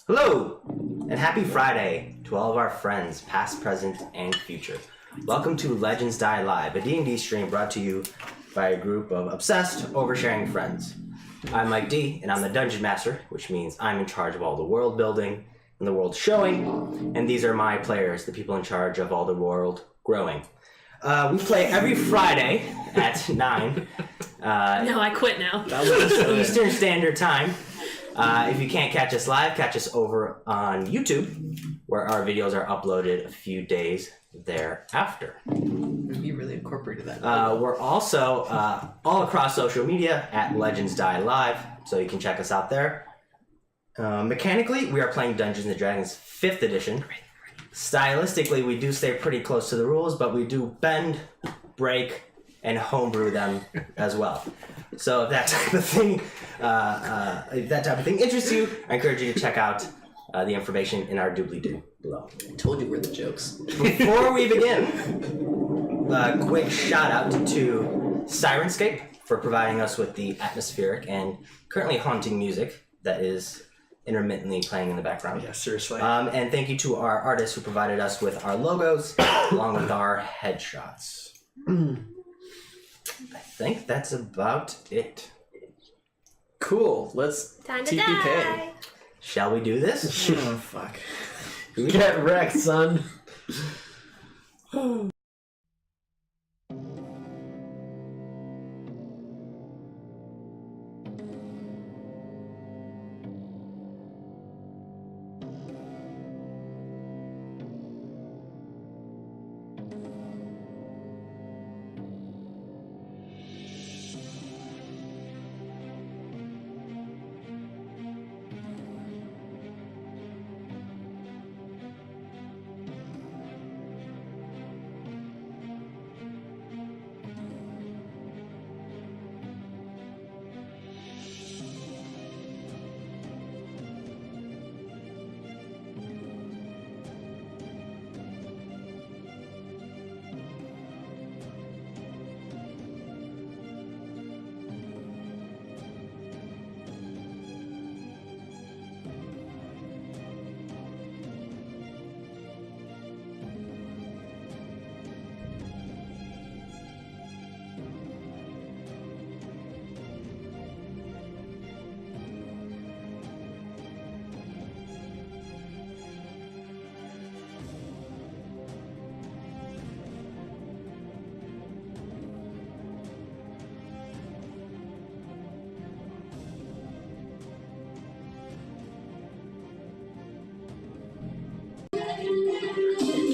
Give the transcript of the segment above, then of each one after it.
Hello, and happy Friday to all of our friends, past, present, and future. Welcome to Legends Die Live, a D&D stream brought to you by a group of obsessed, oversharing friends. I'm Mike D, and I'm the Dungeon Master, which means I'm in charge of all the world building and the world showing, and these are my players, the people in charge of all the world growing. We play every Friday at 9. No, I quit now. Eastern Standard Time. If you can't catch us live, catch us over on YouTube, where our videos are uploaded a few days thereafter. You really incorporated that. We're also all across social media at Legends Die Live, so you can check us out there. Mechanically, we are playing Dungeons & Dragons 5th edition. Stylistically, we do stay pretty close to the rules, but we do bend, break, and homebrew them as well. So if that type of thing, interests you, I encourage you to check out the information in our doobly-doo below. I told you we're the jokes. Before we begin, a quick shout out to Sirenscape for providing us with the atmospheric and currently haunting music that is intermittently playing in the background. Yeah, seriously. And thank you to our artists who provided us with our logos along with our headshots. I think that's about it. Cool. Let's Time to TPK. die. Shall we do this? Oh, fuck. Get wrecked, son.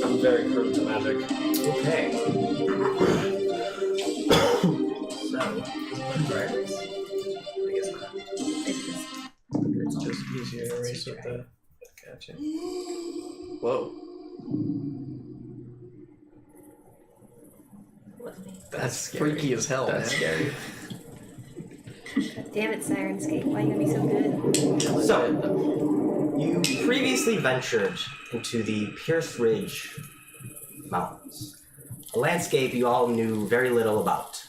I'm very charismatic. Okay. So, Right. I guess not. It's just easier to erase with the... Gotcha. Whoa. That's scary. Freaky as hell, That's man. scary. Damn it, Sirenscape. Why are you gonna be so good? So, you previously ventured into the Pierce Ridge Mountains, a landscape you all knew very little about.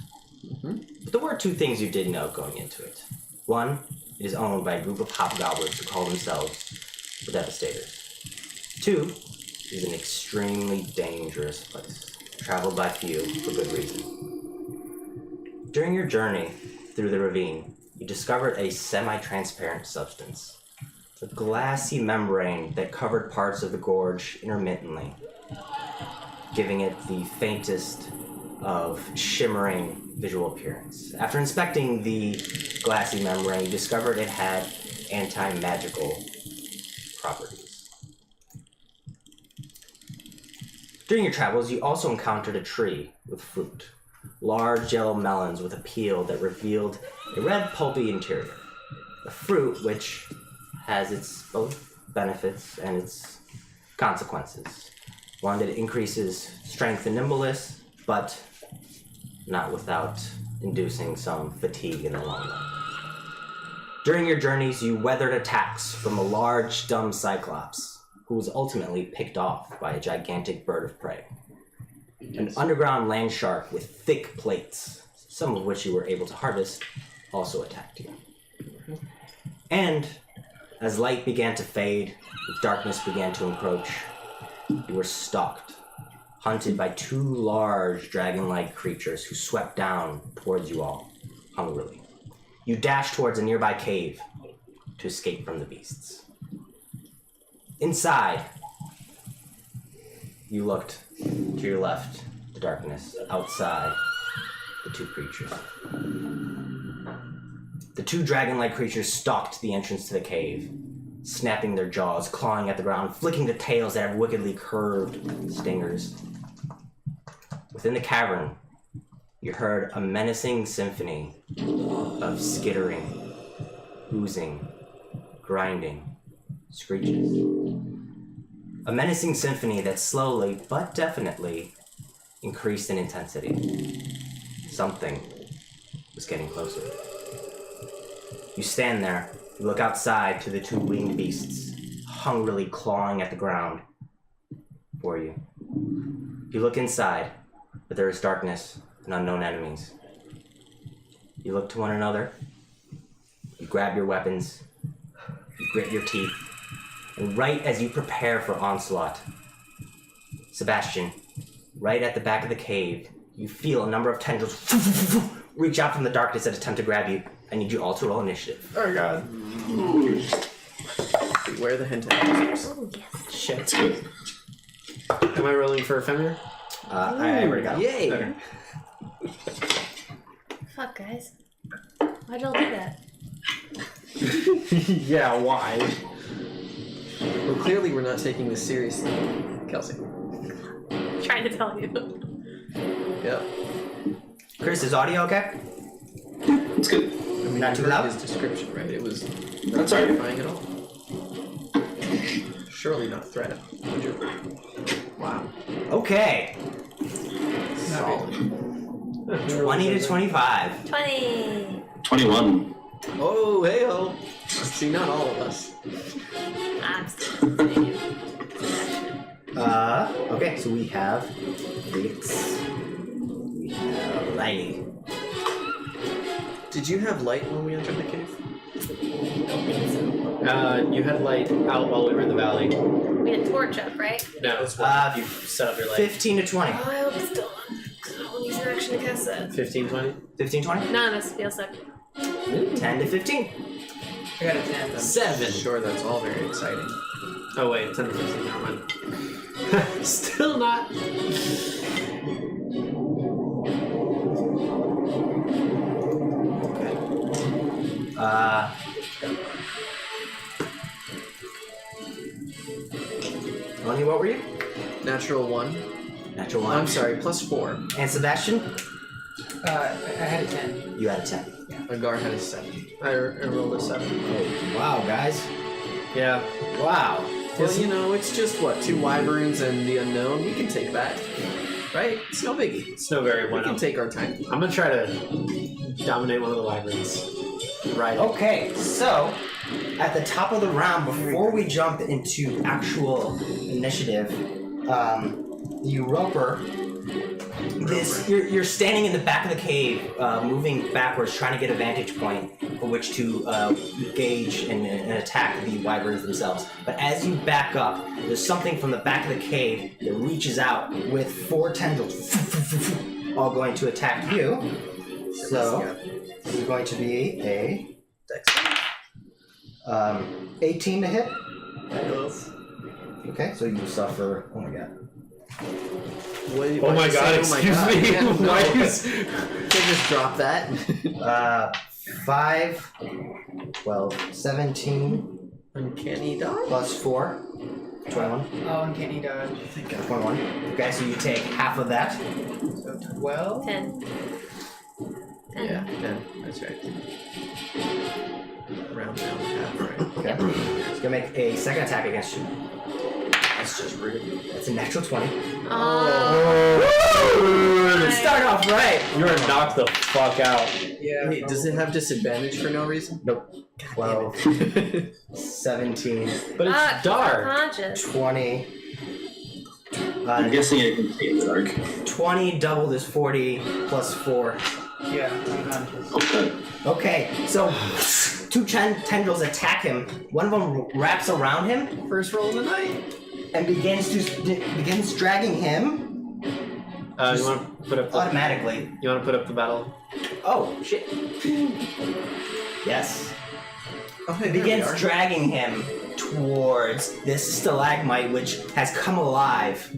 But there were two things you did know going into it. One, it is owned by a group of hobgoblins who call themselves the Devastators. Two, it is an extremely dangerous place, traveled by few for good reason. During your journey through the ravine, you discovered a semi-transparent substance, a glassy membrane that covered parts of the gorge intermittently, giving it the faintest of shimmering visual appearance. After inspecting the glassy membrane, you discovered it had anti-magical properties. During your travels, you also encountered a tree with fruit, large yellow melons with a peel that revealed a red pulpy interior. A fruit which has its both benefits and its consequences. One that increases strength and nimbleness, but not without inducing some fatigue in the long run. During your journeys, you weathered attacks from a large, dumb cyclops, who was ultimately picked off by a gigantic bird of prey. An underground land shark with thick plates, some of which you were able to harvest, also attacked you. And As light began to fade, darkness began to encroach. You were stalked, hunted by 2 large dragon-like creatures who swept down towards you all, hungrily. You dashed towards a nearby cave to escape from the beasts. Inside, you looked to your left, the darkness. Outside, the 2 creatures. The 2 dragon-like creatures stalked the entrance to the cave, snapping their jaws, clawing at the ground, flicking the tails that have wickedly curved stingers. Within the cavern, you heard a menacing symphony of skittering, oozing, grinding, screeches. A menacing symphony that slowly, but definitely, increased in intensity. Something was getting closer. You stand there, you look outside to the 2 winged beasts, hungrily clawing at the ground for you. You look inside, but there is darkness and unknown enemies. You look to one another, you grab your weapons, you grit your teeth, and right as you prepare for onslaught, Sebastian, right at the back of the cave, you feel a number of tendrils reach out from the darkness and attempt to grab you. I need you all to roll initiative. Oh god. Beware the hentai. Oh, yes. Shit. Am I rolling for ephemeral? I already got it. Yay! Okay. Fuck, guys. Why'd y'all do that? Yeah, why? Well, clearly we're not taking this seriously, Kelsey. Trying to tell you. Yep. Chris, is audio okay? It's good. I mean, Not you too heard loud? his description, right? It was not That's all right. terrifying at all. Surely not threat. Would you? Wow. Okay. Solid. 20 to 25. 20. 21. Oh, hey-ho. See, not all of us. I'm still listening to you. Okay, so we have Fritz. We have Lady. Did you have light when we entered the cave? Don't think so. You had light out while we were in the valley. We had torch up, right? No, you set up your light. 15 to 20. Oh, I hope it's still on. Because I will use an action to cast that. 15, 20? 15, 20? None of us feel sick. 10 to 15. I got a 10. I'm 7. sure that's all very exciting. Oh wait, 10 to 15, never mind. Still not. Tony, what were you? Natural 1. Natural 1. I'm sorry, +4. And Sebastian? I had a 10. You had a 10. Agar had a 7. I rolled a 7. Oh, wow, guys. Yeah. Wow. Well, you know, it's just, 2 wyverns and the unknown. We can take that. Right? It's no biggie. It's no very We bueno. can take our time. I'm gonna try to dominate one of the wyverns. Right. Okay, so at the top of the round, before we jump into actual initiative, you roper. You're standing in the back of the cave, moving backwards, trying to get a vantage point for which to engage and attack the wyverns themselves. But as you back up, there's something from the back of the cave that reaches out with 4 tendrils, all going to attack you. So this is going to be a 18 to hit. Okay, so you suffer. Oh my god. Oh my god, excuse me. Yeah, Why no. is... Can't just drop that. 5, 12, 17 Uncanny dodge? plus 4, 21. Oh, uncanny dodge. 21. Okay, so you take half of that. So 12. 10. 10. Yeah, 10. That's right. Round down half, right? Okay. It's gonna make a second attack against you. That's just rude. That's a natural 20. Oh. Start off right. You're knocked the fuck out. Yeah. Wait, does it have disadvantage for no reason? Nope. 12, 17, But it's dark. Unconscious. 20. I'm guessing it can stay in the dark. 20 doubled is 40 plus 4. Yeah, unconscious. Okay. Okay, so two tendrils attack him. One of them wraps around him First roll of the night. and begins dragging him You want to put up the, automatically. you want to put up the battle? Oh shit! Yes. Okay, Begins dragging him towards this stalagmite, which has come alive.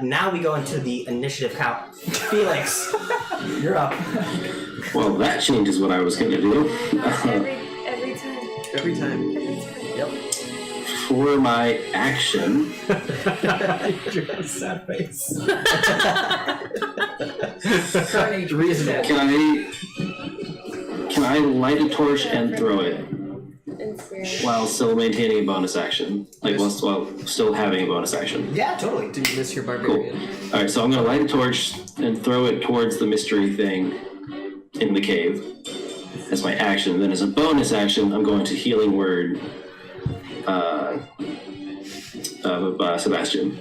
Now we go into the initiative count. Felix, you're up. Well, that changes what I was going to do. Every time. Every time. Yep. For my action, You got a sad face. Carnage Reasonable. can I light a torch and throw it Inspiration. while still maintaining a bonus action? Like while still having a bonus action. Yeah, totally. Did you miss your Cool. barbarian? Alright, so I'm gonna light a torch and throw it towards the mystery thing in the cave as my action. Then as a bonus action, I'm going to healing word Sebastian.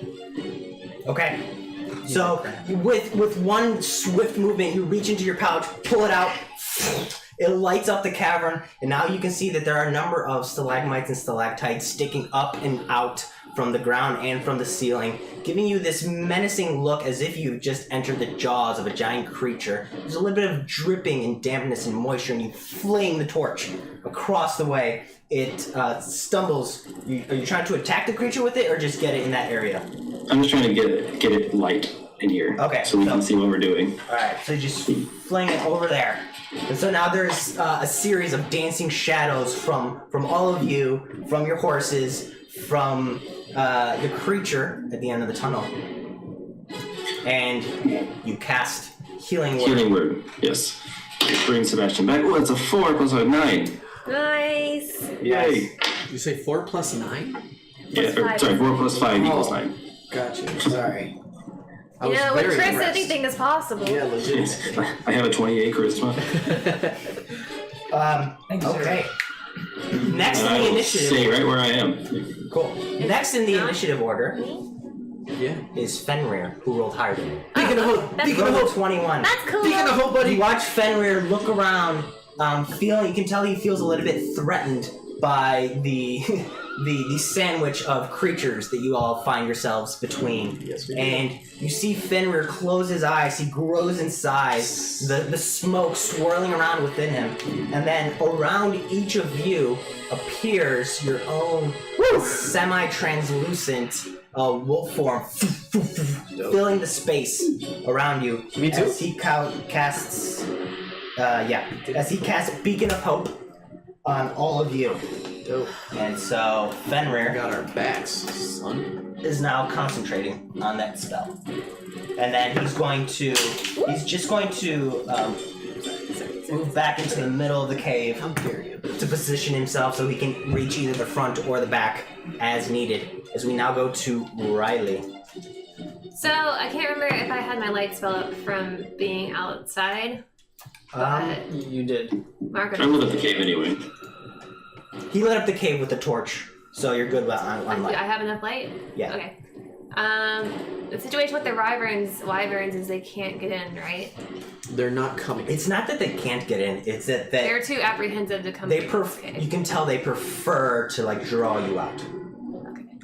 Okay. So with one swift movement, you reach into your pouch, pull it out. It lights up the cavern, and now you can see that there are a number of stalagmites and stalactites sticking up and out from the ground and from the ceiling, giving you this menacing look as if you've just entered the jaws of a giant creature. There's a little bit of dripping and dampness and moisture, and you fling the torch across the way. It stumbles. Are you trying to attack the creature with it, or just get it in that area? I'm just trying to get it light in here. Okay, So we can see what we're doing. Alright, so you just fling it over there. And so now there's a series of dancing shadows from all of you, from your horses, from the creature at the end of the tunnel. And you cast Healing Word. Healing word, yes. Bring Sebastian back. Oh, it's a 4 plus a 9. Nice. Yay! Did you say 4 plus 9? Yeah, five. sorry, 4 plus 5 equals Oh. 9. Gotcha. Sorry. I You was know, with very Chris, impressed. anything is possible. Yeah, legit. I have a 28 charisma. Thank you, sir. Okay. Next And in I the will initiative. stay right where I am. Cool. Next in the initiative order Yeah. is Fenrir, who rolled higher than you. Beacon of hope. That's Beacon of Rolled hope. 21. That's cool. Beacon of hope, buddy. You watch Fenrir look around, you can tell he feels a little bit threatened by the the sandwich of creatures that you all find yourselves between. Yes, we do. And you see Fenrir close his eyes, he grows in size, the smoke swirling around within him, and then around each of you appears your own semi-translucent wolf form, filling the space around you. Me too. As he casts, as he casts Beacon of Hope on all of you. Dope. And so We Fenrir got our backs, son. is now concentrating on that spell. And then he's just going to move back into the middle of the cave How dare you? to position himself so he can reach either the front or the back as needed. As we now go to Riley. So, I can't remember if I had my light spell up from being outside. But You did. Margaret. I lit up the cave anyway. He lit up the cave with the torch, so you're good on I light. have enough light? Yeah. Okay. The situation with the wyverns is they can't get in, right? They're not coming. It's not that they can't get in; it's that They're too apprehensive to come in. Okay. you can tell they prefer to like draw you out.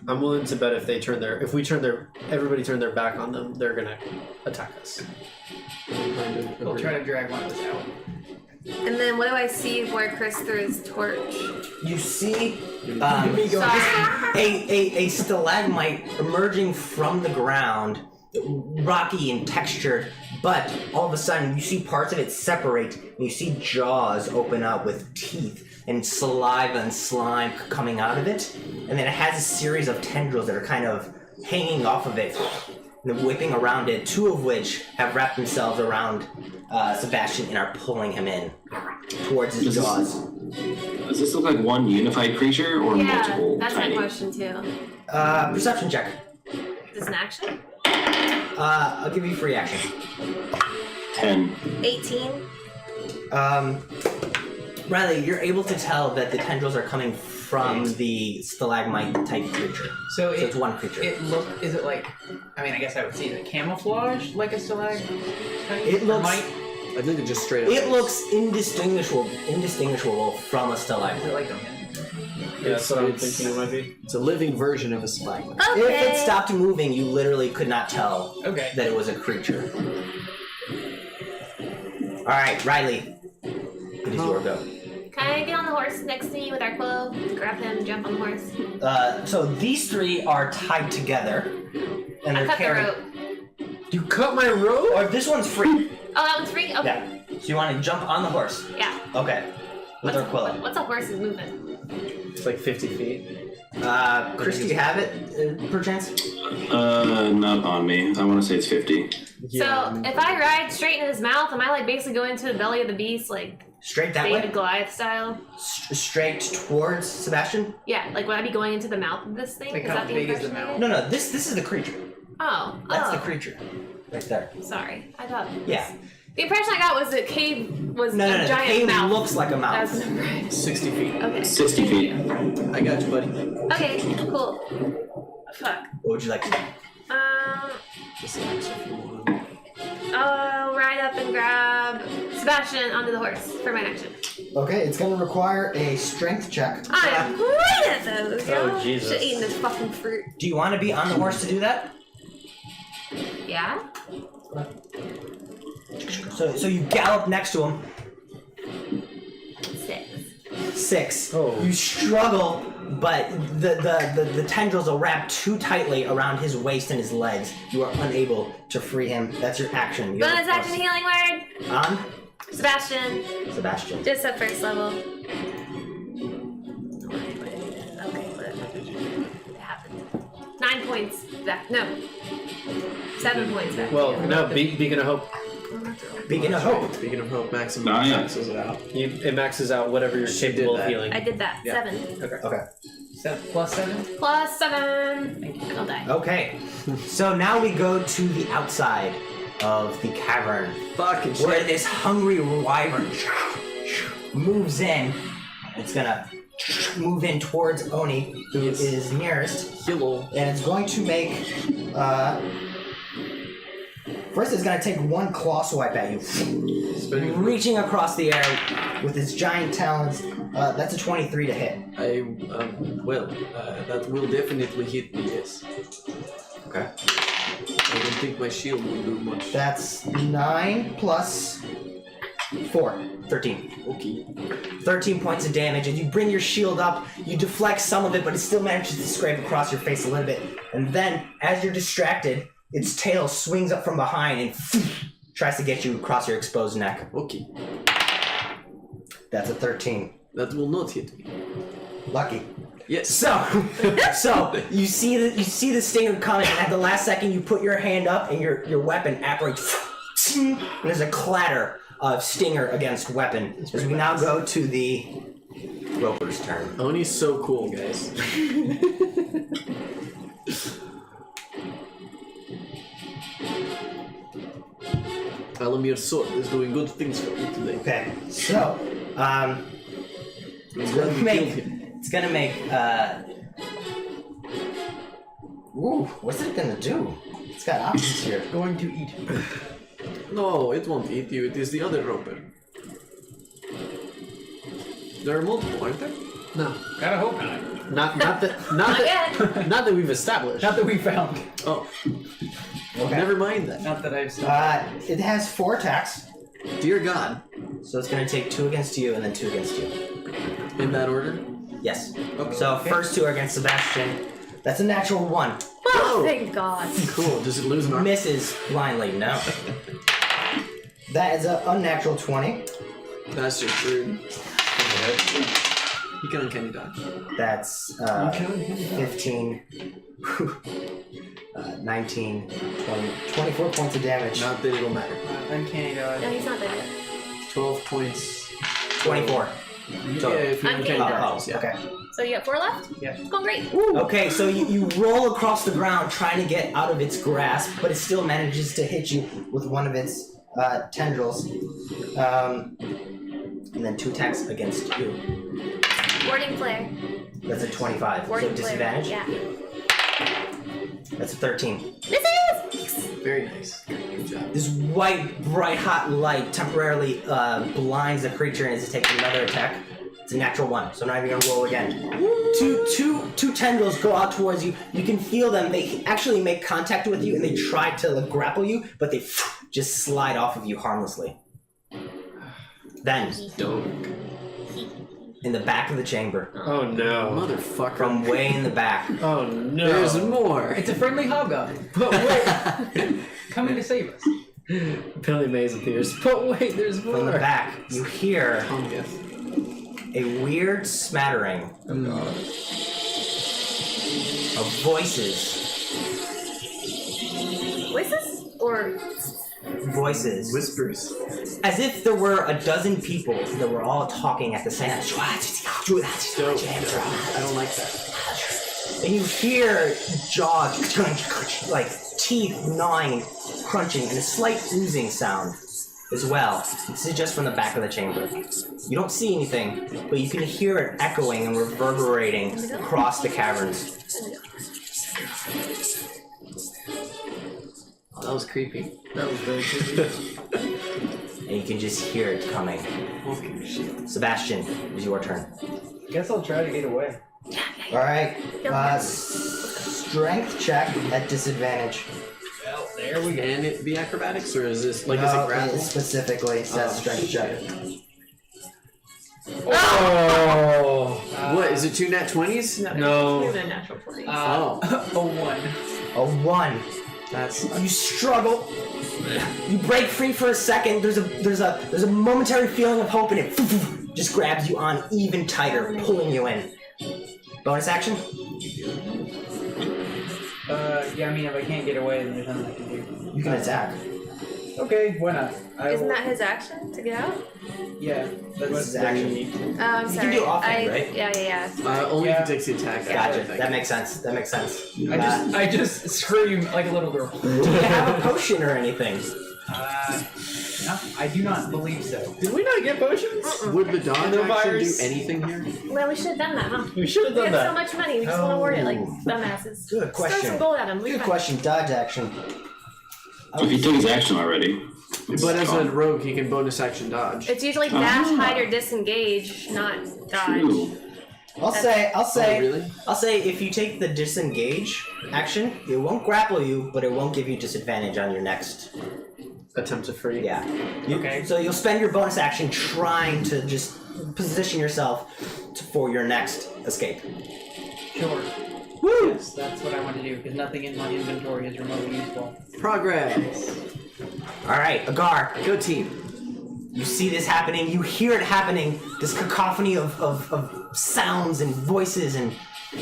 I'm willing to bet if everybody turn their back on them, they're gonna attack us. We'll try to drag one of us out. And then what do I see where Chris threw his torch? You see Sorry. a stalagmite emerging from the ground, rocky and textured, but all of a sudden you see parts of it separate, and you see jaws open up with teeth and saliva and slime coming out of it, and then it has a series of tendrils that are kind of hanging off of it and whipping around it, two of which have wrapped themselves around Sebastian and are pulling him in towards his jaws. Does this look like one unified creature or Yeah, multiple that's tiny? my question too. Perception check. Is this an action? I'll give you a free action. 10. 18. Riley, you're able to tell that the tendrils are coming from the stalagmite type creature. So it's one creature. Is it like, I mean, I guess I would see, is it camouflage like a stalagmite? It looks- Mite? I think it just straight up. It looks indistinguishable from a stalagmite. I like them. Yeah, that's what I'm thinking it might be. It's a living version of a stalagmite. Okay. If it stopped moving, you literally could not tell Okay. that it was a creature. Alright, Riley. It is your go. Can I get on the horse next to me with our quillo? Grab him, jump on the horse. So these three are tied together. And I they're cut the carrying. rope. You cut my rope? Or this one's free. Oh, that one's free? Okay. Yeah. So you want to jump on the horse? Yeah. Okay. With our quillo. What's a horse's movement? It's like 50 feet. Chris, do you have it, perchance? Not on me. I want to say it's 50. So, if I ride straight into his mouth, am I like basically going into the belly of the beast, like Straight that David way? Goliath style? Straight towards Sebastian? Yeah, like would I be going into the mouth of this thing? Like is how that the big is the impression I mouth? get? No, this is the creature. Oh. That's oh. the creature. Right there. Sorry. I thought. Yeah. The impression I got was that cave was No, a the giant cave mouth. looks like a That's mouse. right. 60 feet. Okay. 60 feet. I got you, buddy. Okay, cool. Fuck. What would you like to do? Just like so if you want. I'll ride up and grab Sebastian onto the horse for my action. Okay, it's going to require a strength check. I'm great at those, yo. Oh, Jesus. Should've eaten this fucking fruit. Do you want to be on the horse to do that? Yeah? So you gallop next to him. 6. 6. Oh. You struggle, but the tendrils are wrapped too tightly around his waist and his legs. You are unable to free him. That's your action. You have Bonus a action healing word. on Sebastian. Sebastian. Just at first level. Okay, whatever. It happened. 9 points back. No. 7 points back. Well, no, Beacon of Hope. Beacon of hope. Speaking of hope, maximum Oh, yeah. maxes it out. It maxes out whatever you're She did capable of that. healing. I did that. Yeah. 7. Okay. Plus 7? Plus 7. Thank you. I'll die. Okay. So now we go to the outside of the cavern, Fucking where shit. this hungry wyvern moves in. It's gonna move in towards Oni, who Yes. is nearest, Hello. and it's going to make. First, it's gonna take one claw swipe at you, reaching across the air with its giant talons. That's a 23 to hit. That will definitely hit me, yes. Okay. I don't think my shield will do much. That's 9 plus 4. 13. Okay. 13 points of damage, and you bring your shield up, you deflect some of it, but it still manages to scrape across your face a little bit. And then, as you're distracted, its tail swings up from behind and tries to get you across your exposed neck. Okay. That's a 13. That will not hit me. Lucky. Yes. So you see the stinger coming, and at the last second, you put your hand up, and your weapon apparates. And there's a clatter of stinger against weapon. As we now go to the Roper's turn. Oni's so cool, guys. Alamir's sword is doing good things for me today. Okay, so It's gonna make. it's gonna make. Ooh, what's it gonna do? It's got options here. Going to eat. No, it won't eat you. It is the other roper. There are multiple, aren't there? No. Gotta hope not. Not that Not yet. not that we've established. Not that we found. Oh, Okay. never mind that. Not that I've seen. It has 4 attacks, Dear God, so it's gonna take 2 against you and then 2 against you. in that order. Yes. Okay. So first 2 are against Sebastian. That's a natural 1. Oh, Oh. thank God. Cool. Does it lose an arm? Misses blindly. No. That is an unnatural 20. That's just rude. You can uncanny dodge. That's 15, 19, 20, 24 points of damage. Not that it'll matter. Uncanny No, dodge. he's not dead yet. 12 points. 24. Yeah, if you Uncanny uncanny dodge. dodge. Yeah. Okay. So you got 4 left? Yeah. It's going great. Okay, so you roll across the ground trying to get out of its grasp, but it still manages to hit you with one of its tendrils. And then 2 attacks against you. Warding flare. That's a 25. Warding So flare. disadvantage? Yeah. That's a 13. This is! Very nice. Good job. This white, bright, hot light temporarily blinds the creature and it takes another attack. It's a natural 1, so I'm not even gonna roll again. Two tendrils go out towards you. You can feel them. They actually make contact with you and they try to grapple you, but they just slide off of you harmlessly. Then, Don't. In the back of the chamber. Oh no. Motherfucker. From way in the back. Oh no. There's more. It's a friendly hobgoblin. But wait. Coming to save us. Billy Mays appears. But wait, there's more. From the back, you hear Fungus. a weird smattering Oh, of voices. Voices? Or Voices. Whispers. As if there were a dozen people that were all talking at the same time. Dope. I don't like that. And you hear jaws, like teeth gnawing, crunching, and a slight oozing sound as well. This is just from the back of the chamber. You don't see anything, but you can hear it echoing and reverberating across the caverns. Oh, that was creepy. That was very creepy. And you can just hear it coming. Okay, shit. Sebastian, it's your turn. Guess I'll try to get away. Alright, Yeah. strength check at disadvantage. Well, there we go. Can it be acrobatics, or is this like No, is it grapple? it specifically says Oh, strength check. Oh. What is it? 2 nat 20s? No. You're a natural 20. Oh, A 1. A 1. that's You struggle. You break free for a second. There's a momentary feeling of hope, and it just grabs you on even tighter, pulling you in. Bonus action? Yeah, I mean, if I can't get away, then there's nothing I can do. You can attack. Okay, why not? Isn't that his action to get out? Yeah, that's What's his action? Oh, I'm You sorry. can do offhand, right? Yeah. only Yeah. if he takes the attack. Gotcha. I think. That makes sense. That makes sense. I just scream like a little girl. Do you have a potion or anything? No, I do not believe so. Did we not get potions? Would the dog No action do virus. anything here? Well, we should have done that, huh? We should have We done have so that. much money. We just want to word it like dumbasses. Good Just throw question. some gold at him. Good question. Dodge action. If he took his action already. But as a rogue, he can bonus action dodge. It's usually dash, hide, or disengage, not dodge. True. I'll say Oh, really? I'll say if you take the disengage action, it won't grapple you, but it won't give you disadvantage on your next. Attempt to free. Yeah. Okay. So you'll spend your bonus action trying to just position yourself for your next escape. Sure. Woo! Yes, that's what I want to do, because nothing in my inventory is remotely useful. Progress. All right, Agar, Go team. you see this happening. You hear it happening. This cacophony of sounds and voices and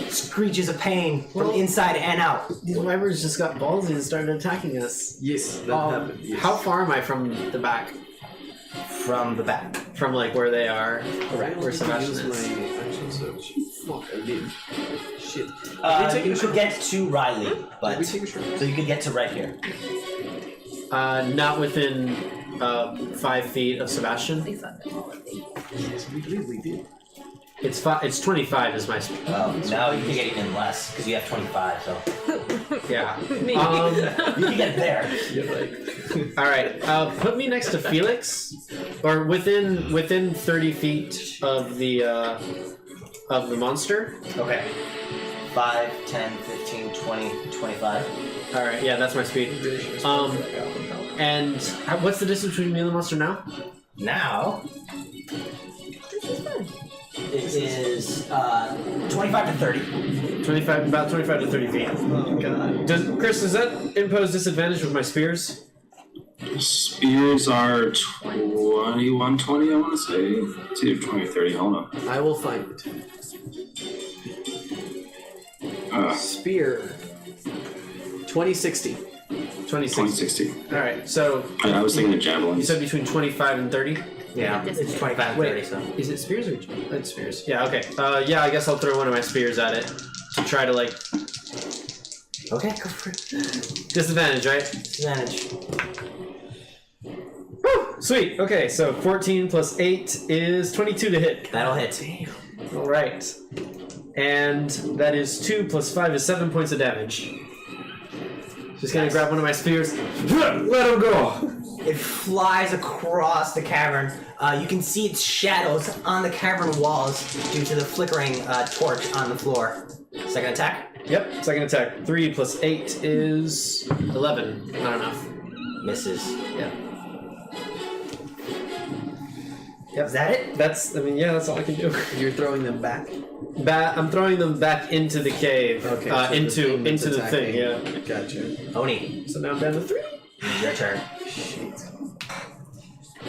screeches of pain from inside and out. These wyverns just got ballsy and started attacking us. Yes, that happened. Yes. How far am I from the back? From the back. From like where they are? Right, Where Sebastian is? my action search. Fuck, I did. Shit. You could get to Riley, but Did we take a short rest? so you could get to right here. Not within 5 feet of Sebastian. He's not gonna follow me. Yes, we did. It's 25 is my speed. Oh, no, you can get even less because you have 25. So Yeah. Me. you can get there. All right. Put me next to Felix, or within 30 feet of the monster. Okay. 5, 10, 15, 20, 25. All right. Yeah, that's my speed. And what's the distance between me and the monster now? Now This is fun. it is 25 to 30. 25, about 25 to 30 feet. Oh god. Chris, does that impose disadvantage with my spears? Spears are 21, 20, I want to say. It's either 20 or 30. Hold on. I will find it. Spear. 2060. 26. 2060. All right. So I was thinking of you javelins. said between 25 and 30. Yeah, it's 25 and 30. So Is it spears or it's spears? Yeah. Okay. Yeah. I guess I'll throw one of my spears at it to try to like okay, go for it. disadvantage, right? Disadvantage. Woo! Sweet. Okay. So 14 plus 8 is 22 to hit. That'll hit. All right. And that is 2 plus 5 is 7 points of damage. Just gonna Yes. grab one of my spears. Let him go. It flies across the cavern. You can see its shadows on the cavern walls due to the flickering torch on the floor. Second attack. Yep. Second attack. 3 plus 8 is 11. Not enough. Misses. Yeah. Is that it? That's all I can do. You're throwing them back. I'm throwing them back into the cave. Okay, so the into thing that's the thing. attacking. Yeah. Gotcha. Oni, So now I'm down to 3. your turn. Shit.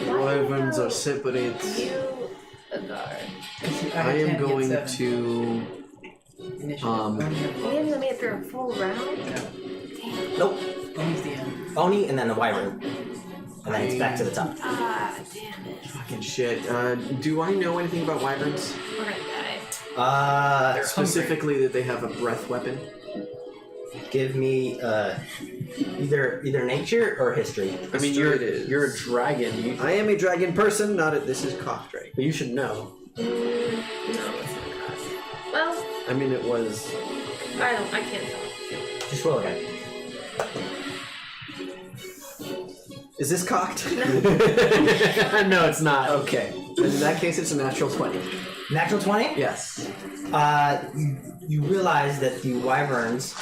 Wyverns are separate. You a guard. I am going to. Initiative. Um, You haven't let me through a full round? Damn. Nope. Only's the end. Oni, and then the wyvern. And then it's back to the top. Ah, damn it. Fucking shit. Do I know anything about wyverns? We're gonna die. Specifically, that they have a breath weapon. Give me either nature or history. I mean, History it is. you're a dragon. I am a dragon person, not a. This is cock drake. But you should know. No, it's not God. Well, I mean, it was. I can't tell. Just roll again. Is this cocked? No, it's not. Okay. Then in that case, it's a natural 20. Natural 20? Yes. You realize that the wyverns,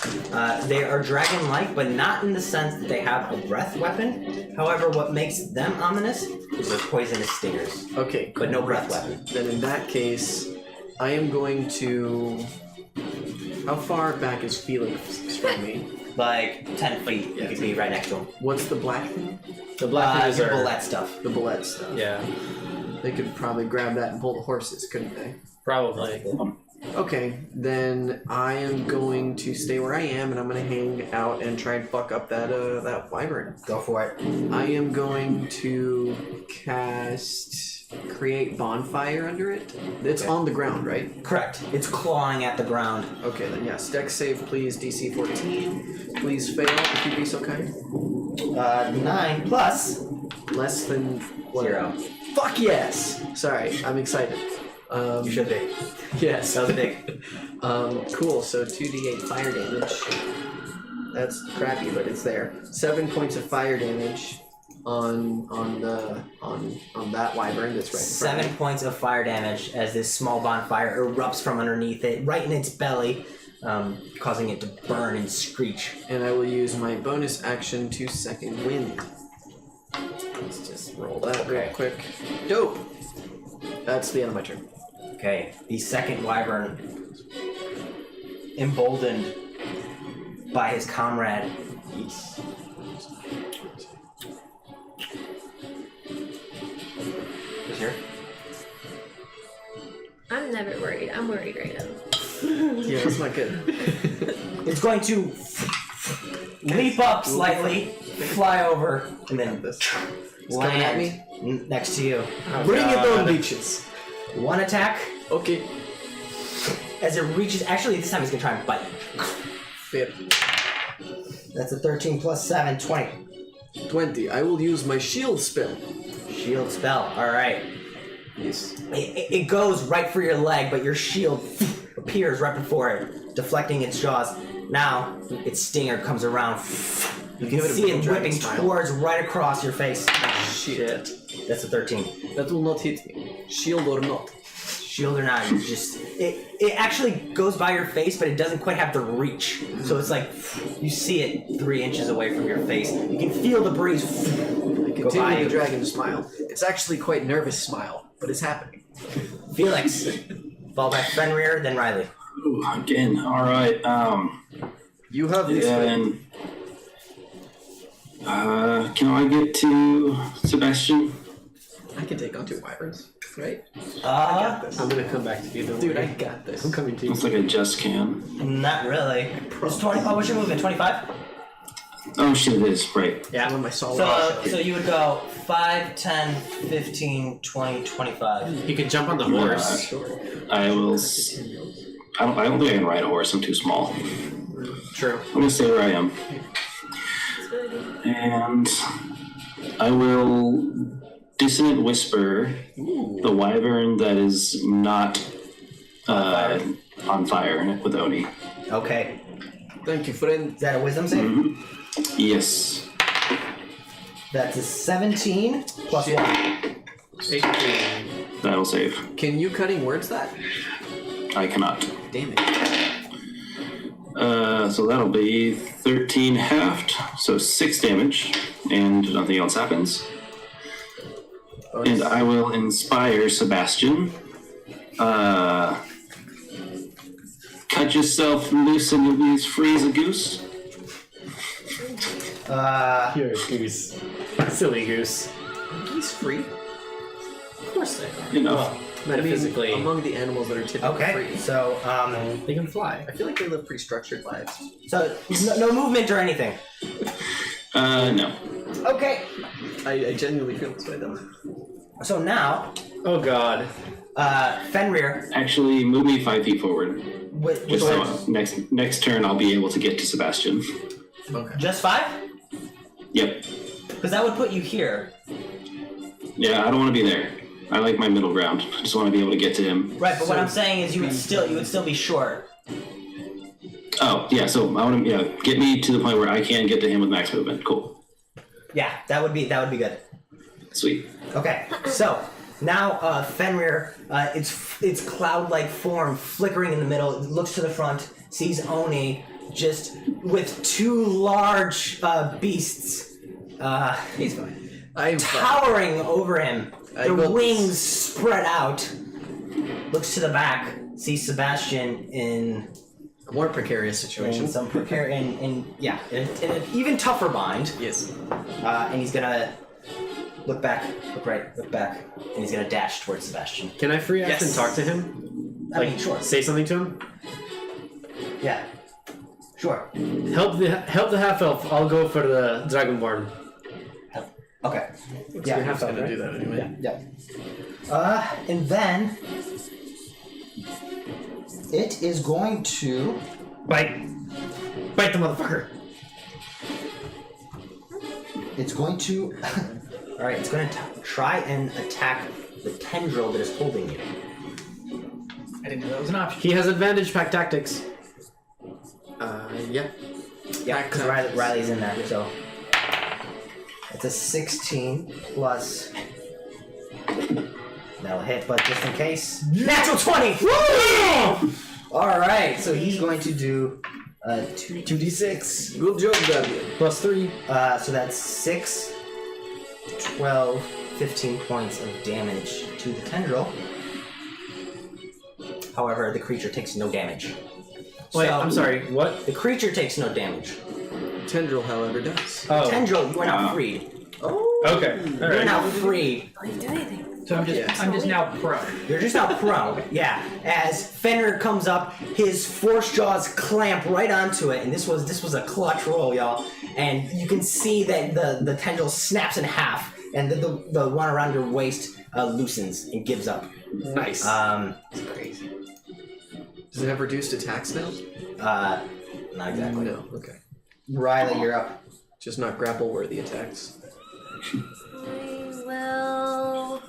they are dragon-like, but not in the sense that they have a breath weapon. However, what makes them ominous is their poisonous stingers, Okay. but no breath correct. weapon. Then in that case, I am going to. How far back is Felix from me? Like 10 feet, you could be right next to him. What's the black thing? The black things your are. bullet stuff. The bullet stuff. Yeah, They could probably grab that and pull the horses, couldn't they? probably. Okay, then I am going to stay where I am, and I'm going to hang out and try and fuck up that wyvern. Go for it. I am going to cast create bonfire under it. It's on the ground, right? Correct. It's clawing at the ground. Okay, then yes. Dex save, please. DC 14. Please fail if you'd be so kind. 9 plus Less than what? 0. Fuck yes! Sorry, I'm excited. You should be. Yes. That was big. Cool. So 2d8 fire damage. That's crappy, but it's there. 7 points of fire damage on that wyvern that's right in front of 7 points of fire damage as this small bonfire erupts from underneath it, right in its belly, causing it to burn and screech. me. And I will use my bonus action to second wind. Let's just roll that real quick. Dope. That's the end of my turn. Okay, the second wyvern, emboldened by his comrade. Who's here? I'm never worried. I'm worried right now. Yeah, that's not good. It's going to leap up slightly, fly over, and then It's coming at me. next to you. Bring it on, bitches. One attack Okay. as it reaches. Actually, this time he's gonna try and bite you. Fair. That's a 13 plus 7, 20. 20. I will use my shield spell. Shield spell. All right. Yes. It goes right for your leg, but your shield appears right before it, deflecting its jaws. Now, its stinger comes around. You can Give it a see it big dragon whipping smile. towards right across your face. Shit. That's a 13. That will not hit me. Shield or not. Shield or not, you just it actually goes by your face, but it doesn't quite have the reach. So it's like you see it 3 inches away from your face. You can feel the breeze go by Continue you. the dragon smile. It's actually quite nervous smile, but it's happening. Felix, followed by Fenrir, then Riley. Ooh, again. All right. You have this. Then, can I get to Sebastian? I can take on 2 wyverns, right? This. I'm gonna come back to you, don't Dude, worry. I got this. I'm coming to you. Looks like I just can. Not really. It's 20. Oh, what's your movement? 25. Oh shit, it is right. Yeah. One of my solid. So you would go 5, 10, 15, 20, 25. You can jump on the horse. Sure. I will. I don't think I can ride a horse. I'm too small. True. I'm gonna stay where I am, and I will dissonant whisper the wyvern that is not on fire with Oni. Okay. Thank you, friend. Is that a wisdom save? Yes. That's a 17 plus 1. 18. That'll save. Can you cutting words that? I cannot. Damn it. So that'll be 13 halved, so 6 damage, and nothing else happens. And I will inspire Sebastian. Cut yourself loose and you'll be as free as a goose. You're a goose. Silly goose. He's free. Of course they are. You know. Well, metaphysically, I mean, among the animals that are typically Okay, free. so they can fly. I feel like they live pretty structured lives. no movement or anything. No. Okay. I genuinely feel this way though. So now, Oh god. Fenrir, Actually, move me 5 feet forward. with Just so next turn I'll be able to get to Sebastian. Okay. just 5, Yep. because that would put you here. Yeah, I don't want to be there. I like my middle ground. I just want to be able to get to him. Right, but what I'm saying is you would still be short. Oh, yeah, so I want to get me to the point where I can get to him with max movement. Cool. Yeah, that would be good. Sweet. Okay, so now Fenrir, its cloud-like form flickering in the middle, looks to the front, sees Oni just with 2 large beasts He's fine. I'm fine. towering over him. I The will- wings spread out. Looks to the back, sees Sebastian in A more precarious situation. some in an even tougher bind. Yes. And he's gonna look back, look right, look back, and he's gonna dash towards Sebastian. Can I free action Yes. talk to him? I mean, sure. Say something to him? Yeah. Sure. Help the half elf. I'll go for the dragonborn. Okay. Yeah, we have to do that anyway. Yeah. And then it is going to Bite the motherfucker. It's going to. All right. It's going to try and attack the tendril that is holding you. I didn't know that was an option. He has advantage pack tactics. Yeah. Yeah, because Riley's in there. So it's a 16 plus. That'll hit, but just in case, natural 20. Woo! All right. So he's going to do 2d6. Good job, W. +3. So that's 6, 12, 15 points of damage to the tendril. However, the creature takes no damage. Wait, So, I'm sorry. What? The creature takes no damage. Tendril, however, does. Oh. Tendril, you are now freed. Oh. Okay. All You're right. now free. I didn't do anything. So I'm just now prone. You're just now prone. Yeah. As Fenrir comes up, his force jaws clamp right onto it, and this was a clutch roll, y'all. And you can see that the tendril snaps in half, and the one around your waist loosens and gives up. Nice. It's crazy. Does it have reduced attacks now? Not exactly. No. Okay. Riley, you're up. Just not grapple-worthy attacks. I will.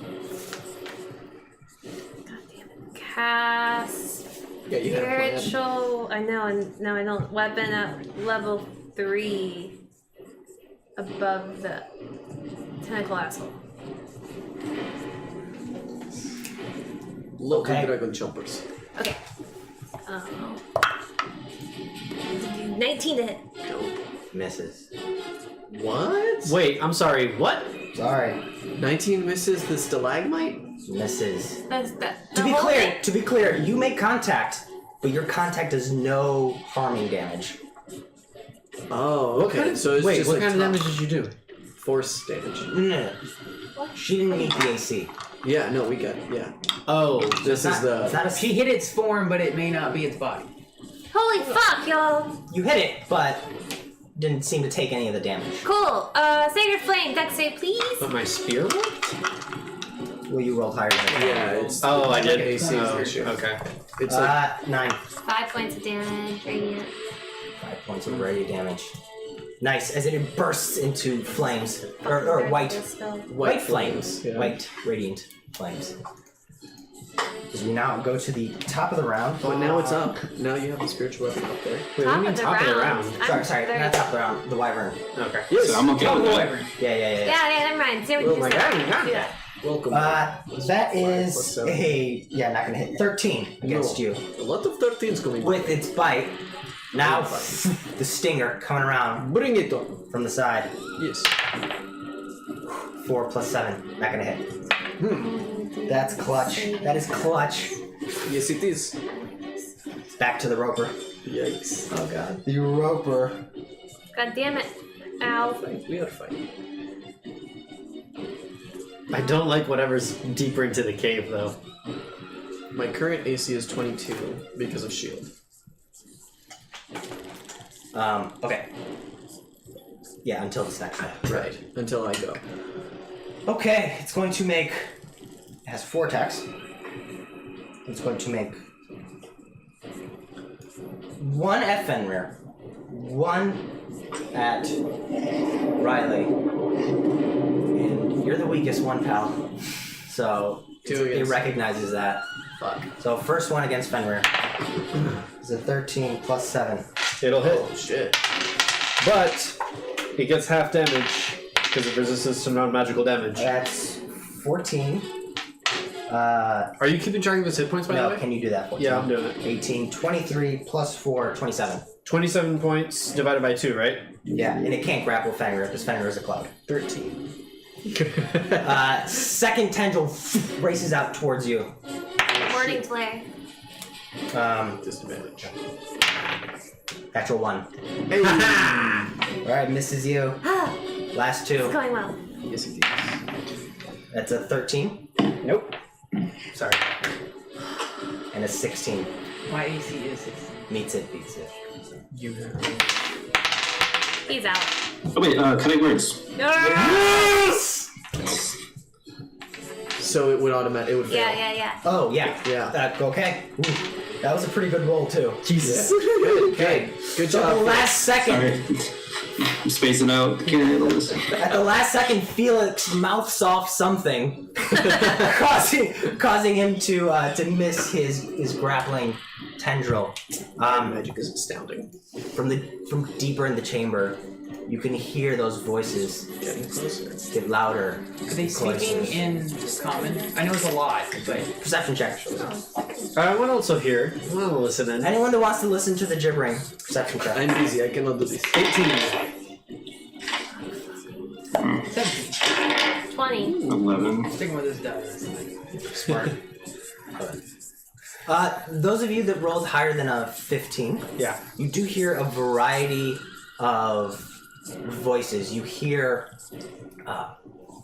God damn it. Cast Yeah, you had a plan. spiritual. I know. No, I don't. Weapon at level 3, above the tentacle asshole. Local Okay. dragon chompers. Okay. 19 to hit. Misses. What? Wait, I'm sorry. What? Sorry. 19 misses the stalagmite? Misses. That's that. To the be whole clear, thing? you make contact, but your contact does no harming damage. Oh, okay. So it's Wait, just what like kind of top damage did you do? force damage. No. She didn't meet the AC. Yeah, no, we got it. Yeah. Oh, This is It's not a She hit its form, but it may not be its body. Holy fuck, y'all. You hit it, but didn't seem to take any of the damage. Cool. Sacred Flame, dex save, please. but my spear worked? Well, you rolled higher than that. Yeah, it's Oh, I did. AC is Oh, the issue. okay. It's like 9. 5 points of damage, radiant. 5 points of radiant damage. Nice, as it bursts into flames. Or white. Disco. White flames. yeah. White radiant flames. As we now go to the top of the round. Oh, and now it's up. Now you have the spiritual weapon up there. Wait, what do you mean top of the round? Sorry, not top of the round. The wyvern. Okay. Yes. So I'm okay with that. Yeah. Yeah, never mind. See what Oh you my just God, said. you got Do that. Welcome. That is Plus 7. not gonna hit. 13 against you. A lot of 13s coming. With its bite. Now, the stinger coming around Bring it on. from the side. Yes. 4 plus 7. Not gonna hit. That's clutch. That is clutch. Yes, it is. Back to the roper. Yikes. Oh god. The roper. God damn it. Ow. We are fighting. I don't like whatever's deeper into the cave, though. My current AC is 22 because of shield. Okay. Yeah, until this next one. Right. Until I go. Okay, it's going to make. It has 4 attacks. It's going to make 1 at Fenrir, 1 at Riley, and you're the weakest one, pal. So 2 it against. recognizes that. Fuck. So first one against Fenrir is a 13 plus 7. It'll hit. Oh shit. But it gets half damage because it resists to non-magical damage. That's 14. Are you keeping track of his hit points, by the No, way? can you do that? 14? Yeah, I'm doing it. 18, 23 plus 4, 27. 27 points divided by 2, right? Yeah, and it can't grapple Fenrir because Fenrir is a cloud. 13. Second tendril races out towards you. Warning flare. Disadvantage. Natural 1. Hey. Alright, misses you. Last 2. It's going well. Yes, it is. That's a 13. Nope. Sorry. And a 16. My AC is 16. Meets it, beats it. You have. He's out. Oh wait, cutting words. Yes! So it would It would fail. Yeah. Oh, yeah. Yeah. Okay. Ooh, that was a pretty good roll, too. Jesus. Okay. Good So at job. the last second, Sorry. I'm spacing out. Can't handle this. at the last second, Felix mouths off something, causing him to miss his grappling tendril. Magic is astounding. From deeper in the chamber, you can hear those voices Getting closer. get louder. Are they speaking in common? I know it's a lot, but Perception check. I want to also hear. I want to listen in. Anyone that wants to listen to the gibbering, perception check. I'm busy. I cannot do this. 18. 17. 20. 11. Sticking with this dice. Smart. Those of you that rolled higher than a 15, Yeah. you do hear a variety of voices. You hear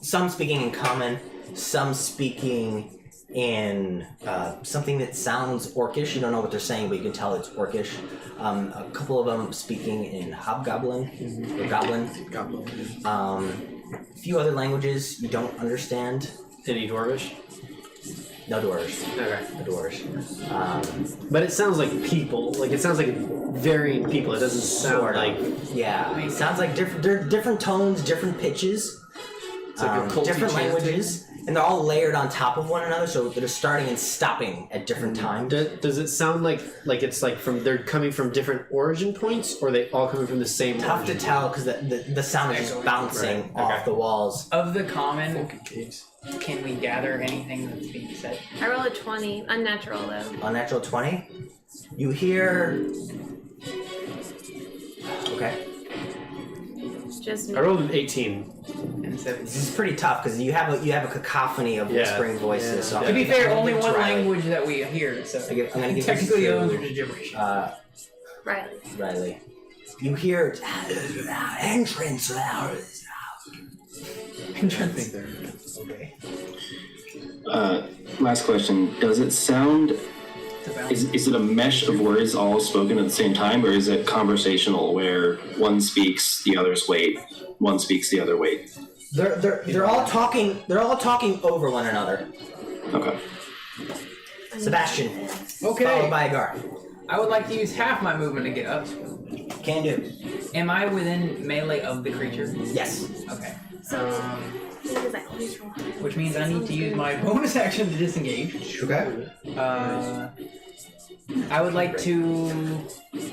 some speaking in common, some speaking in something that sounds orcish. You don't know what they're saying, but you can tell it's orcish. A couple of them speaking in hobgoblin or goblin. A few other languages you don't understand. Any dwarvish? No dwarves. Okay. No dwarves. But it sounds like people. Like it sounds like varying people. It doesn't sound Sort of. like. Yeah, it sounds like different tones, different pitches, It's like a culty different chanting. languages, and they're all layered on top of one another, so they're starting and stopping at different times. Does it sound like it's like they're coming from different origin points, or are they all coming from the same? Tough to origin tell because the sound is just bouncing Right, off okay. the walls. Of the common, Fucking caves. can we gather anything that's being said? I rolled a 20. Unnatural, though. Unnatural 20. You hear. Okay, Just me. I rolled an 18. And 17. this is pretty tough because you have a cacophony of Yeah. whispering voices. Yeah. So I'm To be gonna- fair, I'm gonna only give it to one Riley. language that we hear, so I'm gonna give technically the this others to, are just gibberish. Riley. Riley. You hear entrance hours. I think they're. Okay. Last question. Does it sound... Is it a mesh of words all spoken at the same time, or is it conversational where one speaks, the others wait, one speaks, the other wait? They're all talking. They're all talking over one another. Okay. Sebastian, Okay. followed by Agar. I would like to use half my movement to get up. Can do. Am I within melee of the creature? Yes. Okay. So Because I always roll high. which means I need to use my bonus action to disengage. Okay. I would like to So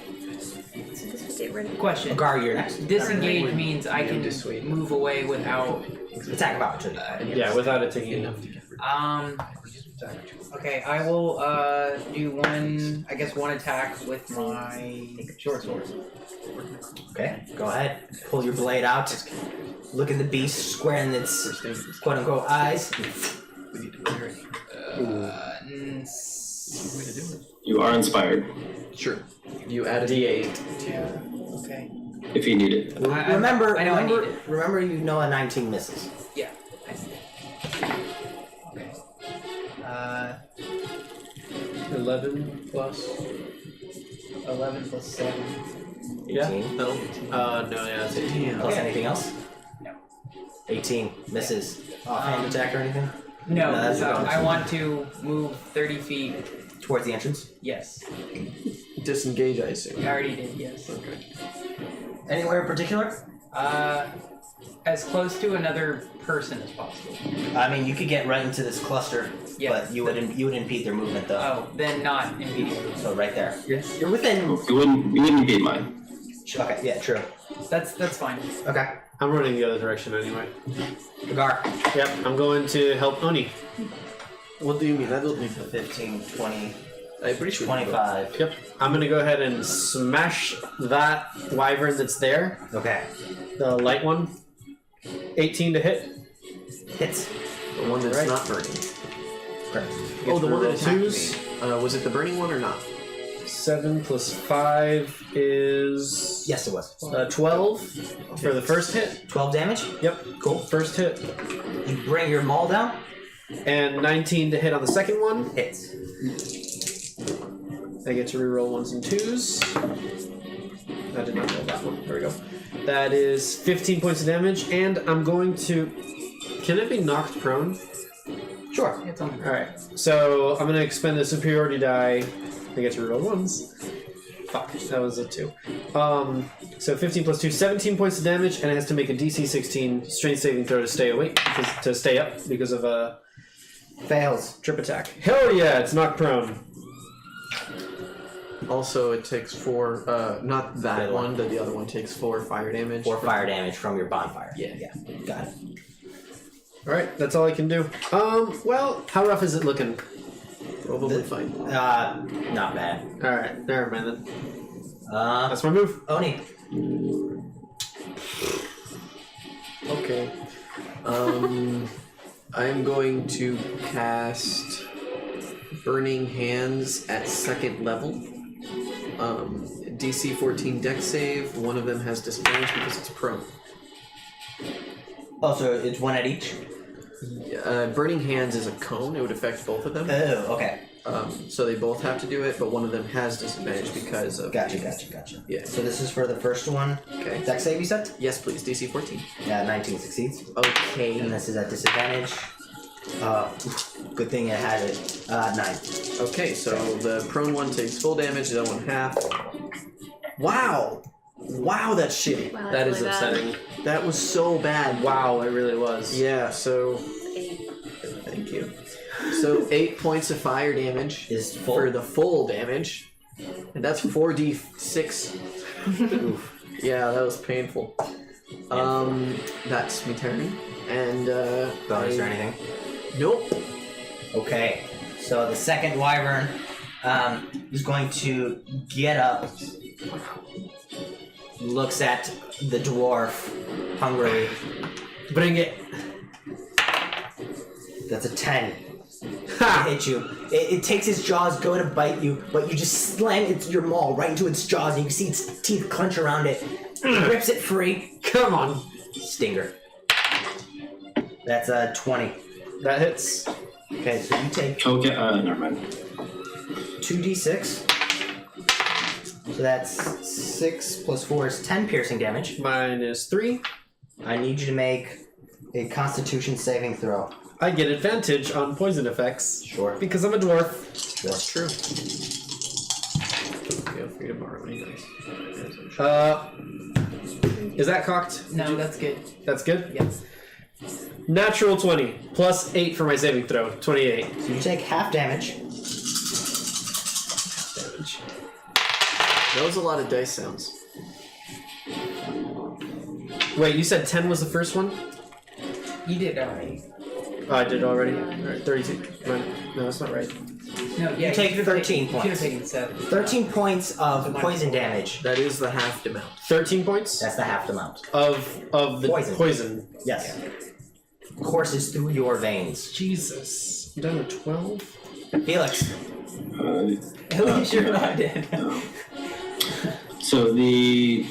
this would get rid of question. Gar, you're next. Disengage means I can dissuade. move away without. Attack of opportunity. Yeah, without it taking enough. Okay, I will do one attack with my short sword. Okay, go ahead. Pull your blade out. Look at the beast square in its quote unquote eyes. You are inspired Sure. You add a D8. Yeah. Okay. if you need it. Remember, I know I need it. remember, you know a 19 misses. Yeah. I see. Okay. 11 plus. 11 plus 7. Yeah. 18. No. No. Yeah. It's 18. Plus Okay. anything else? No. 18 misses. Offhand attack or anything? No, No, that's a bonus. I want to move 30 feet. Towards the entrance? Yes. Disengage, I assume. I already did, yes. Okay. Anywhere in particular? As close to another person as possible. I mean, you could get right into this cluster, Yeah. but you would impede their movement though. Oh, then not immediately. So right there, you're within. You wouldn't impede mine. Okay, yeah, true. That's fine. Okay, I'm running the other direction anyway. Gar. Yep. I'm going to help Oni. What do you mean? I don't need that. 15, 20, I'm pretty sure. 25. Yep. I'm gonna go ahead and smash that wyvern that's there, Okay, the light one. 18 to hit. hits. The one that's Right. not burning. Correct. Oh, the one that attacked Twos. me. Was it the burning one or not? 7 plus 5 is Yes, it was. 12 for the first hit. 12 damage. Yep. Cool. First hit. You bring your maul down. And 19 to hit on the second one. Hits. I get to reroll 1s and 2s. I did not roll that one. There we go. That is 15 points of damage, and I'm going to. Can it be knocked prone? Sure. It's on the Alright, so I'm going to expend a superiority die. I get to reroll 1s. Fuck, that was a 2. So 15 plus 2, 17 points of damage, and it has to make a DC 16 strength saving throw to stay awake, to stay up because of a Fails. trip attack. Hell yeah, it's knocked prone. Also, it takes 4. Not The that other one, but the other one takes 4 fire damage. 4 fire damage from your bonfire. Yeah. Got it. Alright, that's all I can do. Well, how rough is it looking? Probably fine. Not bad. Alright, never mind then. That's That's my move. Oni. Okay. I'm going to cast Burning Hands at 2nd level. DC 14 dex save. One of them has disadvantage because it's prone. Oh, so it's one at each? Burning Hands is a cone. It would affect both of them. Oh, okay. So they both have to do it, but one of them has disadvantage because of... Gotcha. Yeah. So this is for the first one. Okay. Dex save, you said? Yes, please. DC 14. Yeah, 19 succeeds. Okay. And this is at disadvantage. Good thing it had it. 9. Okay, so the prone one takes full damage, the other one half. Wow! Wow, that's shitty. Wow, That that's is really bad. upsetting. That was so bad. Wow, it really was. Yeah, so... Thank you. So 8 points of fire damage Is full. for the full damage. And that's 4d6. Oof. Yeah, that was painful. That's my turn. And Bonus or anything? Nope. Okay. So the second wyvern is going to get up, looks at the dwarf hungrily. Bring it. That's a 10. It hit you. It takes its jaws, go to bite you, but you just slam your maul right into its jaws, and you can see its teeth clench around it. Rips it free. Come on. Stinger. That's a 20. That hits. Okay, so you take Okay, never mind. 2d6. So that's 6 plus 4 is 10 piercing damage. Mine is 3. I need you to make a Constitution saving throw. I get advantage on poison effects. Sure. Because I'm a dwarf. That's true. Feel free to borrow any dice. Is that cocked? No, that's good. That's good? Yes. Natural 20 plus 8 for my saving throw. 28 So you take half damage. damage. That was a lot of dice sounds. Wait, you said 10 was the first one? You did already. Oh, I did already. Alright, 32. Right. No, that's not right. No, yeah. You take 13 You could have points. taken 7. 13 points of poison damage. That is the half amount. 13 points That's the half amount. of the poison. Yes. Courses through your veins. Jesus. I'm down to 12. Felix. Uh, At least you're not dead. So the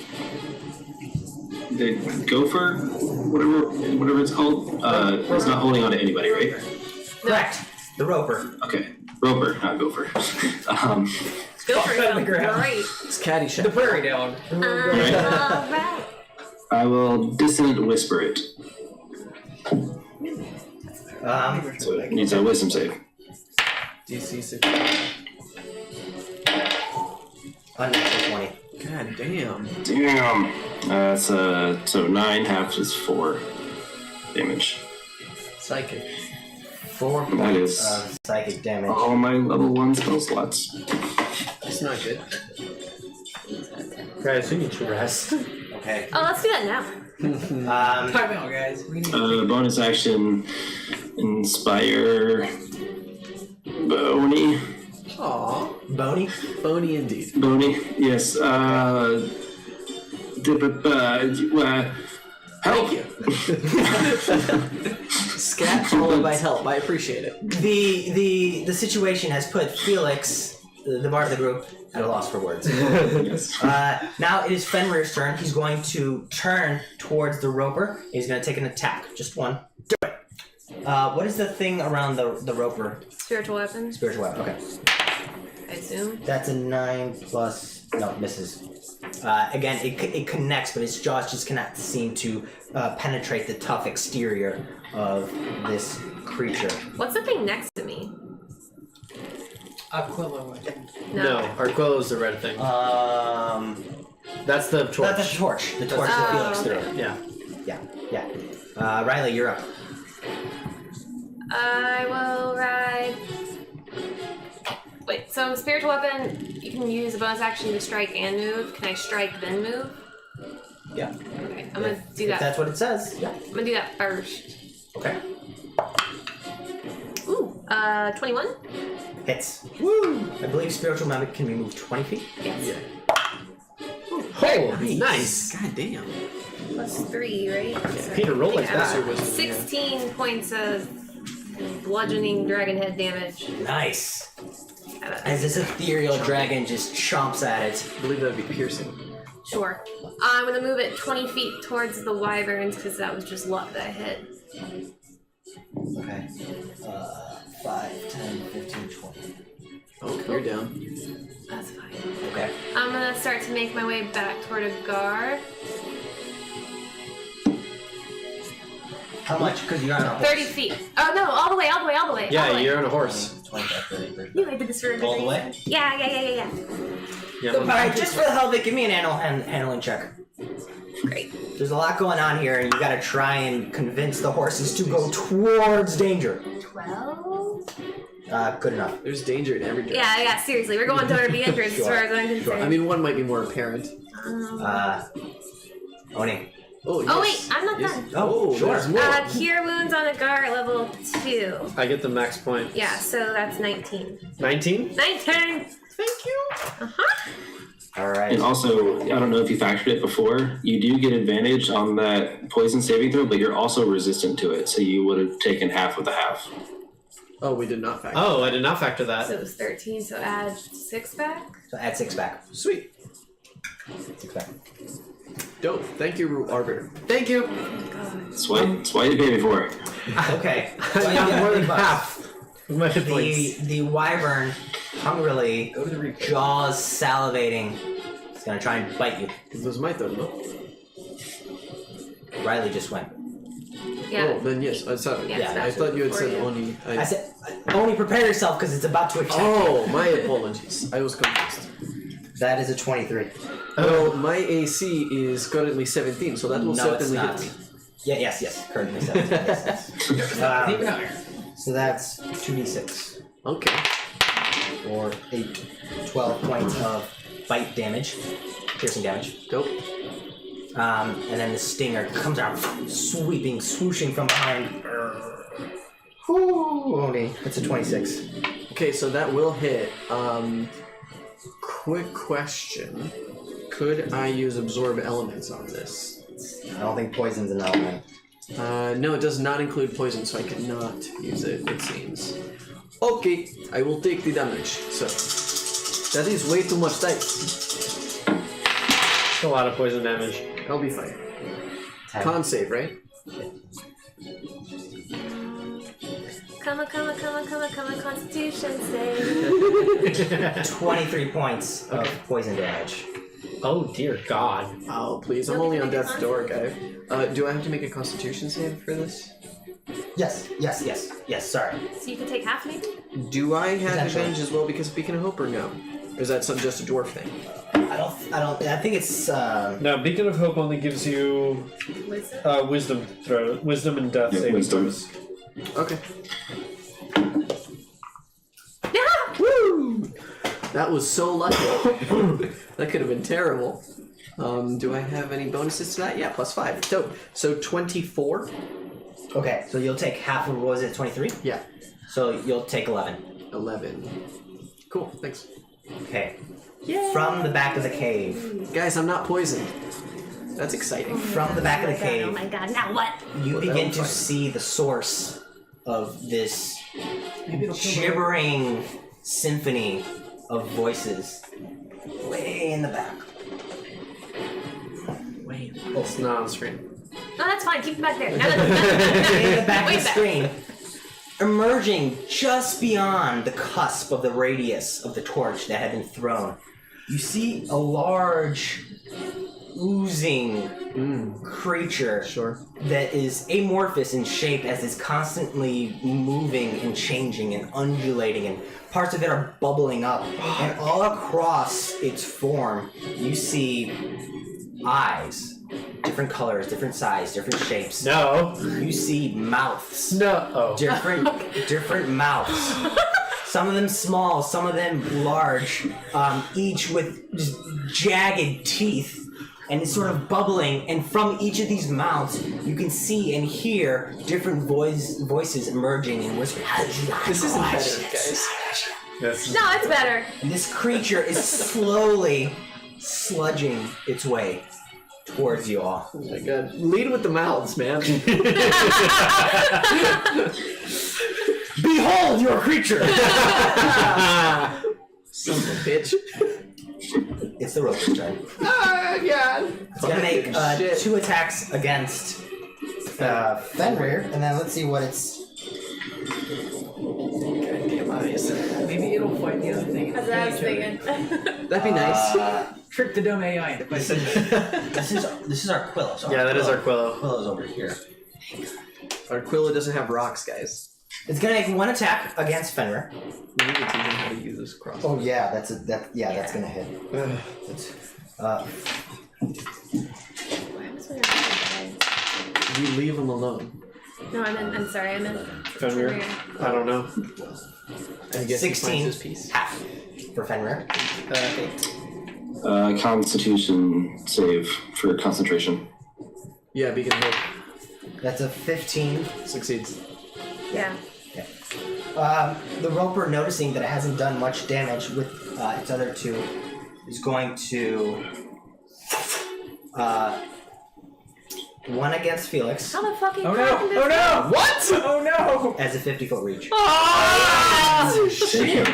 gopher, whatever it's called, is not holding on to anybody, right? Correct. The roper. Okay, roper, not gopher. Go for on the it. ground. Great. It's Caddyshack. The prairie dog. Right. Alright. I will dissonant whisper it. So it needs a wisdom save. DC 6. Unnatural 20. God damn. Damn. So 9 half is 4 damage. Psychic. 4 That points is- of psychic damage. All my level 1 spell slots. That's not good. Guys, we need to rest. Okay. Oh, let's do that now. Time out, guys. We need Bonus action, inspire Boney. Aw. Boney. Bony indeed. Boney, yes. Help! Thank you. Scat followed by help. I appreciate it. The situation has put Felix, the bard of the group, at a loss for words. Yes. Now it is Fenrir's turn. He's going to turn towards the roper. He's going to take an attack. Just one. Do it. What is the thing around the roper? Spiritual weapons, Spiritual weapon. Okay. I assume. That's a 9 plus. No, misses. Again, it connects, but its jaws just cannot seem to penetrate the tough exterior of this creature. What's the thing next to me? Aquila, I think. No, Arquillo's the red thing. That's the torch. That's the torch. The torch that Oh, Felix threw. Yeah. Yeah. Riley, you're up. I will ride. Wait, so spiritual weapon, you can use a bonus action to strike and move. Can I strike then move? Yeah. Okay, I'm gonna do If that. that's what it says. Yeah. I'm gonna do that first. Okay. Ooh, 21? Hits. Woo! I believe spiritual magic can be moved 20 feet. Yes. Oh, nice. God damn. Plus 3, right? So Peter, roll like I think that. I'm 16 points of bludgeoning dragon head damage. Nice. As this ethereal dragon just chomps at it. I believe that would be piercing. Sure. I'm gonna move it 20 feet towards the wyverns because that was just luck that I hit. Okay. 5, 10, 15, 20. Oh, you're down. That's fine. Okay. I'm gonna start to make my way back toward a guard. How much? Because you're on a horse. 30 feet. Oh no, all the way. All the way. Yeah, you're on a horse. 25, 30, 30. Knew I did this for a good All the reason. way? Yeah. Yeah. Alright, just for the hell of it, give me an handling check. Great. There's a lot going on here, and you gotta try and convince the horses to go towards danger. 12? Good enough. There's danger in every direction. Yeah, seriously. We're going toward the entrance as Sure. far as I'm concerned. I mean, one might be more apparent. Oni. Oh, yes. Oh, wait, I'm not Yes. done. Oh, sure. There's more. Cure wounds on a guard level 2. I get the max point. Yeah, so that's 19. 19? 19! Thank you. Alright. And also, I don't know if you factored it before, you do get advantage on that poison saving throw, but you're also resistant to it, so you would have taken half of the half. Oh, we did not factor. Oh, I did not factor that. So it was 13, so add 6 back. So add 6 back. Sweet. 6 back. Dope. Thank you, Arbiter. Thank you. That's why you pay me for it. Okay. I So you got get more than 30 bucks. half of my hit points. The wyvern, hungrily, Go to the replay. jaws salivating, is gonna try and bite you. It was my turn, no? Riley just went. Yeah. Oh, then yes. Sorry. Yeah, I thought you had for said you. only. I said, only prepare yourself because it's about to attack. Oh, my apologies. I was confused. That is a 23. Well, my AC is currently 17, so that will No, it's certainly not. hit me. Yeah, yes. Currently 17. Yes. Even higher. So that's 2d6 Okay. or 12 points of bite damage, piercing damage. Dope. And then the stinger comes out, sweeping, swooshing from behind. Ooh, only it's a 26. Okay, so that will hit. Quick question. Could I use absorb elements on this? I don't think poison's an element. No, it does not include poison, so I cannot use it, it seems. Okay, I will take the damage. So, that is way too much dice. That's a lot of poison damage. I'll be fine. 10. Con save, right? Come on, Constitution save. 23 points of poison damage. Oh dear God. Oh, please, I'm only on death's door, guy. Do I have to make a constitution save for this? Yes, sorry. So you can take half, maybe? Do I have Potentially. advantage as well because of Beacon of Hope, or no? Or is that just a dwarf thing? I think it's, Now, Beacon of Hope only gives you Wisdom? wisdom and death Yeah, saving wisdom. throws. Okay. Yeah! Woo! That was so lucky. That could have been terrible. Do I have any bonuses to that? Yeah, +5. Dope. So 24? okay, so you'll take half of, what was it, 23? Yeah. So you'll take 11. 11. Cool, thanks. Okay. From the back of the cave, Guys, I'm not poisoned. That's exciting. from the back of the Oh cave, my god, now what? you Well, begin that'll to fine. see the source of this Maybe it'll kill gibbering symphony of voices way in the back. Wait. It's not on screen. No, that's fine. Keep it back there. No. In the back Way of the back. screen, emerging just beyond the cusp of the radius of the torch that had been thrown, you see a large, oozing creature Sure. that is amorphous in shape as it's constantly moving and changing and undulating, and parts of it are bubbling up. And all across its form, you see eyes. Different colors, different size, different shapes. No. You see mouths. No. Oh. Different mouths. Some of them small, some of them large, each with just jagged teeth. And it's sort of bubbling, and from each of these mouths, you can see and hear different voices emerging and whispering. This isn't better, guys. Yes. No, it's better. And this creature is slowly sludging its way towards you all. Oh my god. Lead with the mouths, man. Behold your creature! Son of a bitch. It's the roper's turn. Ah, God. It's gonna make Shit. 2 attacks against Fenrir, and then let's see what it's. Goddamn eyes. Maybe it'll fight the other thing. That's what I was thinking. That'd be nice. Trick the dumb AI into fighting. This is our Quillo. So Yeah, that is our Quillo. Quillo's over here. Our Quilla doesn't have rocks, guys. It's gonna make 1 attack against Fenrir. We need to teach him how to use this cross. Oh yeah, that's gonna hit. What happens when you're You leave him alone. No, I'm sorry. I meant Fenrir. I don't know. I guess he 16 finds his piece. half for Fenrir. 8. Constitution save for concentration. Yeah, Beacon of Hope That's a 15. succeeds. Yeah. The roper, noticing that it hasn't done much damage with its other 2, is going to 1 against Felix How the fucking Oh crap no! can this Oh no! What? Oh no! as a 50-foot reach. Oh, shit.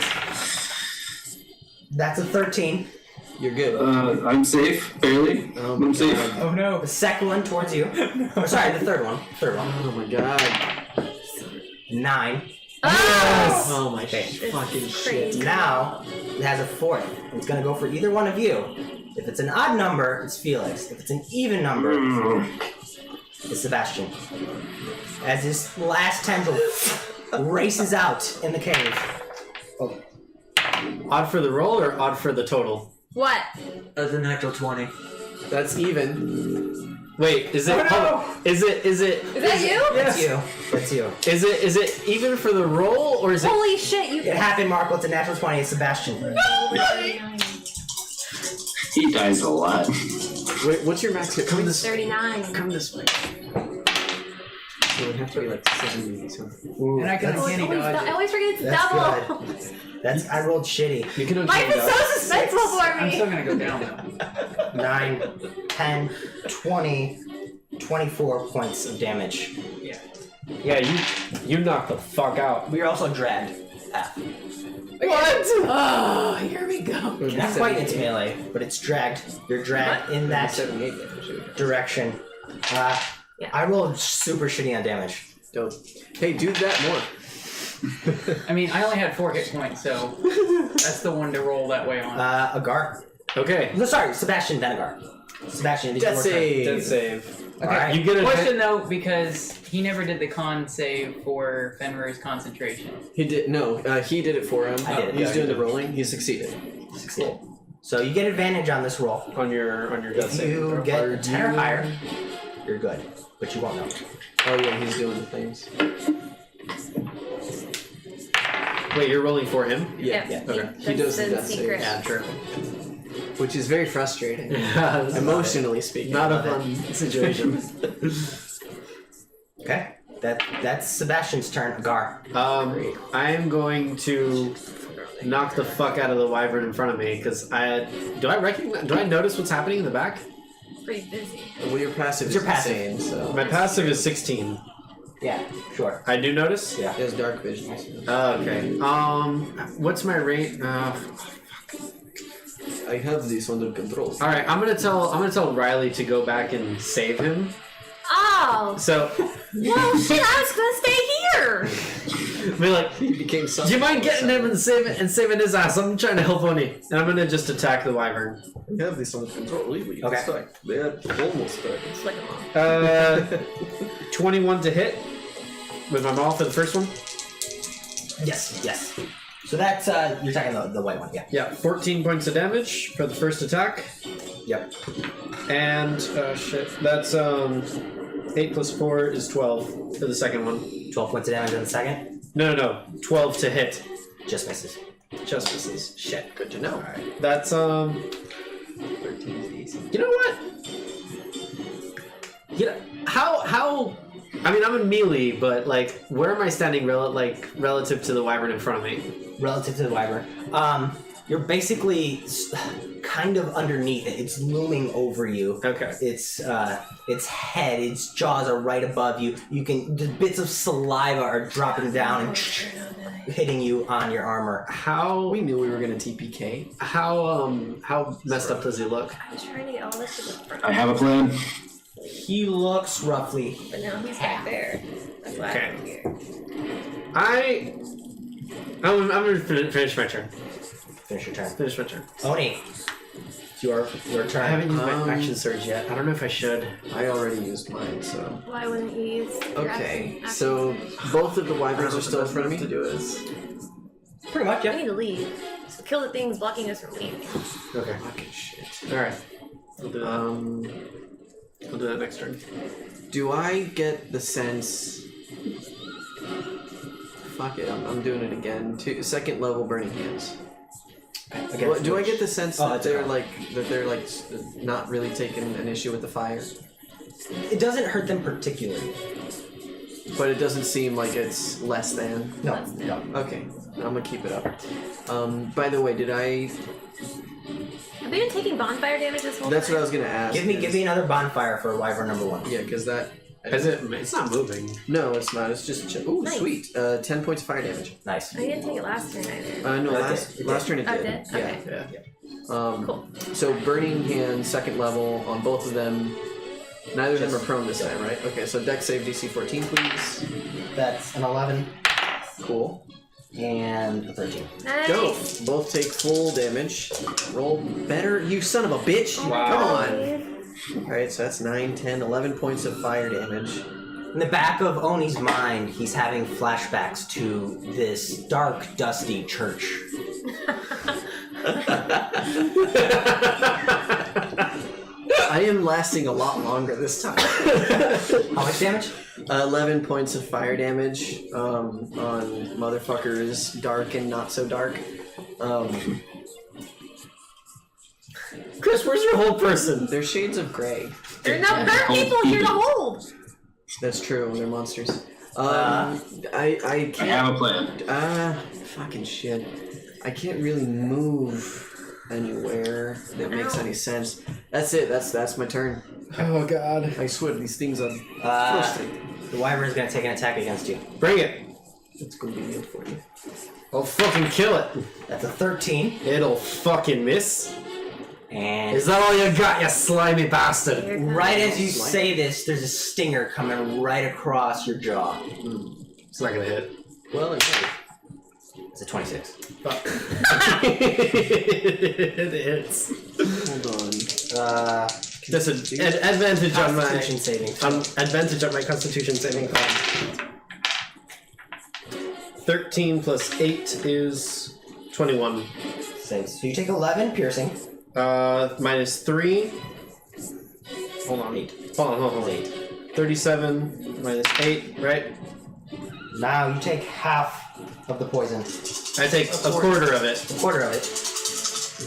That's a 13. You're good. I'm safe, barely. Oh my I'm safe. God. Oh no! The second one towards you. Or sorry, the third one. Oh my god. 9. Oh my Okay. fucking It's shit. crazy. Now it has a 4th. It's gonna go for either one of you. If it's an odd number, it's Felix. If it's an even number, it's Sebastian. As this last tendril races out in the cave. Oh, Odd for the roll or odd for the total? What? That's a natural 20. That's even. Wait, is it? Oh, no! hold on. Is it? Is that you? That's you. That's you. Is it even for the roll or is it? Holy shit! You. It happened, Marco. It's a natural 20. It's Sebastian. He dies a lot. Wait, what's your max hit Come points? this. 39. Come this way. It would have to be like 70 something. And I can Oh, uncanny I dodge. always forget it's That's double. good. That's I rolled shitty. You can Life uncanny is so dodge. suspenseful for I'm still me. gonna go down though. 9, 10, 20, 24 points of damage. Yeah. Yeah, you knocked the fuck out. We are also dragged half. What? Oh, here we go. Not quite into melee, but it's dragged. You're dragged in that 78 damage. direction. Yeah. I rolled super shitty on damage. Dope. Hey, do that more. I mean, I only had 4 hit points, so that's the one to roll that way on. Agar. Okay. No, sorry, Sebastian, then Agar. Sebastian, did you Death work on- save. Dead save. Okay. Alright. You get a Question though, because he never did the con save for Fenrir's concentration. He did he did it for him. I did it. He's Yeah, doing you the rolling. He succeeded. Succeeded. So you get advantage on this roll. on your death If save. you get a 10 or higher, you're good. But you won't know. Oh yeah, he's doing the things. Wait, you're rolling for him? Yeah. Yeah. Okay. He does the the death secret. save. True. Which is very frustrating. Yeah, Emotionally speaking. not a Love fun situation. Okay. That's Sebastian's turn. Agar. I am going to knock the fuck out of the wyvern in front of me because do I notice what's happening in the back? Pretty busy. Well, your passive It's your is passive. insane, so My passive is 16. Yeah, sure. I do notice. Yeah. he has dark vision. So. Okay. What's my rate? I have this under control. All right. I'm gonna tell Riley to go back and save him. Oh. So, Well, shit! I was gonna stay here. be like, He became do you mind getting him and saving his ass? I'm trying to help Oni, and I'm gonna just attack the wyvern. I have this under control. Really? Okay. It's like they're almost stuck. Just like a mom. 21 to hit with my maul for the first one. Yes. So that's you're attacking the white one. Yeah. Yeah, 14 points of damage for the first attack. Yep. And that's 8 plus 4 is 12 for the second one. 12 points of damage on the second. No, 12 to hit. Just misses. Just misses. Shit. Good to know. Alright. That's 13 is you know what? You know how I mean I'm in melee, but like where am I standing relative to the wyvern in front of me? Relative to the wyvern. You're basically kind of underneath it. It's looming over you. Okay. Its head, its jaws are right above you. You can the bits of saliva are dropping down and hitting you on your armor. How We knew we were gonna TPK. how messed up does he look? I was trying to get all this to the front, I have a plan. He looks roughly. but now he's back there. That's why Okay. I'm here. I'm gonna finish my turn. Finish your turn. Finish my turn. Oni. It's your turn. I haven't used Um, my action surge yet. I don't know if I should. I already used mine, so. Why wouldn't you use your Okay, action so surge? both of the wyverns are still in front of me. To do is Pretty much, We yeah. need to leave. So kill the things blocking us from leaving. okay. Fucking shit. All right. We'll do that. Um, We'll do that next turn. do I get the sense? Fuck it, I'm doing it again. Second level burning hands. Against What, do I which- get the sense Oh, that that's okay. they're like not really taking an issue with the fire, It doesn't hurt them particularly. but it doesn't seem like it's less than. No. Okay, I'm gonna keep it up. By the way, did I? Have they been taking bonfire damage this whole That's time? what I was gonna ask. Give me another bonfire for wyvern number 1. Yeah, because that. Is it? It's not moving. No, it's not. It's just. Ooh, Nice. sweet. 10 points of fire damage. Nice. I didn't take it last turn either. No, That last did. last turn it Oh, did. it did? Yeah. Okay. Yeah. Cool. So burning hand, second level on both of them. Neither of them are prone this time, right? Okay, so dex save DC 14, please. That's an 11 Cool. and a 13. Nice. Dope. Both take full damage. Roll better, you son of a bitch. Wow. Come on. Alright, so that's 9, 10, 11 points of fire damage. In the back of Oni's mind, he's having flashbacks to this dark, dusty church. I am lasting a lot longer this time. How much damage? 11 points of fire damage on motherfuckers dark and not so dark. Chris, where's your whole person? They're shades of gray. There are people here to hold. That's true. They're monsters. I I can't. have a plan. Fucking shit. I can't really move anywhere that makes any sense. That's it. That's my turn. Oh god. I swear these things are The frustrating. wyvern is going to take an attack against you. Bring it. It's gonna be good for you. I'll fucking kill it. That's a 13. It'll fucking miss. And Is that all you got, you slimy bastard? Here comes- right as you say this, there's a stinger coming right across your jaw. It's not gonna hit. Well, okay. It's a 26. Fuck. It hits. Hold on. There's an advantage on my Constitution saving throw. advantage on my Constitution saving throw. 13 plus 8 is 21. Saves. So you take 11 piercing. Minus 3. Hold on. 8. Hold on. It's 8. 37 minus 8, right? Now you take half of the poison. I take a quarter of it. A quarter of it.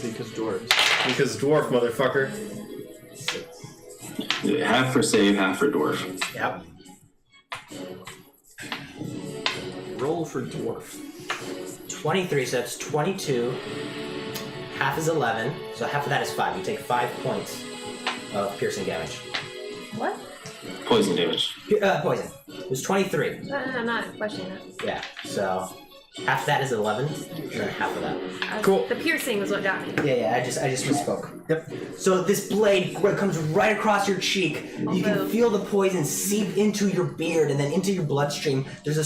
Because dwarves. Because dwarf, motherfucker. Half for save, half for dwarf. Yep. Roll for dwarf. 23, so that's 22. Half is 11, so half of that is 5. You take 5 points of piercing damage. What? Poison damage. Poison. It was 23. No, I'm not questioning that. Yeah, so half of that is 11, and then half of that. Cool. The piercing was what got me. Yeah, I just misspoke. Yep. So this blade comes right across your cheek. You can feel the poison seep into your beard and then into your bloodstream. There's a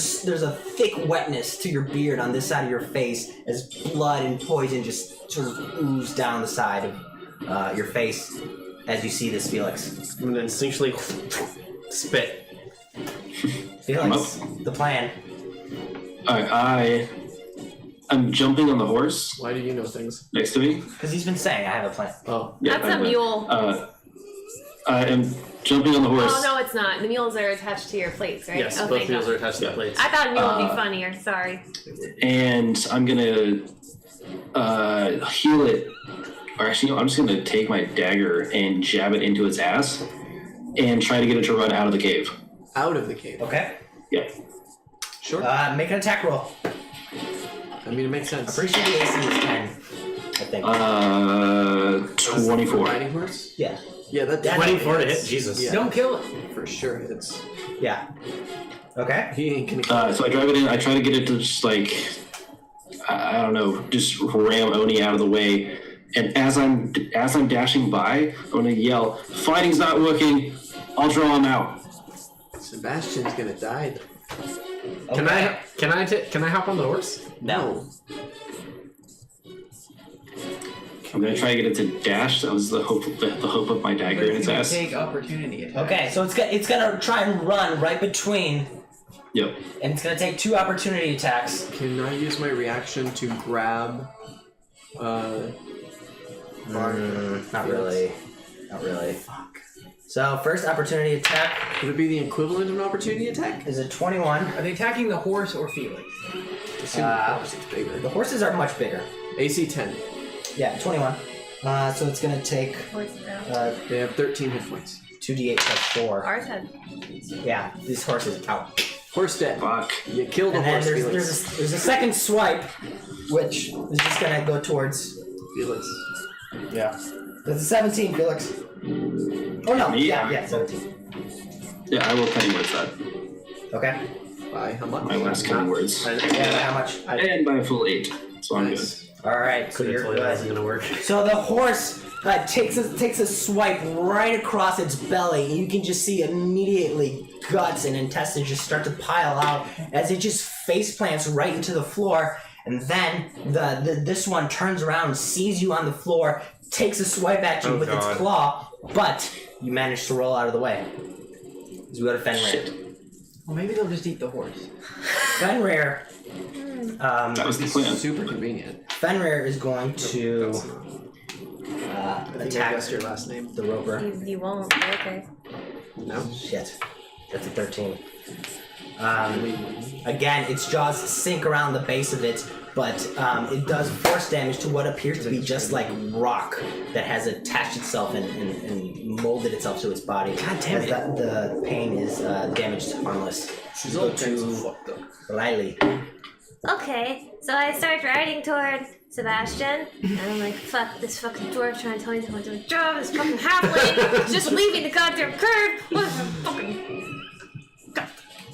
thick wetness to your beard on this side of your face as blood and poison just sort of ooze down the side of your face as you see this, Felix. I'm gonna instinctually spit. Felix, the plan. I'm jumping on the horse Why do you know things? next to me. Because he's been saying I have a plan. Oh. Yeah, That's a mule. I am jumping on the horse. Oh, no, it's not. The mules are attached to your plates, right? Yes, oh, both thank wheels God. are attached to the plates. I thought a mule would be funnier. Sorry. And I'm gonna heal it. Or actually, no, I'm just gonna take my dagger and jab it into its ass and try to get it to run out of the cave. Out of the cave. Okay. Yeah. Sure. Make an attack roll. I mean, it makes I'm sense. pretty sure the AC is 10. I think. 24. Riding horse? Yeah. Yeah, that 24 to hit. Jesus. Yeah. Don't kill it. For sure hits. Yeah. Okay. He ain't gonna So I drive it in. I try to get it to just like, I don't know, just ram Oni out of the way. And as I'm dashing by, I'm gonna yell, "Fighting's not working. I'll draw him out." Sebastian's gonna die. Can I hop on the horse? No. I'm gonna try to get it to dash. That was the hope of my dagger in its You ass. take opportunity attack. Okay, so it's gonna try and run right between, Yep. and it's gonna take 2 opportunity attacks. Can I use my reaction to grab Not really. Not really. Fuck. So first opportunity attack Would it be the equivalent of an opportunity attack? is a 21. Are they attacking the horse or Felix? Assume the horse is bigger. The horses are much bigger. AC 10. Yeah, 21. So it's gonna take Horses out. They have 13 hit points. 2d8 plus 4. Ours had. Yeah, this horse is out. Horse dead. Fuck. You killed a And then horse, Felix. there's a second swipe, which is just gonna go towards. Felix. Yeah. That's a 17, Felix. Oh no, yeah, 17. Yeah, I will cutting words that. Okay. By how much? My last cutting words. Yeah, how much? And by a full 8. So I'm good. Nice. Alright, so Couldn't you're tell you that wasn't good. gonna work. So the horse takes a swipe right across its belly, and you can just see immediately guts and intestines just start to pile out as it just face plants right into the floor. And then this one turns around, sees you on the floor, takes a swipe at you Oh, with its God. claw, but you manage to roll out of the way. As we go to Fenrir. Shit. Well, maybe they'll just eat the horse. Fenrir. That was the plan. Super convenient. Fenrir is going to I think I attack guessed your last name. the roper. You won't. But okay. No. Shit. That's a 13. Again, its jaws sink around the base of it, but it does force damage to what appears to be just like rock that has attached itself and molded itself to its body. God damn it. The pain is damaged harmless. She's Go all to fucked up. Riley. Okay, so I start riding toward Sebastian, and I'm like, fuck, this fucking dwarf trying to tell me to do a job, this fucking halfling, just leaving the goddamn curve, what the fucking...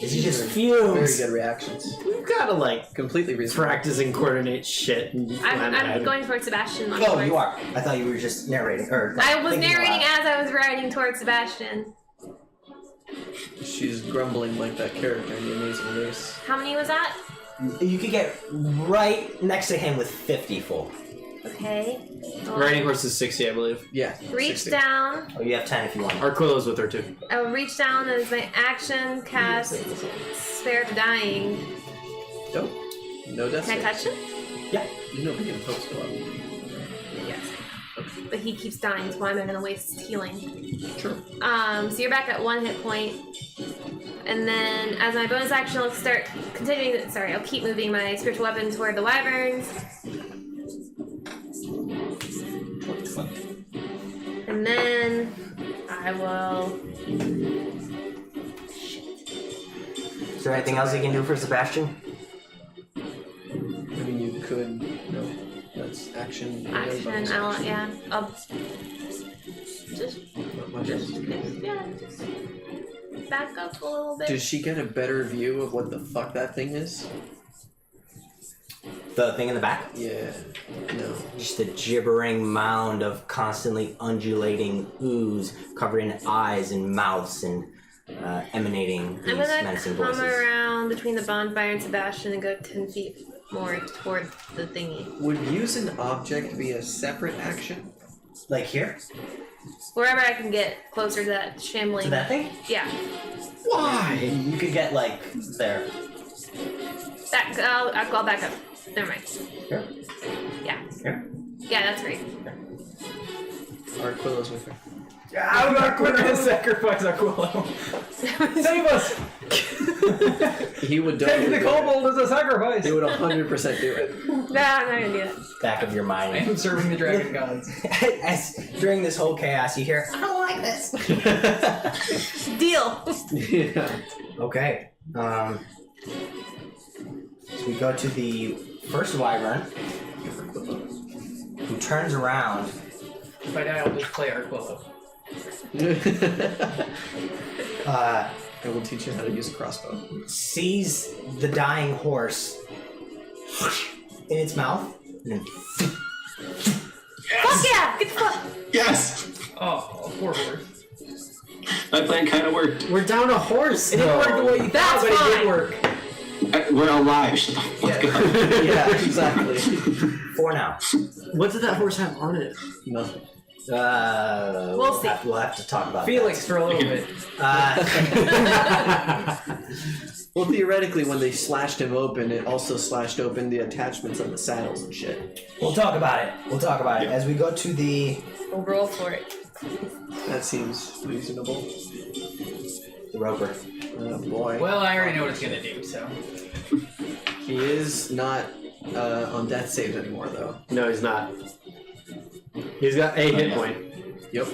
Is he just Very fumes? good reactions. We've gotta like Completely reasonable. practice and coordinate shit. And I'm going towards Sebastian. not Oh, towards- you are. I thought you were just narrating. Or I was thinking narrating aloud. as I was riding towards Sebastian. She's grumbling like that character in The Amazing Race. How many was that? You could get right next to him with 50 full. Okay. Riding horse is 60, I believe. Yeah. Reach 60. down. Oh, you have 10 if you want. Arquillo's with her too. I will reach down as my action cast Spare the Dying. Nope. No death Can I saves. touch him? Yeah. Nobody can post go up. Yes. But he keeps dying, so why am I gonna waste healing? Sure. So you're back at 1 hit point. And then as my bonus action, I'll start continuing. Sorry, I'll keep moving my spiritual weapon toward the wyverns. And then I will. Is there anything else you can do for Sebastian? I mean, you could. No. That's action. and Action, bonus I'll, action. yeah. I'll just Not much else. just back up a little bit. Does she get a better view of what the fuck that thing is? The thing in the back? Yeah. No. Just a gibbering mound of constantly undulating ooze covering eyes and mouths and emanating these I'm gonna menacing come voices. around between the bonfire and Sebastian and go 10 feet more toward the thingy. Would use an object be a separate action? Like here? Wherever I can get closer to that shambling. To that thing? Yeah. Why? You could get like there. I'll back up. Never mind. Here? Yeah. Here? Yeah, that's great. Arquillo's with her. I'm not going to sacrifice Aquilo. Save us! He would Take definitely the do it. kobold as a sacrifice! He would 100% do it. No, I'm not gonna do that. Back of your I mind. am serving the dragon gods. As during this whole chaos, you hear, I don't like this. Deal. Yeah. Okay. So we go to the first wyvern, who turns around. If I die, I'll just play Aquilo. Uh, I will teach you how to use a crossbow. sees the dying horse in its mouth, and then Fuck yeah! Get the fuck. Yes! Oh, poor horse. My plan kind of worked. We're down a horse. It didn't work the way you That's thought, but it fine. did work. We're alive. Shut the fuck up. Yeah, exactly. 4 now. What did that horse have on it? Nothing. We'll see. We'll have to talk about Felix for a little bit. that. Well, theoretically, when they slashed him open, it also slashed open the attachments on the saddles and shit. We'll talk about it. We'll talk about it as we go to the We'll roll for it. That seems reasonable. roper. Oh boy. Well, I already know what it's gonna do, so. He is not on death saves anymore, though. No, he's not. He's got a hit point. Yep.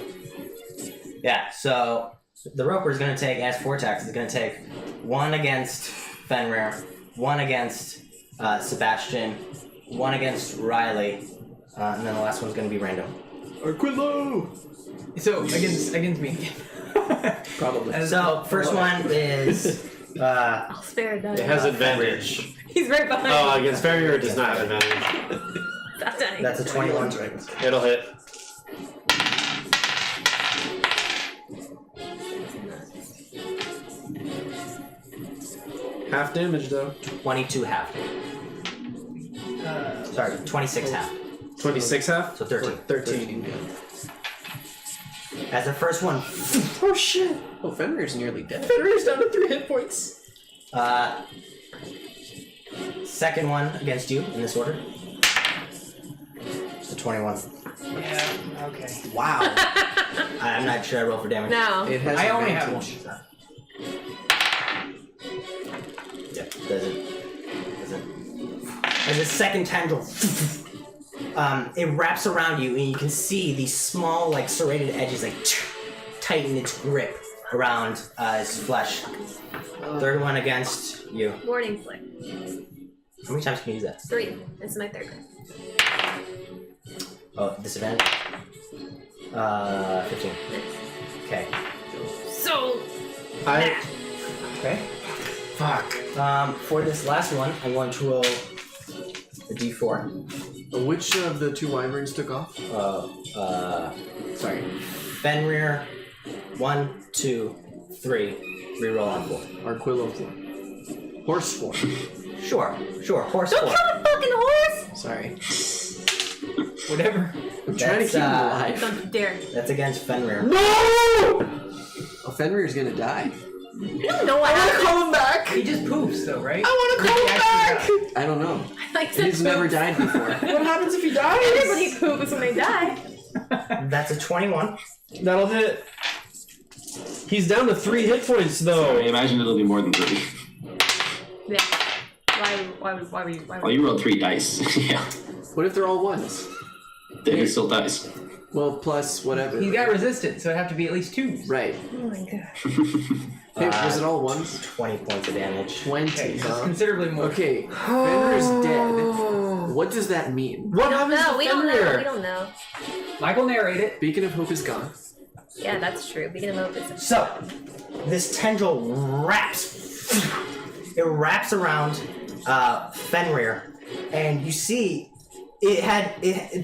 Yeah, so the roper is going to take, as 4 attacks, is going to take 1 against Fenrir, 1 against Sebastian, 1 against Riley, and then the last one's going to be random. Arquillo! So, against me again. Probably. So, first one is... I'll spare it. It has advantage. He's right behind Oh, me. against Fenrir, it does not have advantage. Stop dying. that's a 21. It'll hit. Half damage though. 22 half. Sorry, 26 half. 26 half? So 13. 13. Yeah. As the first one... Oh shit! Oh, Fenrir's nearly dead. Fenrir's down to 3 hit points. Second one against you, in this order. It's a 21. Yeah. Okay. Wow. I'm not sure I roll for damage. No. It has I only have advantage. Yep, does it. As a second tendril, it wraps around you, and you can see these small, like serrated edges, like tighten its grip around his flesh. Third one against you. Warning flick. How many times can you use that? 3. This is my third one. Oh, disadvantage. 15. Okay. So I Okay. Fuck. For this last one, I'm going to roll a d4. Which of the 2 wyverns took off? Sorry. Fenrir, 1, 2, 3. Reroll on 4. Arquillo 4. Horse 4. Sure. Horse don't 4. kill the fucking horse! Sorry. Whatever. I'm trying to keep him alive. Don't dare. That's against Fenrir. no. Oh, Fenrir's gonna die. You don't know what happened. Call him back! He just poops though, right? I want to call back. I don't know. Like He's never died before. What happens if he dies? Everybody poops when they die. That's a 21. That'll hit. He's down to 3 hit points though. I imagine it'll be more than 3. Yeah. Why would you? Well, you rolled 3 dice. Yeah. What if they're all ones? Then he still dies. Well, plus whatever. He's got resistance, so it'd have to be at least 2. Right. Oh my god. Hey, was it all ones? 20 points of damage. 20. Okay, so it's huh? considerably more. Okay, Fenrir's dead. What does that mean? What No, happens to we don't know. Fenrir? We don't know. Michael narrate it. Beacon of Hope is gone. Yeah, that's true. Beacon of Hope is. So, this tendril wraps. It wraps around Fenrir, and you see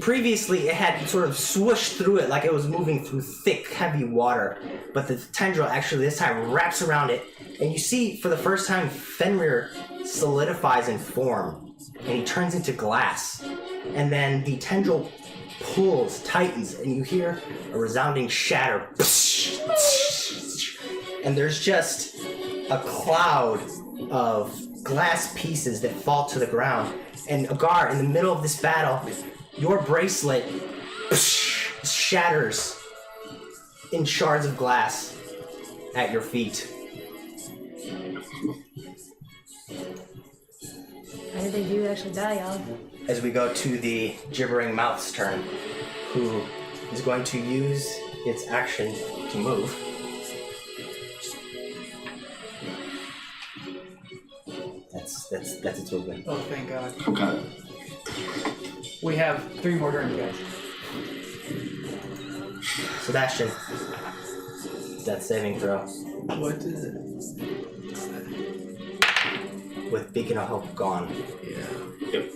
previously it had sort of swooshed through it like it was moving through thick, heavy water. But the tendril actually this time wraps around it, and you see for the first time Fenrir solidifies in form, and he turns into glass. And then the tendril pulls, tightens, and you hear a resounding shatter. And there's just a cloud of glass pieces that fall to the ground. And Agar, in the middle of this battle, your bracelet shatters in shards of glass at your feet. I didn't think you would actually die, y'all. As we go to the gibbering mouth's turn, who is going to use its action to move. That's its movement. Oh, thank God. Okay. We have 3 more turns, guys. Sebastian, death saving throw What is it? with Beacon of Hope gone. Yeah. Yep.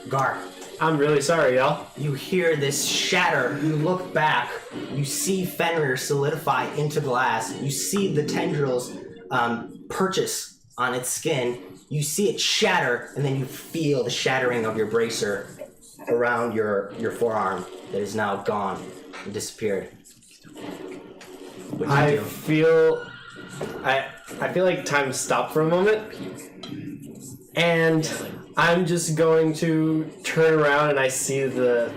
Gar, I'm really sorry, y'all. you hear this shatter. You look back. You see Fenrir solidify into glass. You see the tendrils purchase on its skin. You see it shatter, and then you feel the shattering of your bracer around your forearm that is now gone and disappeared. What do you I do? feel like time stopped for a moment, and I'm just going to turn around and I see the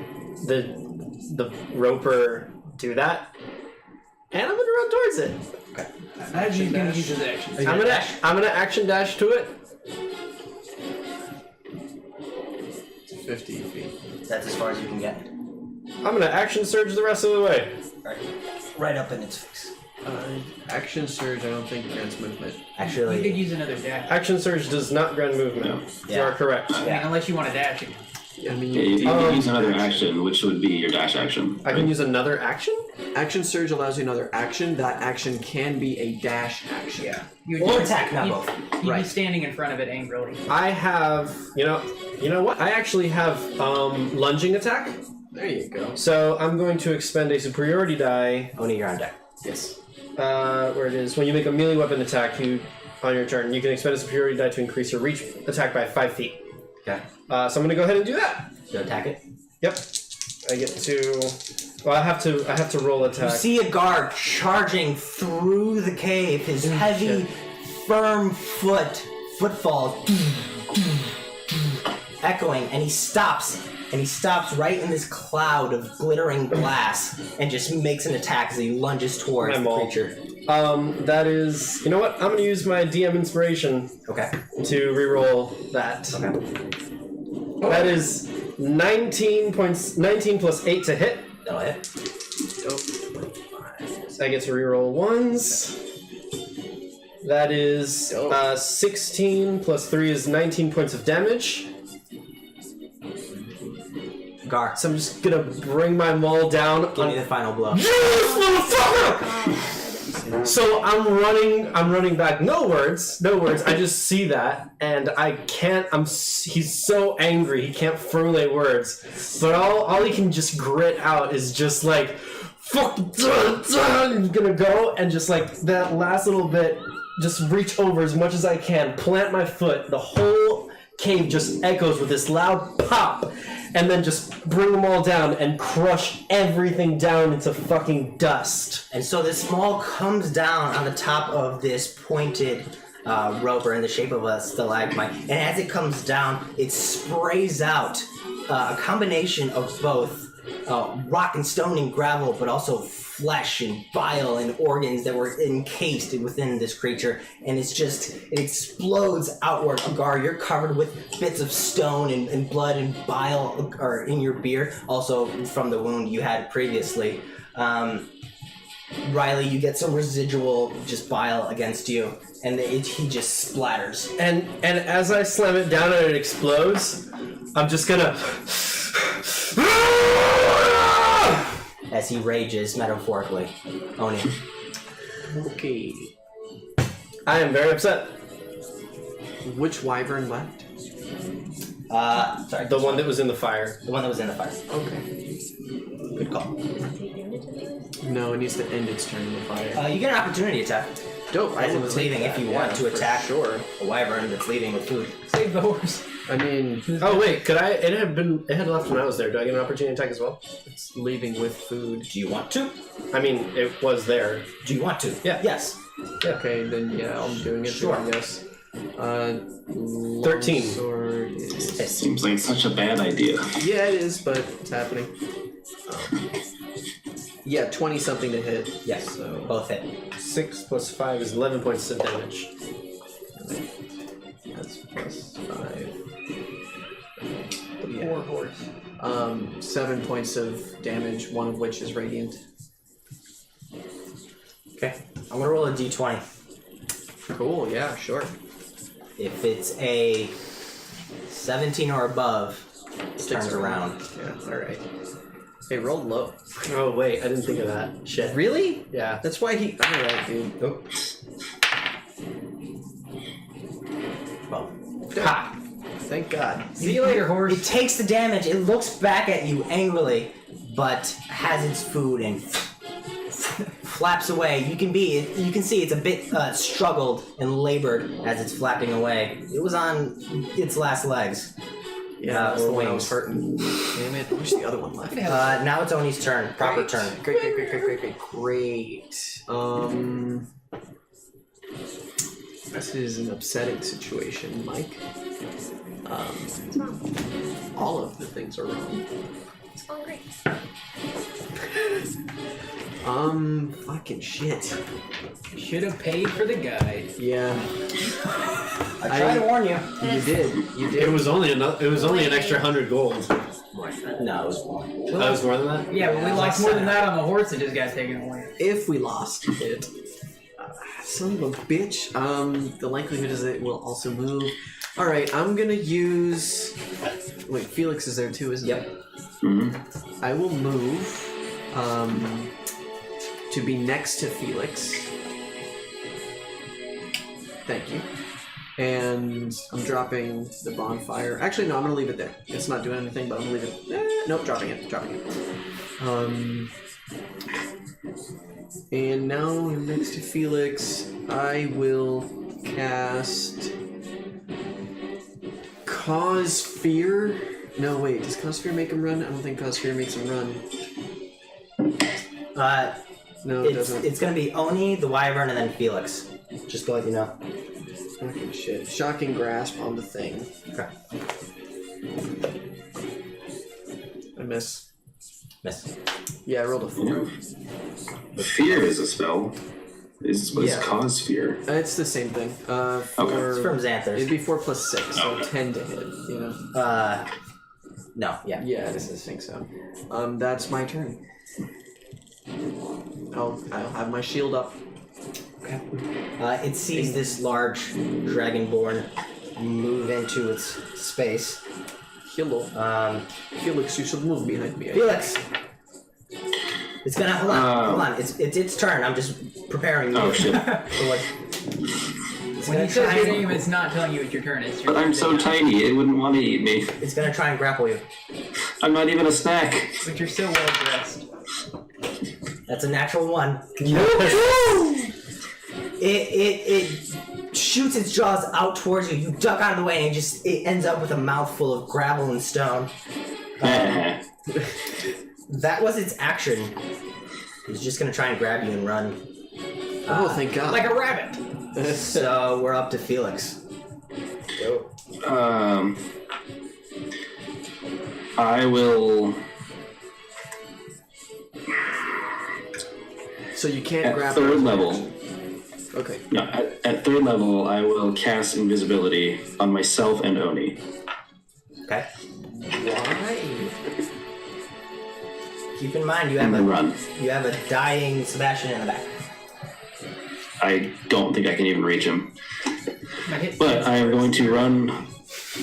roper do that, and I'm gonna run towards it. As he's gonna use his action. I'm gonna action dash to it. 50 feet. That's as far as you can get. I'm gonna action surge the rest of the way. Right up in its face. Action surge, I don't think grants movement. You could Actually, use another dash. Action surge does not grant movement. You Yeah. are correct. I mean, unless you want to dash again. I mean, Yeah, you can Um, use another action, which would be your dash action. I can use another action. action surge allows you another action. That action can be a dash action. Yeah. You or attack, not both. You'd Right. be standing in front of it angrily. I have, you know what? I actually have lunging attack. There you go. So I'm going to expend a superiority die. Only you're on deck. Yes. Where it is when you make a melee weapon attack, on your turn, you can expend a superiority die to increase your reach attack by 5 feet. Okay. So I'm going to go ahead and do that. You attack it. Yep. I get to. Well, I have to roll You attack. see a guard charging through the cave, his heavy, firm foot footfalls echoing, and he stops. And he stops right in this cloud of glittering glass and just makes an attack as he lunges towards the creature. That is... You know what? I'm going to use my DM inspiration Okay. to reroll that. Okay. That is 19 plus 8 to hit. That'll hit. So I get to reroll ones. That is 16 plus 3 is 19 points of damage. Gar, So I'm just gonna bring my maul down. give me the final blow. Yes, motherfucker! So I'm running back. No words. I just see that, and I can't. He's so angry. He can't formulate words. But all he can just grit out is just like, "Fuck!" I'm gonna go and just like that last little bit, just reach over as much as I can, plant my foot. The whole cave just echoes with this loud pop. And then just bring them all down and crush everything down into fucking dust. And so this maul comes down on the top of this pointed roper in the shape of a stalagmite. And as it comes down, it sprays out a combination of both rock and stone and gravel, but also flesh and bile and organs that were encased within this creature. And it explodes outward. Agar, you're covered with bits of stone and blood and bile are in your beard, also from the wound you had previously. Riley, you get some residual just bile against you, and he just splatters. And as I slam it down and it explodes, I'm just gonna... As he rages, metaphorically. Oni. Okay. I am very upset. Which wyvern left? Sorry. The one that was in the fire. The one that was in the fire. Okay. Good call. No, it needs to end its turn in the fire. You get an opportunity attack. Dope. As it will was take leaving, that, if you yeah, want to for attack Sure. a wyvern that's leaving with food. Save the horse. I mean, Oh wait, could I? It had left when I was there. Do I get an opportunity attack as well? it's leaving with food. Do you want to? I mean, it was there. Do you want to? Yeah. Yes. Okay, then yeah, I'm doing it. Sure. Then, yes. 13. Sword is... It seems like such a bad idea. Yeah, it is, but it's happening. Yeah, 20 something to hit. Yes. So Both hit. 6 plus 5 is 11 points of damage. that's plus 5. The poor horse. 7 points of damage, one of which is radiant. Okay. I'm gonna roll a d20. Cool, yeah, sure. If it's a 17 or above, it turns around. Yeah, alright. Hey, roll low. Oh wait, I didn't think of that. Shit. Really? Yeah. That's why he... Alright, dude. Oh. Well. Ha! Thank God. See you later, horse. It takes the damage, it looks back at you angrily, but has its food and flaps away. You can see it's a bit struggled and labored as it's flapping away. It was on its last legs. Yeah, that's or the one I wings. was hurting. Damn it, I wish the other one left. Now it's Oni's turn. Proper Great. turn. Great. This is an upsetting situation, Mike. All of the things are wrong. It's all great. Fucking shit. Should have paid for the guide. Yeah, I tried to warn you. you did. You did. It was only an extra 100 gold. No, it was more. That was more than that? Yeah, but we lost more than that on the horse that just got taken away. If we lost it. Son of a bitch. The likelihood is that it will also move. Alright, I'm gonna use... Wait, Felix is there too, isn't Yep. Hmm. I will move to be next to Felix. Thank you. And I'm dropping the bonfire. Actually, no, I'm gonna leave it there. It's not doing anything, but I'm gonna leave it. Nope, dropping it. And now I'm next to Felix. I will cast Cause Fear. No, wait. Does Cause Fear make him run? I don't think Cause Fear makes him run. No, it doesn't. It's gonna be Oni, the wyvern, and then Felix. Just to let you know. Fucking shit. Shocking grasp on the thing. Okay. I miss. Miss. Yeah, I rolled a 4. Fear is a spell. Is what Yeah. is cause fear? It's the same thing. It's For, from Xanthers. it'd be 4 plus 6, so Okay. 10 to hit, you know? No, yeah. Yeah, I think so. That's my turn. I'll have my shield up. Okay. It sees this large dragonborn move into its space. Hello. Felix, you should move behind me. Felix! It's gonna, hold on. It's its turn. I'm just preparing you. Oh, shit. for what- It's When gonna he says try your and- name, it's not telling you it's your turn. It's your But I'm so tiny, it wouldn't want to eat me. It's gonna try and grapple you. I'm not even a snack. But you're still well dressed. That's a natural 1. It shoots its jaws out towards you. You duck out of the way, and it ends up with a mouthful of gravel and stone. That was its action. It's just gonna try and grab you and run. Oh, thank God. Like a rabbit. So we're up to Felix. Go. I will. So you can't At grab third it. level. Okay. No, at third level, I will cast invisibility on myself and Oni. Okay. Why? Keep in mind you And then have run. a dying Sebastian in the back. I don't think I can even reach him. Might hit But I am going to run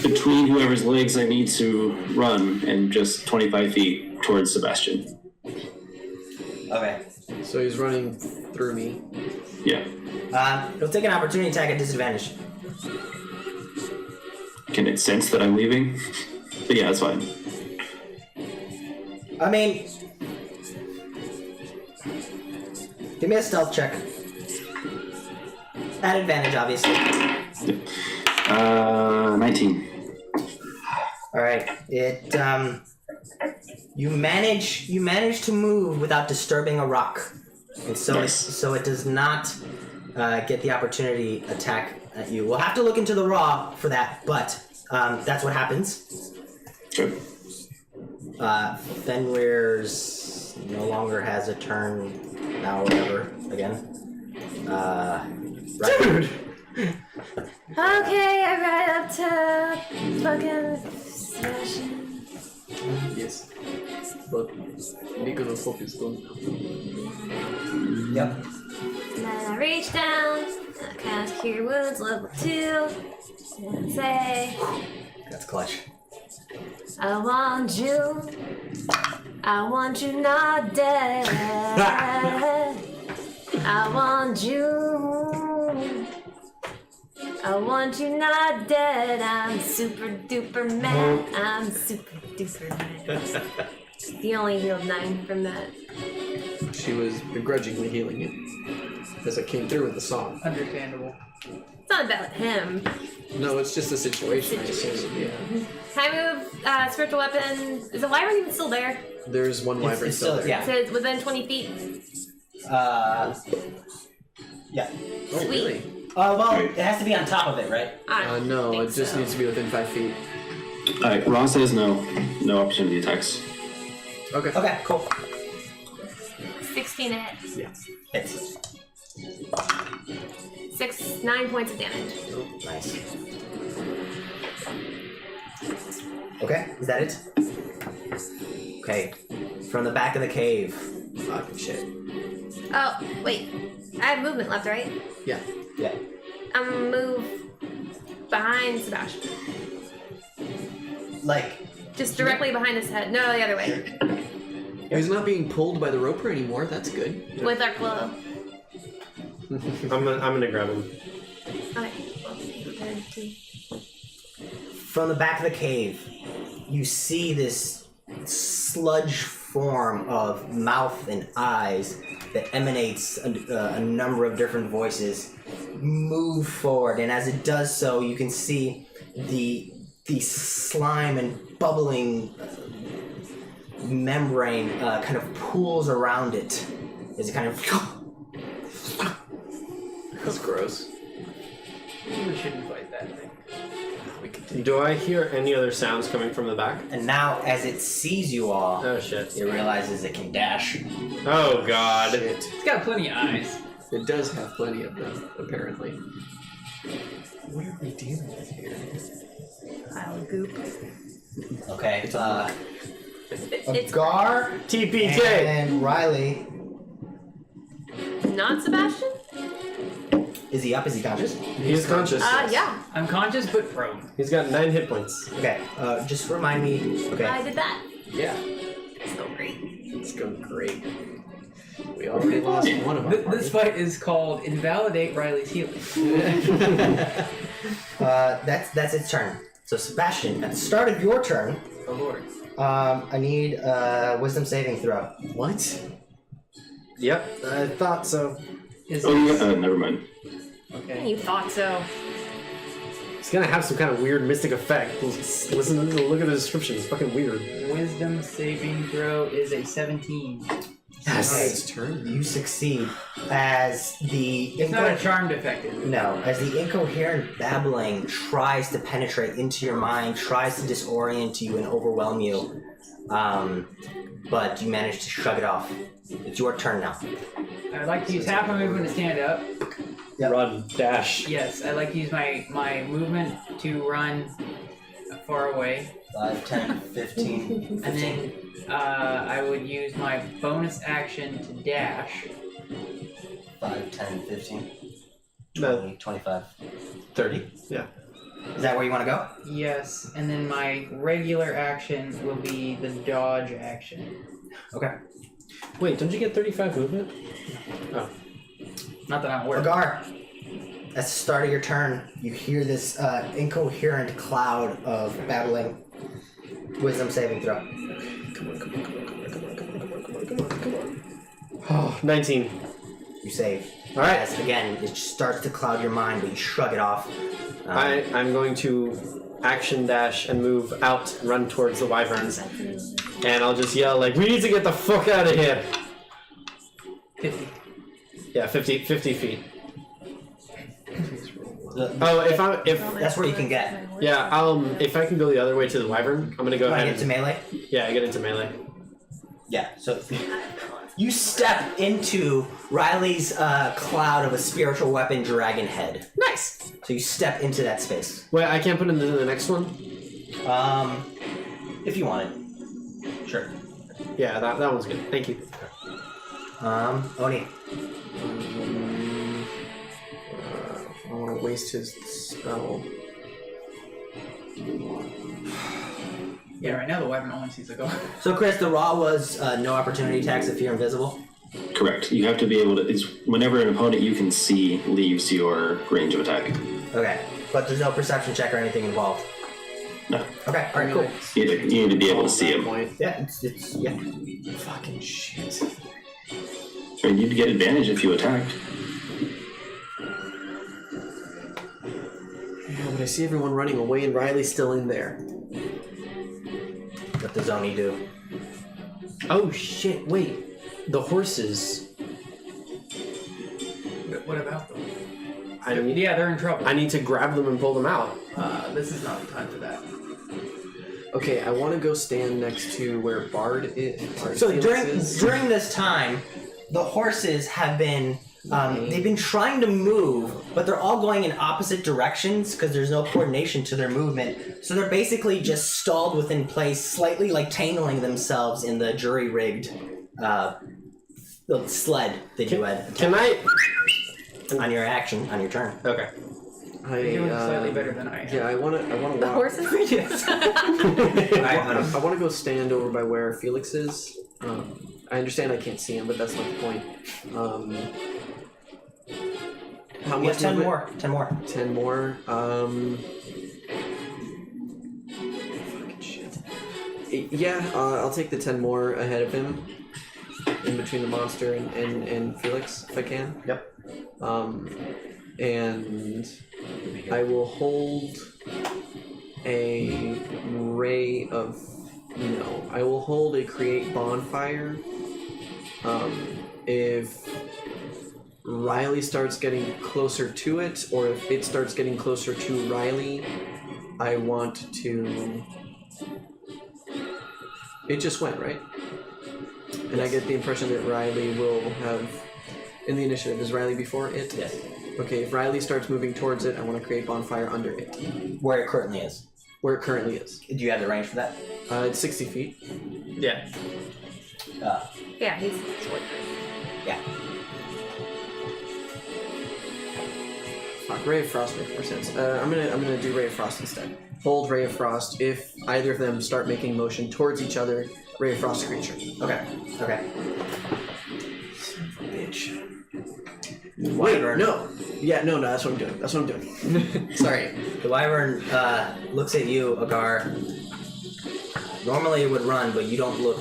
between whoever's legs I need to run and just 25 feet towards Sebastian. Okay. So he's running through me. Yeah. He'll take an opportunity attack at disadvantage. Can it sense that I'm leaving? But yeah, that's fine. I mean, give me a stealth check. At advantage, obviously. 19. All right. You manage to move without disturbing a rock, and so Nice. it does not get the opportunity attack at you. We'll have to look into the raw for that, but that's what happens. Sure. Fenrir's no longer has a turn now, or whatever. Again. Right. Dude! Okay, I ride up to fucking Sebastian. Yes. But because of focus, don't. Yep. And then I reach down, and I cast Cure Wounds level 2, and say, That's clutch. I want you not dead. I want you not dead. I'm super duper mad. I'm super duper mad. He only healed 9 from that. She was begrudgingly healing it as it came through with the song. Understandable. It's not about him. No, it's just a situation. I assume. Yeah. Can I move spiritual weapon? Is the wyvern even still there? There's one wyvern It's still there. yeah. So it's within 20 feet. Yeah. Oh, Sweet. really? Well, it has to be on top of it, right? I don't No, think it just so. needs to be within 5 feet. Alright, Ron says no. No opportunity attacks. Okay. Okay, cool. 16 to hit. Hits. 9 points of damage. Nice. Okay, is that it? Okay. From the back of the cave. Fucking shit. Oh, wait. I have movement left, right? Yeah. Yeah. I'm gonna move behind Sebastian. Like, Just directly behind his head. No, the other way. He's not being pulled by the roper anymore. That's good. With our glow. I'm gonna grab him. Okay. One, 2. from the back of the cave, you see this sludge form of mouth and eyes that emanates a number of different voices move forward, and as it does so, you can see the slime and bubbling membrane kind of pools around it as it kind of That's gross. We shouldn't fight that thing. Do I hear any other sounds coming from the back? And now, as it sees you all, Oh shit. it realizes it can dash. Oh god. Shit. It's got plenty of eyes. It does have plenty of them, apparently. What are we dealing with here? Pile of goop. Okay, It's Gar TPK! and Riley. not Sebastian? Is he up? Is he conscious? He is conscious. Yeah. I'm conscious but prone. He's got 9 hit points. Okay, just remind me. Okay. I did that. Yeah, It's so great. it's going great. We already lost one of our This fight is called Invalidate Riley's Healing. That's its turn. So Sebastian, at the start of your turn, Oh lord. I need a wisdom saving throw. What? Yep, I thought so. Is Oh, this... yeah, never mind. Okay. You thought so. It's gonna have some kind of weird mystic effect. Listen to look at the description. It's fucking weird. Wisdom saving throw is a 17. Yes. Its turn. You succeed as the It's not a charmed effect, is it? No, as the incoherent babbling tries to penetrate into your mind, tries to disorient you and overwhelm you, but you manage to shrug it off. It's your turn now. I'd like to use half my movement to stand up. Yep. Run, dash. Yes, I'd like to use my movement to run far away. 5, 10, 15, And then I would use my bonus action to dash. 5, 10, 15, No. 20, 25, 30. Yeah. Is that where you want to go? Yes, and then my regular action will be the dodge action. Okay. Wait, don't you get 35 movement? Oh. Not that I'm aware. Agar, at the start of your turn, you hear this incoherent cloud of babbling. Wisdom saving throw. Oh, 19. You save. Alright. As, again, it starts to cloud your mind, but you shrug it off. I'm going to action dash and move out and run towards the wyverns. And I'll just yell like, we need to get the fuck out of here! 50. Yeah, 50 feet. The- Oh, if That's where you can get. yeah, if I can go the other way to the wyvern, I'm gonna go You want ahead to get to and, melee? yeah, I get into melee. Yeah, so you step into Riley's cloud of a spiritual weapon dragon head. Nice. So you step into that space. Wait, I can't put it into the next one. If you wanted. Sure. Yeah, that one's good. Thank you. Oni. I want to waste his spell. Yeah, right now the weapon only sees a goal. So Chris, the raw was no opportunity attacks if you're invisible. Correct. You have to be able to. It's whenever an opponent you can see leaves your range of attack. Okay, but there's no perception check or anything involved. No. Okay, all right, cool. You need to be able to see him. Point. Yeah, it's yeah. Fucking shit. I mean, you'd get advantage if you attacked. Yeah, but I see everyone running away and Riley's still in there. What does Oni do? Oh shit! Wait, the horses. What about them? Yeah, they're in trouble. I need to grab them and pull them out. This is not the time for that. Okay, I want to go stand next to where Bard is. So Felix during this time, the horses have been they've been trying to move, but they're all going in opposite directions because there's no coordination to their movement. So they're basically just stalled within place, slightly like tangling themselves in the jury-rigged sled that you had Can I? on your action on your turn. Okay. You're doing slightly better than I am. Yeah, I want to walk. The horses? Yes. I want to go stand over by where Felix is. I understand I can't see him, but that's not the point. How We have much? 10 movement? more. 10 more. 10 more. Fucking shit. Yeah, I'll take the 10 more ahead of him. In between the monster and Felix, if I can. Yep. And I will hold a ray of... No, I will hold a create bonfire. If Riley starts getting closer to it, or if it starts getting closer to Riley, I want to... It just went, right? And I get the impression that Riley will have... In the initiative, is Riley before it? Yes. Okay, if Riley starts moving towards it, I want to create bonfire under it. Where it currently is. Where it currently is. Do you have the range for that? It's 60 feet. Yeah. Yeah, he's. Yeah. Fuck, Ray of Frost makes more sense. I'm gonna do Ray of Frost instead. Hold Ray of Frost. If either of them start making motion towards each other, Ray of Frost creature. Okay. Okay. Son of a bitch. Wyvern. No. Yeah, no, that's what I'm doing. That's what I'm doing. Sorry. The wyvern looks at you, Agar. Normally it would run, but you don't look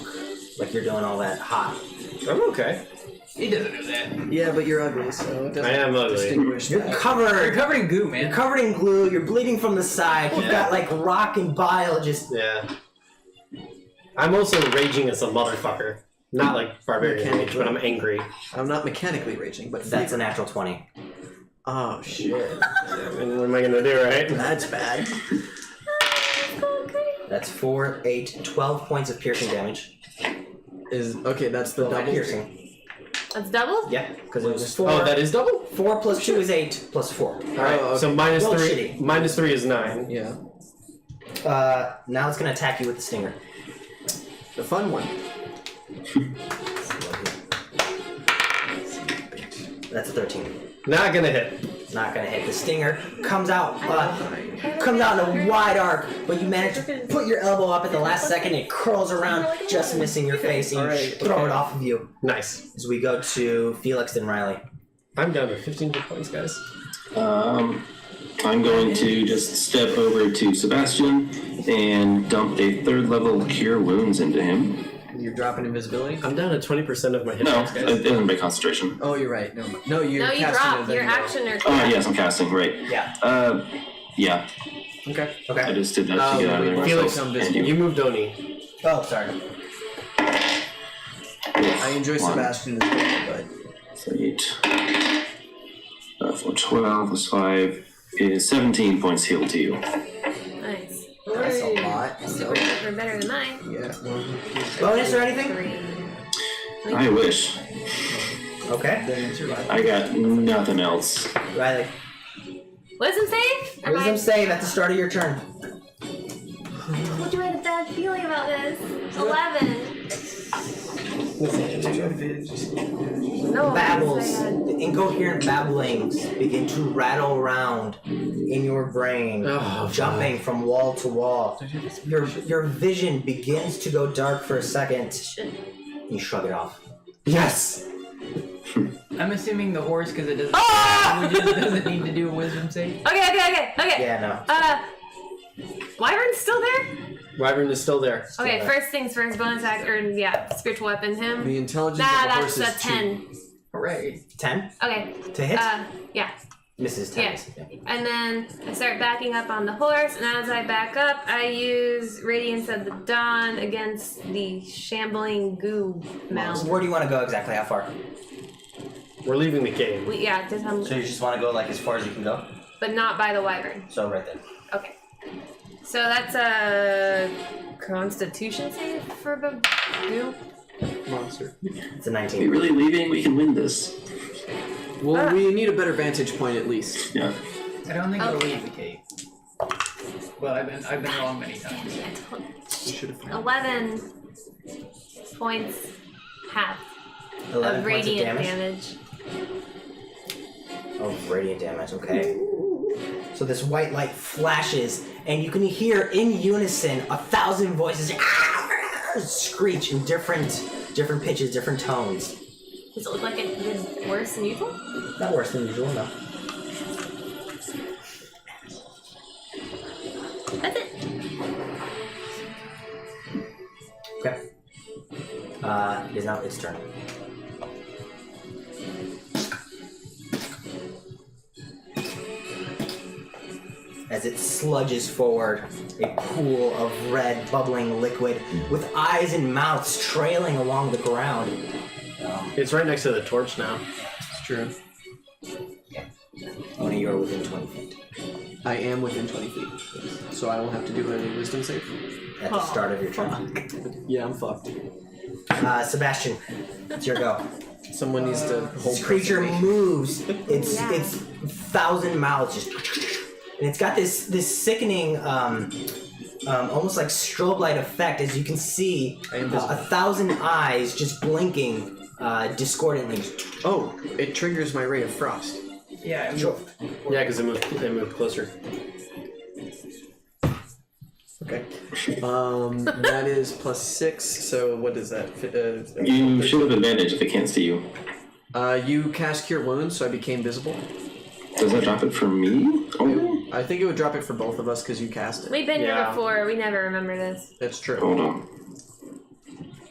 like you're doing all that hot. I'm okay. He doesn't know that. Yeah, but you're ugly, so it doesn't I am ugly. distinguish You're that. You're covered. covered in goo, man. You're covered in glue. You're bleeding from the side. You've got like rock and bile just. Yeah. I'm also raging as a motherfucker. Not like barbarian rage, but I'm angry. I'm not mechanically raging, but That's a natural 20. Oh shit. And what am I gonna do, right? That's bad. That's 4, 8, 12 points of piercing damage. Okay, that's the 12 double. piercing. That's double? Yeah, because it was 4. Oh, that is double? 4 plus 2 is 8 plus 4. Alright, okay. so minus Roll 3. shitty. Minus 3 is 9. Yeah. Now it's going to attack you with the stinger. The fun one. That's a 13. Not gonna hit. Not going to hit. The stinger comes out in a wide arc, but you manage to put your elbow up at the last second. It curls around, just missing your face, and you Alright, throw okay. it off of you. Nice. As we go to Felix and Riley. I'm down to 15 hit points, guys. I'm going to just step over to Sebastian and dump a 3rd level Cure Wounds into him. You're dropping invisibility? I'm down to 20% of my hit No, points, guys. it isn't by concentration. Oh, you're right. No, you're No, you casting drop. it, then Your you action or. Oh, yes, I'm casting, right. Yeah. Yeah, Okay. I Okay. just did that to get out of there Felix, myself. I'm And You moved Oni. Oh, sorry. I enjoy One. Sebastian as well, So 8. 4, 12 plus 5 is 17 points healed to you. Nice. but that's a lot. Super duper better than mine. Yeah. Bonus or anything? 3. I wish. Okay. Then survive. I got nothing else. Riley. Wisdom save? Or Wisdom mine? save at the start of your turn. I told you I had a bad feeling about this. 11. No. Babbles, I had- incoherent babblings begin to rattle around in your brain, Oh, jumping from wall to wall. Your vision begins to go dark for a second. You shrug it off. Yes! I'm assuming the horse, because it doesn't, Ah! doesn't need to do a wisdom save. Okay. Yeah, no. Wyvern's still there? Wyvern is still there. Okay, there. first things first, bonus act, or spiritual weapon him. The intelligence Nah, of the horse that's is a 10. Hooray. 10 Okay, to hit. yeah. Misses 10. And then I start backing up on the horse, and as I back up, I use Radiance of the Dawn against the shambling goo So mound. where do you want to go exactly? How far? We're leaving the cave. Yeah, just So you just want to go like as far as you can go? but not by the wyvern. So right there. Okay. So that's a Constitution save for the goo. monster. It's a Are we 19. really leaving? We can win this. Well, we need a better vantage point at least. Yeah. I don't think it'll Okay. leave the cave. Well, I've been wrong many times. We should have. 11 points half 11 of points of radiant damage. Oh, radiant damage, okay. So this white light flashes, and you can hear in unison 1,000 voices screech in different pitches, different tones. Does it look like it did worse than usual? Not worse than usual, no. That's it. Okay. It is now its turn. As it sludges forward, a pool of red, bubbling liquid with eyes and mouths trailing along the ground. It's right next to the torch now. It's true. you're within 20 feet I am within 20 feet. Yes. So I will have to do a wisdom save. at the start of your turn. Yeah, I'm fucked. Sebastian, it's your go. Someone needs to hold This creature pressure. moves. It's Yeah. it's 1,000 mouths just, and it's got this sickening, almost like strobe light effect as you can see I am visible. 1,000 eyes just blinking discordantly. Oh, it triggers my ray of frost. Yeah, Sure. Yeah, because they moved closer. Okay. That is +6. So what is that? You should have advantage if it can't see you. You cast Cure Wounds, so I became visible. Does that drop it for me? Oh, I think it would drop it for both of us because you cast it. We've been here Yeah. before. We never remember this. That's true. hold on.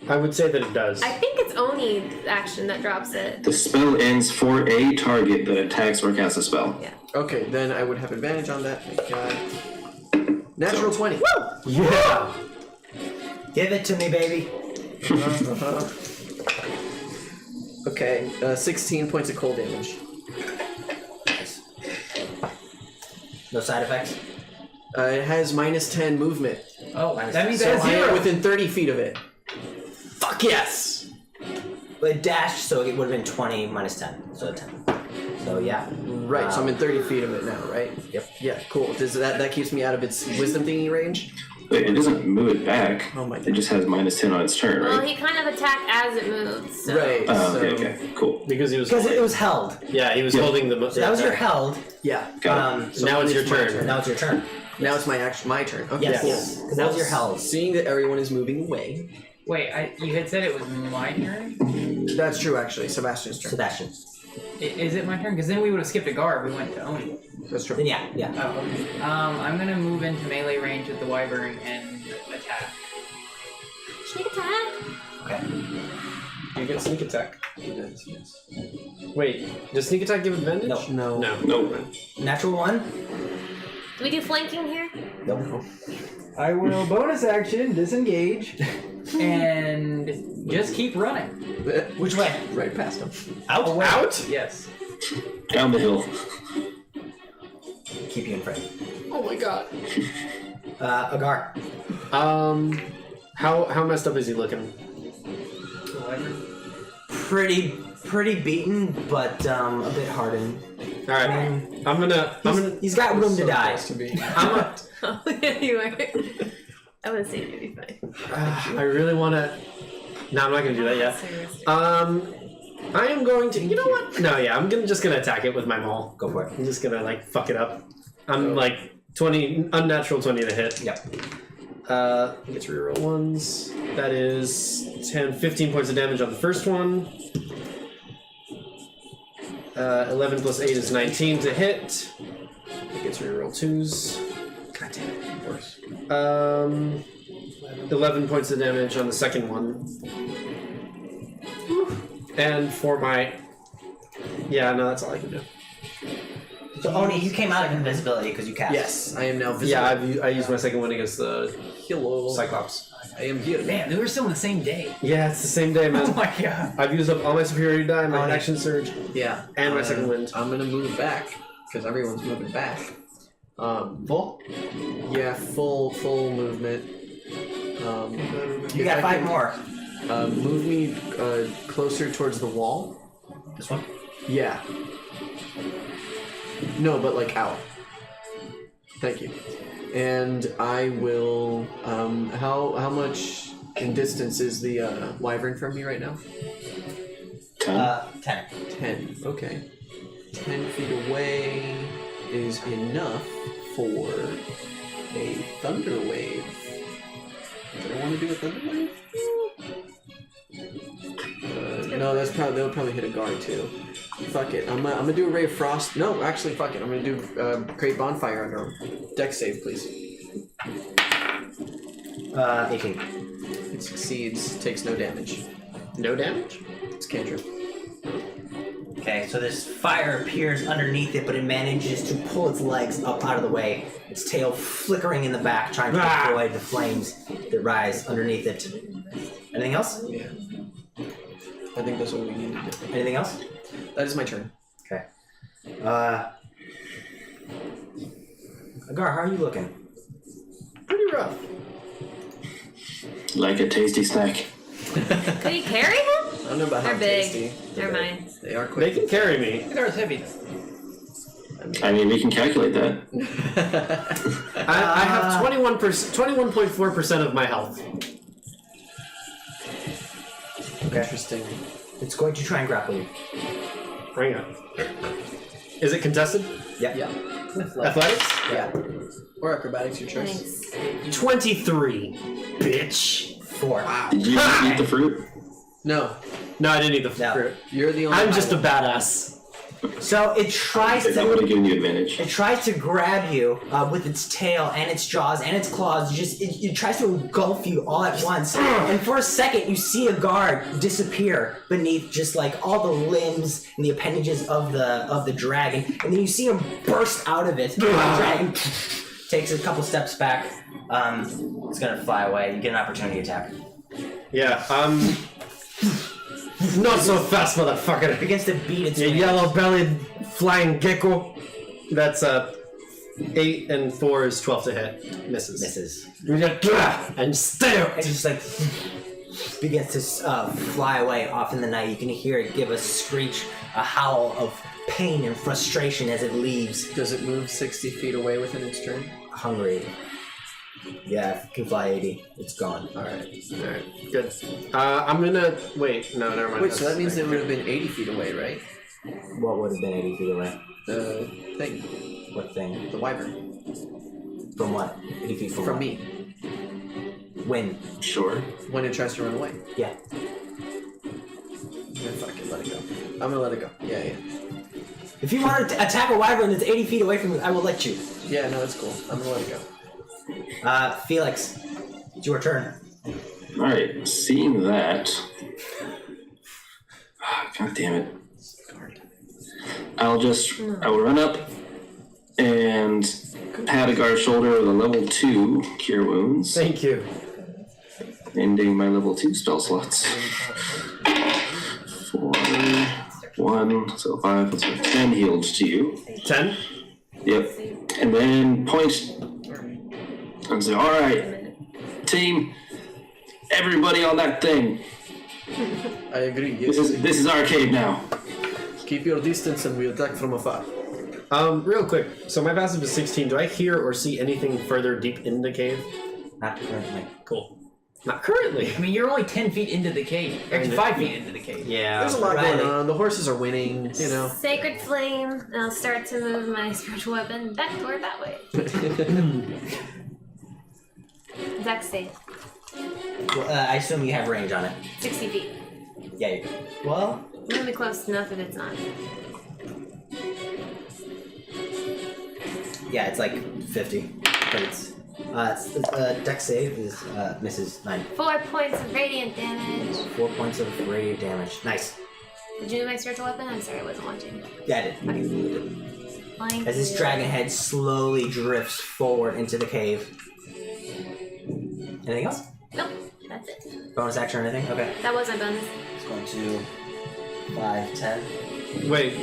I would say that it does. I think it's Oni's action that drops it. The spell ends for a target that attacks or casts a spell. Yeah. Okay, then I would have advantage on that. Thank God. Natural 20. Yeah. Give it to me, baby. Okay, 16 points of cold damage. No side effects. It has -10 movement. Oh, that means So that's I am zero. within 30 feet of it. Fuck yes! But it dashed, so it would have been 20 minus 10, so 10. So yeah. Right, so I'm in 30 feet of it now, right? Yep. Yeah, cool. Does that keeps me out of its wisdom thingy range? Wait, it doesn't move it back. Oh my It God. just has -10 on its turn, Well, right? he kind of attacked as it moves. So. Right. Oh, so, okay, cool. Because he was. Because it was held. Yeah, he was Yeah. holding the. So that was your held. Yeah. Got it. So Now it's your my turn. Now it's your turn. Now it's my turn. Okay, Yes. cool. Because that was your held. Seeing that everyone is moving away. Wait, you had said it was my turn? That's true, actually. Sebastian's turn. Sebastian. Is it my turn? Because then we would have skipped a guard. We went to Oni. That's true. Then yeah. Oh, okay. I'm gonna move into melee range with the wyvern and attack. Sneak attack. Okay. You get sneak attack. Yes, yes. Wait, does sneak attack give advantage? No. No. No. Nope. Natural 1. Do we do flanking here? Nope. I will bonus action disengage and just keep running. Which way? Right past him. Out? Away. Out? Yes. Down the hill. Keep you in frame. Oh my god. Agar. How messed up is he looking? The wyvern. Pretty beaten, but a bit hardened. All right, I'm gonna. He's got room to die. To be. Anyway. I would say you'd be fine. I really want to. No, I'm not gonna do that yet. Seriously. I am going to. You know what? No, yeah, I'm just gonna attack it with my maul. Go for it. I'm just gonna like fuck it up. I'm like 20 unnatural 20 to hit. Yep. I get to reroll ones. That is 15 points of damage on the first one. 11 plus 8 is 19 to hit. I get to reroll twos. God damn it. Worse. 11 points of damage on the second one. And for my... Yeah, no, that's all I can do. So Oni, you came out of invisibility because you cast. Yes, I am now visible. Yeah, I used my second one against the Hello. Cyclops. I am here. Man, they were still on the same day. Yeah, it's the same day, Oh man. my god. I've used up all my superiority die, my Oni. action surge, Yeah. and my second wind. I'm gonna move back because everyone's moving back. Full? Yeah, full movement. You got 5 more. Move me closer towards the wall. This one? Yeah. No, but like out. Thank you. And I will. How much in distance is the wyvern from me right now? 10. 10. 10. Okay. 10 feet away is enough for a thunder wave. Do I want to do a thunder wave? No, that'll probably hit a guard too. Fuck it. I'm gonna do a ray of frost. No, actually, fuck it. I'm gonna do create bonfire under him. Dex save, please. 18. It succeeds. Takes no damage. No damage? It's cantrip. Okay, so this fire appears underneath it, but it manages to pull its legs up out of the way, its tail flickering in the back, trying to avoid the flames that rise underneath it. Anything else? Yeah. I think that's what we need to do. Anything else? That is my turn. Okay. Agar, how are you looking? Pretty rough. Like a tasty snack. Could you carry him? I don't know about how They're big. tasty. Never mind. They are They quick. can carry me. Agar's heavy. I mean, we can calculate that. I have 21.4% of my health. Okay. Interesting. It's going to try and grapple you. Bring it. Is it contested? Yep. Yeah. Athletics? Yeah. Or acrobatics, your choice. Thanks. 23. Bitch. 4. Did you eat the fruit? No, No, I didn't eat the No. fruit. you're the only. I'm just a one. badass. So it tries That would to. have given you advantage. It tries to grab you with its tail and its jaws and its claws. It tries to engulf you all at once. And for a second, you see a guard disappear beneath just like all the limbs and the appendages of the dragon, and then you see him burst out of it. The dragon takes a couple steps back. It's gonna fly away. You get an opportunity attack. Yeah, not so fast, motherfucker. It begins to beat its You wings. yellow-bellied flying gecko. That's 8 and 4 is 12 to hit. Misses. Misses. And stay It just like begins to fly away off in the night. You can hear it give a screech, a howl of pain and frustration as it leaves. Does it move 60 feet away within its turn? Hungry. Yeah, it can fly 80. It's gone. Alright. Alright, good. I'm gonna... Wait, no, never mind. Wait, so that means it would have been 80 feet away, right? What would have been 80 feet away? The thing. What thing? The wyvern. From what? 80 feet from From what? me. When? Sure. When it tries to run away. Yeah. Yeah, fuck it, let it go. I'm gonna let it go. Yeah. If you want to attack a wyvern that's 80 feet away from you, I will let you. Yeah, no, it's cool. I'm gonna let it go. Felix, it's your turn. Alright, seeing that. God damn it. I will run up and pat Agar's shoulder with a level 2 Cure Wounds, Thank you. ending my level 2 spell slots. 4, 1, so 5, let's go 10 healed to you. 10? Yep. And then point and say, alright, team, everybody on that thing. I agree. This Yes. is our cave now. Keep your distance and we attack from afar. Real quick. So my passive is 16. Do I hear or see anything further deep in the cave? Not currently. Cool. Not currently. I mean, you're only 10 feet into the cave. Actually, 5 feet into the cave. Yeah. There's a lot Riley. going on. The horses are winning, you know. Sacred flame, and I'll start to move my spiritual weapon back toward that way. Dex save. Well, I assume you have range on it. 60 feet. Yeah. Well, I'm gonna be close enough if it's not. yeah, it's like 50. But it's dex save is misses 9. 4 points of radiant damage. 4 points of radiant damage. Nice. Did you do my spiritual weapon? I'm sorry, I wasn't watching. Yeah, I did. Flying As this through. dragon head slowly drifts forward into the cave. Anything else? Nope, that's it. Bonus action or anything? Okay. That was my bonus. It's going to 5, 10. Wait,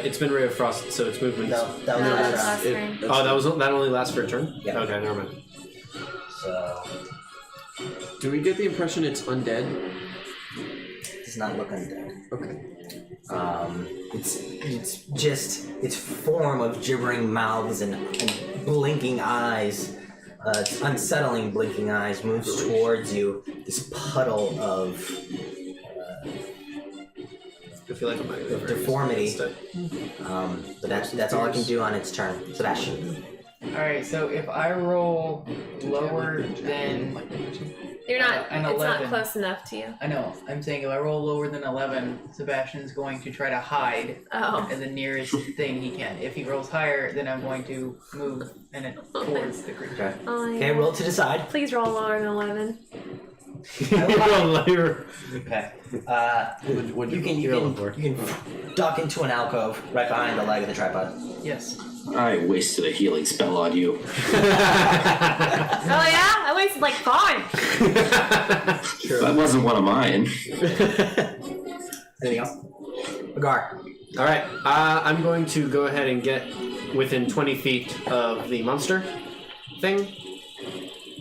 it's been Ray of Frost, so it's movement. No, that was No, the that's last round. last turn. That only lasts for a turn? Yeah. Okay, never mind. So, Do we get the impression it's undead? it does not look undead. Okay. It's just its form of gibbering mouths and blinking eyes. Its unsettling blinking eyes moves towards you. This puddle of I feel like I'm not gonna deformity. But that's all I can do on its turn. Sebastian. Alright, so if I roll lower than... You're not. An It's 11. not close enough to you. I know, I'm saying if I roll lower than 11, Sebastian's going to try to hide Oh. at the nearest thing he can. If he rolls higher, then I'm going to move towards the creature. Okay. Oh my Okay, God. roll to decide. Please roll lower than 11. Okay. What'd You can duck into an alcove right behind the leg of the tripod. Yes. I wasted a healing spell on you. Oh yeah? I wasted like 5. That wasn't one of mine. Anything else? Agar. Alright, I'm going to go ahead and get within 20 feet of the monster thing.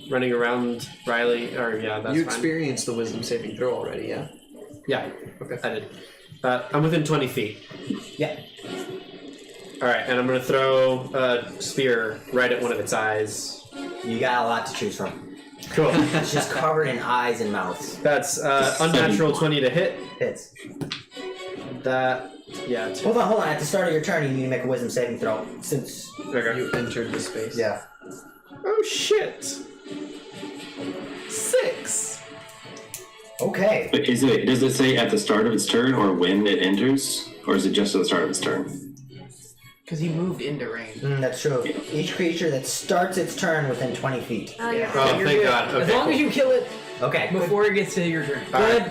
Running around Riley, or yeah, that's You fine. experienced the wisdom saving throw already, yeah? Yeah, Okay. I did. I'm within 20 feet. Yeah. Alright, and I'm going to throw a spear right at one of its eyes. You got a lot to choose from. Cool. It's just covered in eyes and mouths. That's unnatural 20 to hit. Hits. That, yeah. Two. Hold on. At the start of your turn, you need to make a wisdom saving throw. Since Okay. You entered the space. yeah. Oh shit! 6! Okay. But does it say at the start of its turn or when it enters? Or is it just at the start of its turn? Because he moved into range. That's true. Each creature that starts its turn within 20 feet. Oh, you're Oh, right. thank God. Okay, As long as you kill it Okay. before it gets to your turn.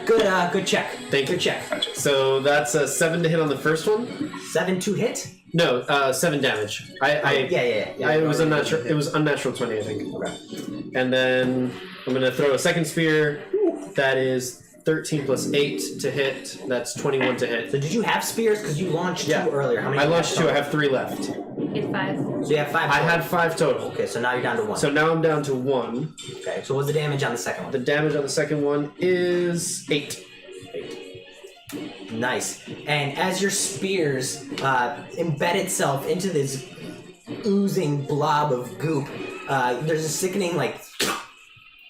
Good check. Thank you. Good check. So that's a 7 to hit on the first one? 7 to hit? No, 7 damage. Yeah. It was unnatural. It was unnatural 20, I think. Okay. And then I'm gonna throw a second spear. That is 13 plus 8 to hit. That's 21 to hit. So did you have spears? Because you launched 2 earlier. How many? I do you launched have 2. I have 3 left. You had 5. So you have 5. I total. had 5 total. Okay, so now you're down to 1. So now I'm down to 1. Okay. So what's the damage on the second one? The damage on the second one is 8. Nice. And as your spears embed itself into this oozing blob of goop, there's a sickening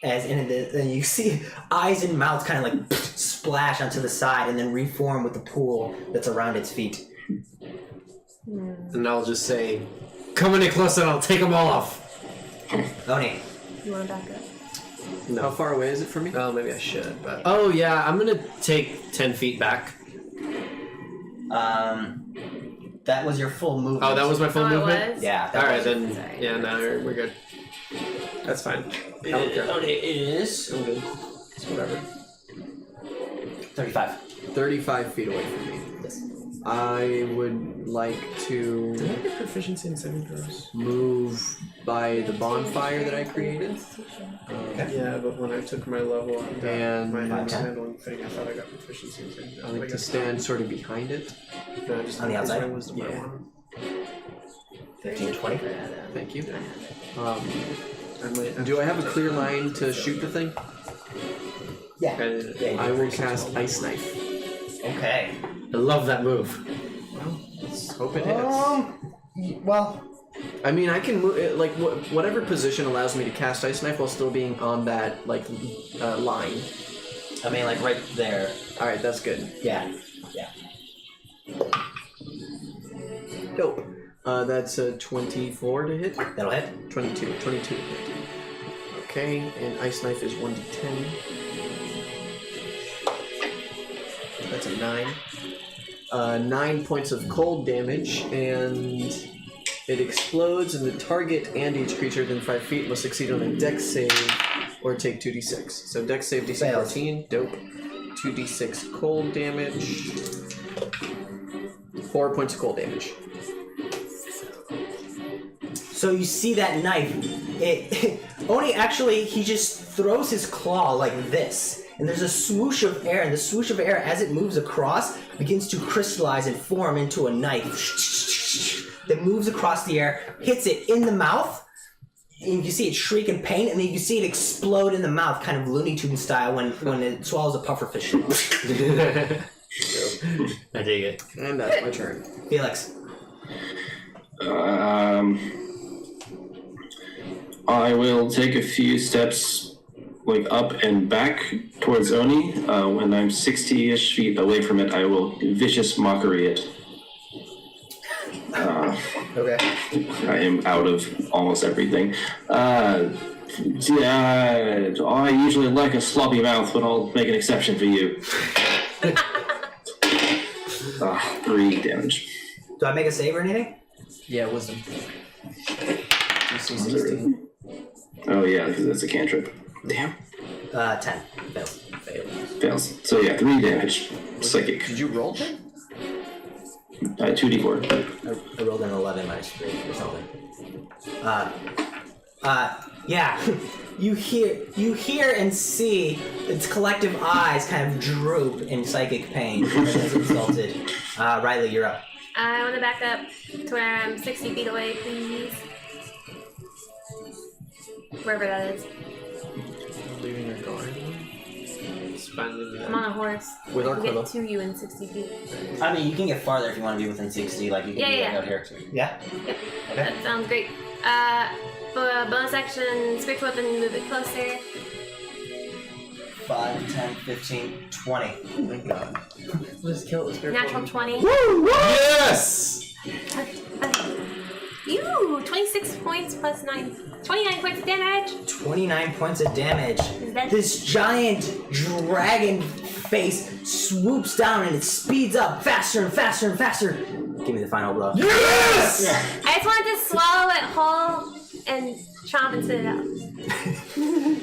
and you see eyes and mouth kind of splash onto the side and then reform with the pool that's around its feet. And I'll just say, come any closer and I'll take them all off. Oni. You want to back up? No. How far away is it from me? Oh, maybe I should, but... Oh, yeah, I'm gonna take 10 feet back. That was your full movement. Oh, that was my full Oh, it movement? was? Yeah. that Alright, was- then, Sorry. yeah, no, we're good. That's fine. I don't care. Oni is I'm good. It's whatever. 35. 35 feet away from me. Yes. I would like to Did I get proficiency in saving throws? move by the bonfire that I created. Yeah, but when I took my level and And my hand Okay. handling thing, I thought I got proficiency in saving throws. I like to stand sort of behind it. No, just On the increase outside? my wisdom by Yeah. 1. 15, 20. Thank you. I might Do I have a clear line to shoot the thing? Yeah. I I will cast Ice Knife. Okay. love that move. Well, let's hope it hits. Well, I mean, I can move it, whatever position allows me to cast Ice Knife while still being on that line. I mean, right there. All right, that's good. Yeah. Dope. That's a 24 to hit. That'll hit. 22 to hit. Okay, and Ice Knife is 1d10. That's a 9. 9 points of cold damage, and it explodes, and the target and each creature within 5 feet must succeed on a dex save or take 2d6. So dex save DC Fails. 14, dope. 2d6 cold damage. 4 points of cold damage. So you see that knife. Oni actually, he just throws his claw like this. And there's a swoosh of air, and the swoosh of air, as it moves across, begins to crystallize and form into a knife that moves across the air, hits it in the mouth, and you can see it shriek in pain, and then you can see it explode in the mouth, kind of Looney Tunes style, when it swallows a pufferfish. I dig it. And that's my turn. Felix. I will take a few steps up and back towards Oni. When I'm 60-ish feet away from it, I will vicious mockery it. Okay. I am out of almost everything. I usually like a sloppy mouth, but I'll make an exception for you. 3 damage. Do I make a save or anything? Yeah, wisdom. DC 16. Oh yeah, because that's a cantrip. Damn. 10. Fails. Fails. So yeah, 3 damage. Psychic. Did you roll that? 2d4. I rolled an 11 minus 3 or something. Yeah. You hear and see its collective eyes kind of droop in psychic pain as it's insulted. Riley, you're up. I want to back up to where I'm 60 feet away, please. Wherever that is. Leaving your guard. It's finally I'm on a horse. With our I can color. get to you in 60 feet. I mean, you can get farther if you want to be within 60. Like you can be Yeah. like out here. Yeah. Yep. That sounds great. Bonus action, spiritual weapon, move it closer. 5, 10, 15, 20. Oh my god. Let's kill this Natural 20. Yes! Ew, 26 points plus 9. 29 points of damage. 29 points of damage. Is that- This giant dragon face swoops down and it speeds up faster and faster and faster. Give me the final blow. Yes! I just wanted to swallow it whole and chomp and spit it out.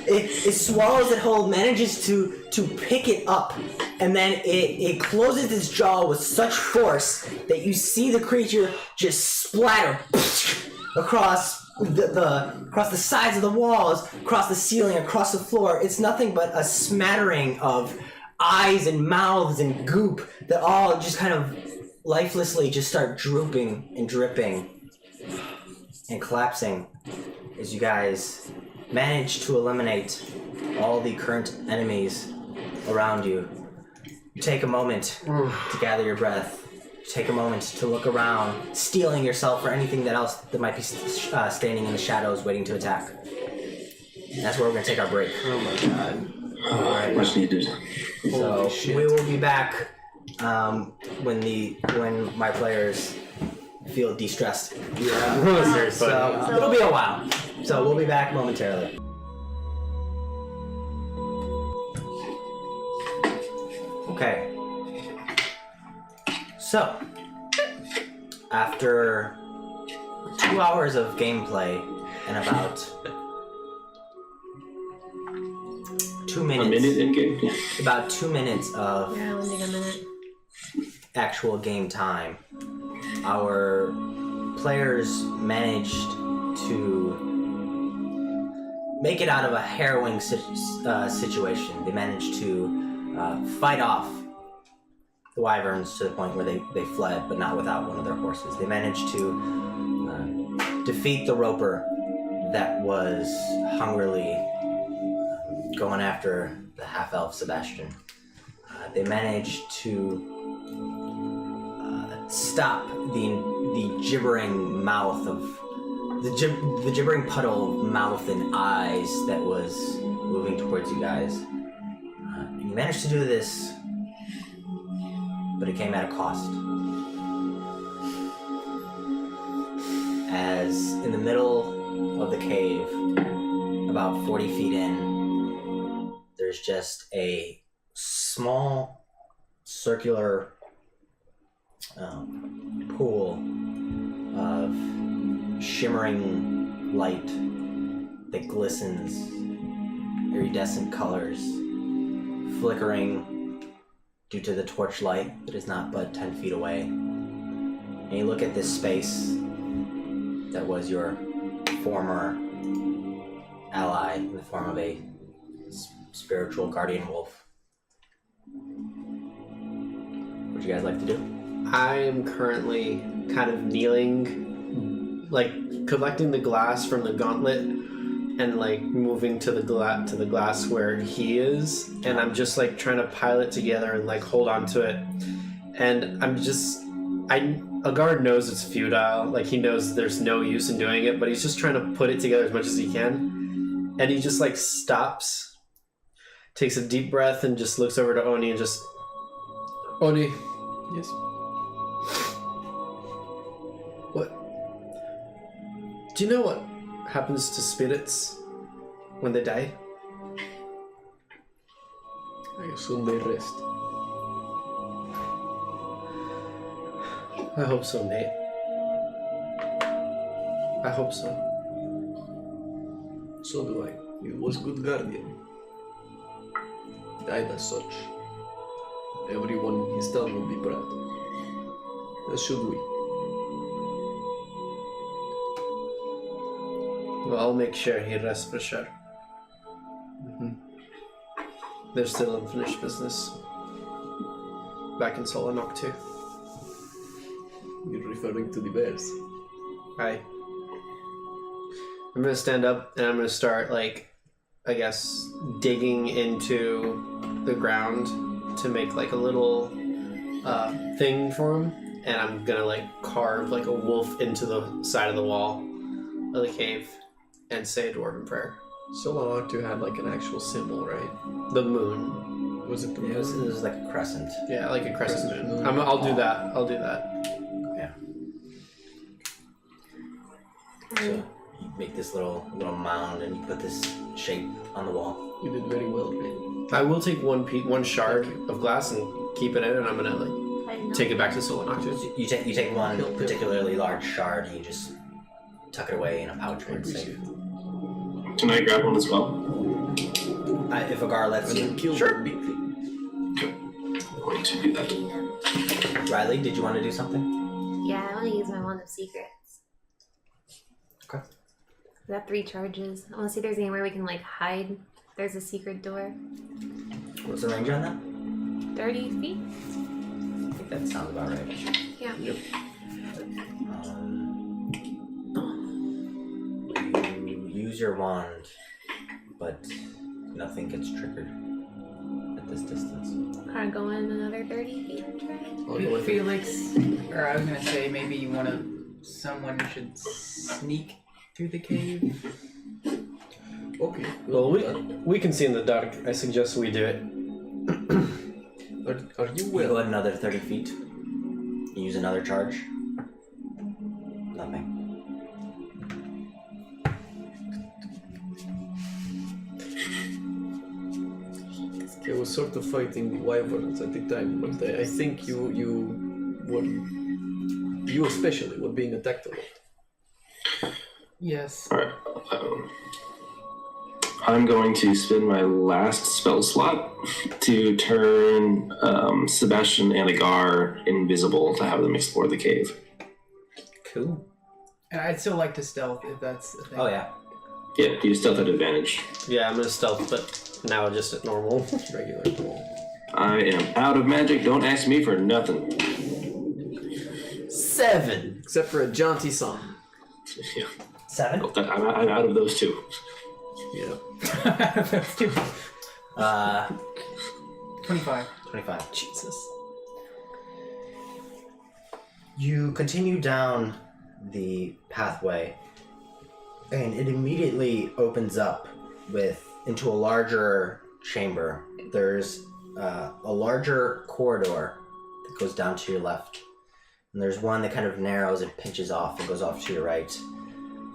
It swallows it whole, manages to pick it up, and then it closes its jaw with such force that you see the creature just splatter across across the sides of the walls, across the ceiling, across the floor. It's nothing but a smattering of eyes and mouths and goop that all just kind of lifelessly just start drooping and dripping and collapsing as you guys manage to eliminate all the current enemies around you. You take a moment to gather your breath. Take a moment to look around, steeling yourself for anything else that might be standing in the shadows waiting to attack. And that's where we're going to take our break. Oh my god. Oh, much needed. So Holy shit. we will be back when my players feel de-stressed. Yeah. So it'll be a while. So we'll be back momentarily. Okay. So, after 2 hours of gameplay and about 2 minutes, A minute in game. Yeah. about 2 minutes of Yeah, I'll take a minute. actual game time, our players managed to make it out of a harrowing situation. They managed to fight off the wyverns to the point where they fled, but not without one of their horses. They managed to defeat the roper that was hungrily going after the half-elf Sebastian. They managed to stop the gibbering mouth of the gibbering puddle of mouth and eyes that was moving towards you guys. And you managed to do this, but it came at a cost. As in the middle of the cave, about 40 feet in, there's just a small circular pool of shimmering light that glistens, iridescent colors, flickering due to the torchlight that is not but 10 feet away. And you look at this space that was your former ally in the form of a spiritual guardian wolf. What would you guys like to do? I am currently kind of kneeling, like collecting the glass from the gauntlet and like moving to the glass where he is, and I'm just like trying to pile it together and like hold on to it. And a guard knows it's futile, like he knows there's no use in doing it, but he's just trying to put it together as much as he can. And he just like stops, takes a deep breath, and just looks over to Oni and just, Oni. Yes. What? Do you know what happens to spirits when they die? I assume they rest. I hope so, mate. I hope so. So do I. He was good guardian. He died as such. Everyone in his town will be proud. As should we. Well, I'll make sure he rests for sure. There's still unfinished business back in Solanock too. You're referring to the bears. I'm gonna stand up and I'm gonna start, like, I guess, digging into the ground to make, like, a little thing for him. And I'm gonna, like, carve, like, a wolf into the side of the wall of the cave and say a dwarven prayer. Solana had like an actual symbol, right? The moon. Was it the It was moon? like a crescent. Yeah, like a crescent Crescent moon. moon. I'll do that. I'll do that. So you make this little mound and you put this shape on the wall. You did very well, right? I will take one shard of glass and keep it in, and I'm gonna, like, I didn't know. take it back to Solana too. So you take one particularly large shard and you just tuck it away in a pouch where I it's appreciate safe. it. Can I grab one as well? If Agar lets you. Kill Sure. the big thing. Okay. I'm going to do that. Riley, did you want to do something? Yeah, I want to use my wand of secrets. Okay. I got 3 charges. I want to see if there's anywhere we can like hide. There's a secret door. What's the range on that? 30 feet? I think that sounds about right. Yeah. Yep. You use your wand, but nothing gets triggered at this distance. Kind of go in another 30 feet and try. I'll go with it. Felix, or I was gonna say maybe you want to. Someone should sneak through the cave. Okay. Well, do that. we can see in the dark. I suggest we do it. Are you You well? go another 30 feet. You use another charge. Nothing. I was sort of fighting the wyverns at the time, but I think you especially were being attacked a lot. Yes. Alright. I'm going to spend my last spell slot to turn Sebastian and Agar invisible to have them explore the cave. Cool. And I'd still like to stealth if that's a thing. Oh yeah. Yeah, you still have advantage. Yeah, I'm gonna stealth, but now just at normal. Regular roll. I am out of magic. Don't ask me for nothing. 7. Except for a jaunty song. Yeah. 7. I'm out of those two. Yeah. That's too. 25. 25. Jesus. You continue down the pathway, and it immediately opens up into a larger chamber. There's a larger corridor that goes down to your left, and there's one that kind of narrows and pinches off and goes off to your right,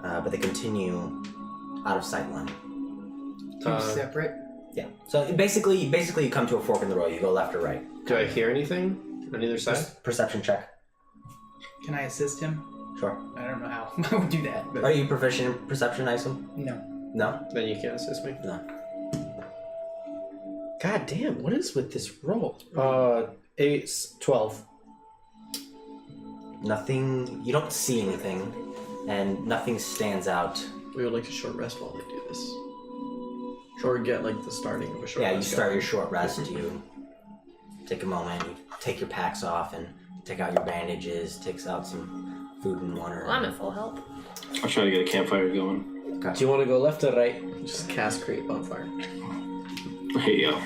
but they continue out of sight line. Two separate. Yeah. So basically you come to a fork in the road. You go left or right. Do I hear anything on either side? Perception check. Can I assist him? Sure. I don't know how I would do that, but Are you proficient in perception, I assume? no. No? Then you can't assist me. No. God damn, what is with this roll? 8, 12. Nothing. You don't see anything, and nothing stands out. We would like a short rest while they do this. Or get like the starting of a short Yeah, rest. you start your short rest. You take a moment. You take your packs off and take out your bandages. Takes out some food and water. Well, I'm at full health. I'll try to get a campfire going. Do you want to go left or right? Just cast create bonfire. There you go.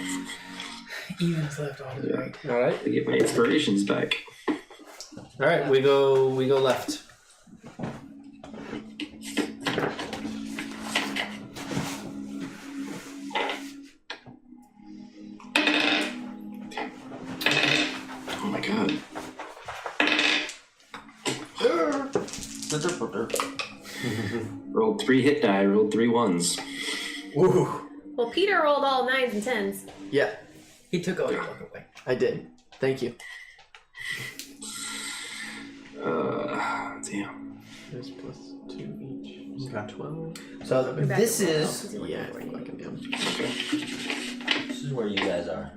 Even's left on his right. All right. I get my inspirations back. All right. We go left. Oh my god. Rolled 3 hit die, rolled 3 ones. Woo! Well, Peter rolled all 9s and 10s. Yeah, He took all your luck away. I did. Thank you. Damn. There's plus 2 each. So 12. So We're back this at full is health. He's Yeah, looking I for you. fucking am. this is where you guys are.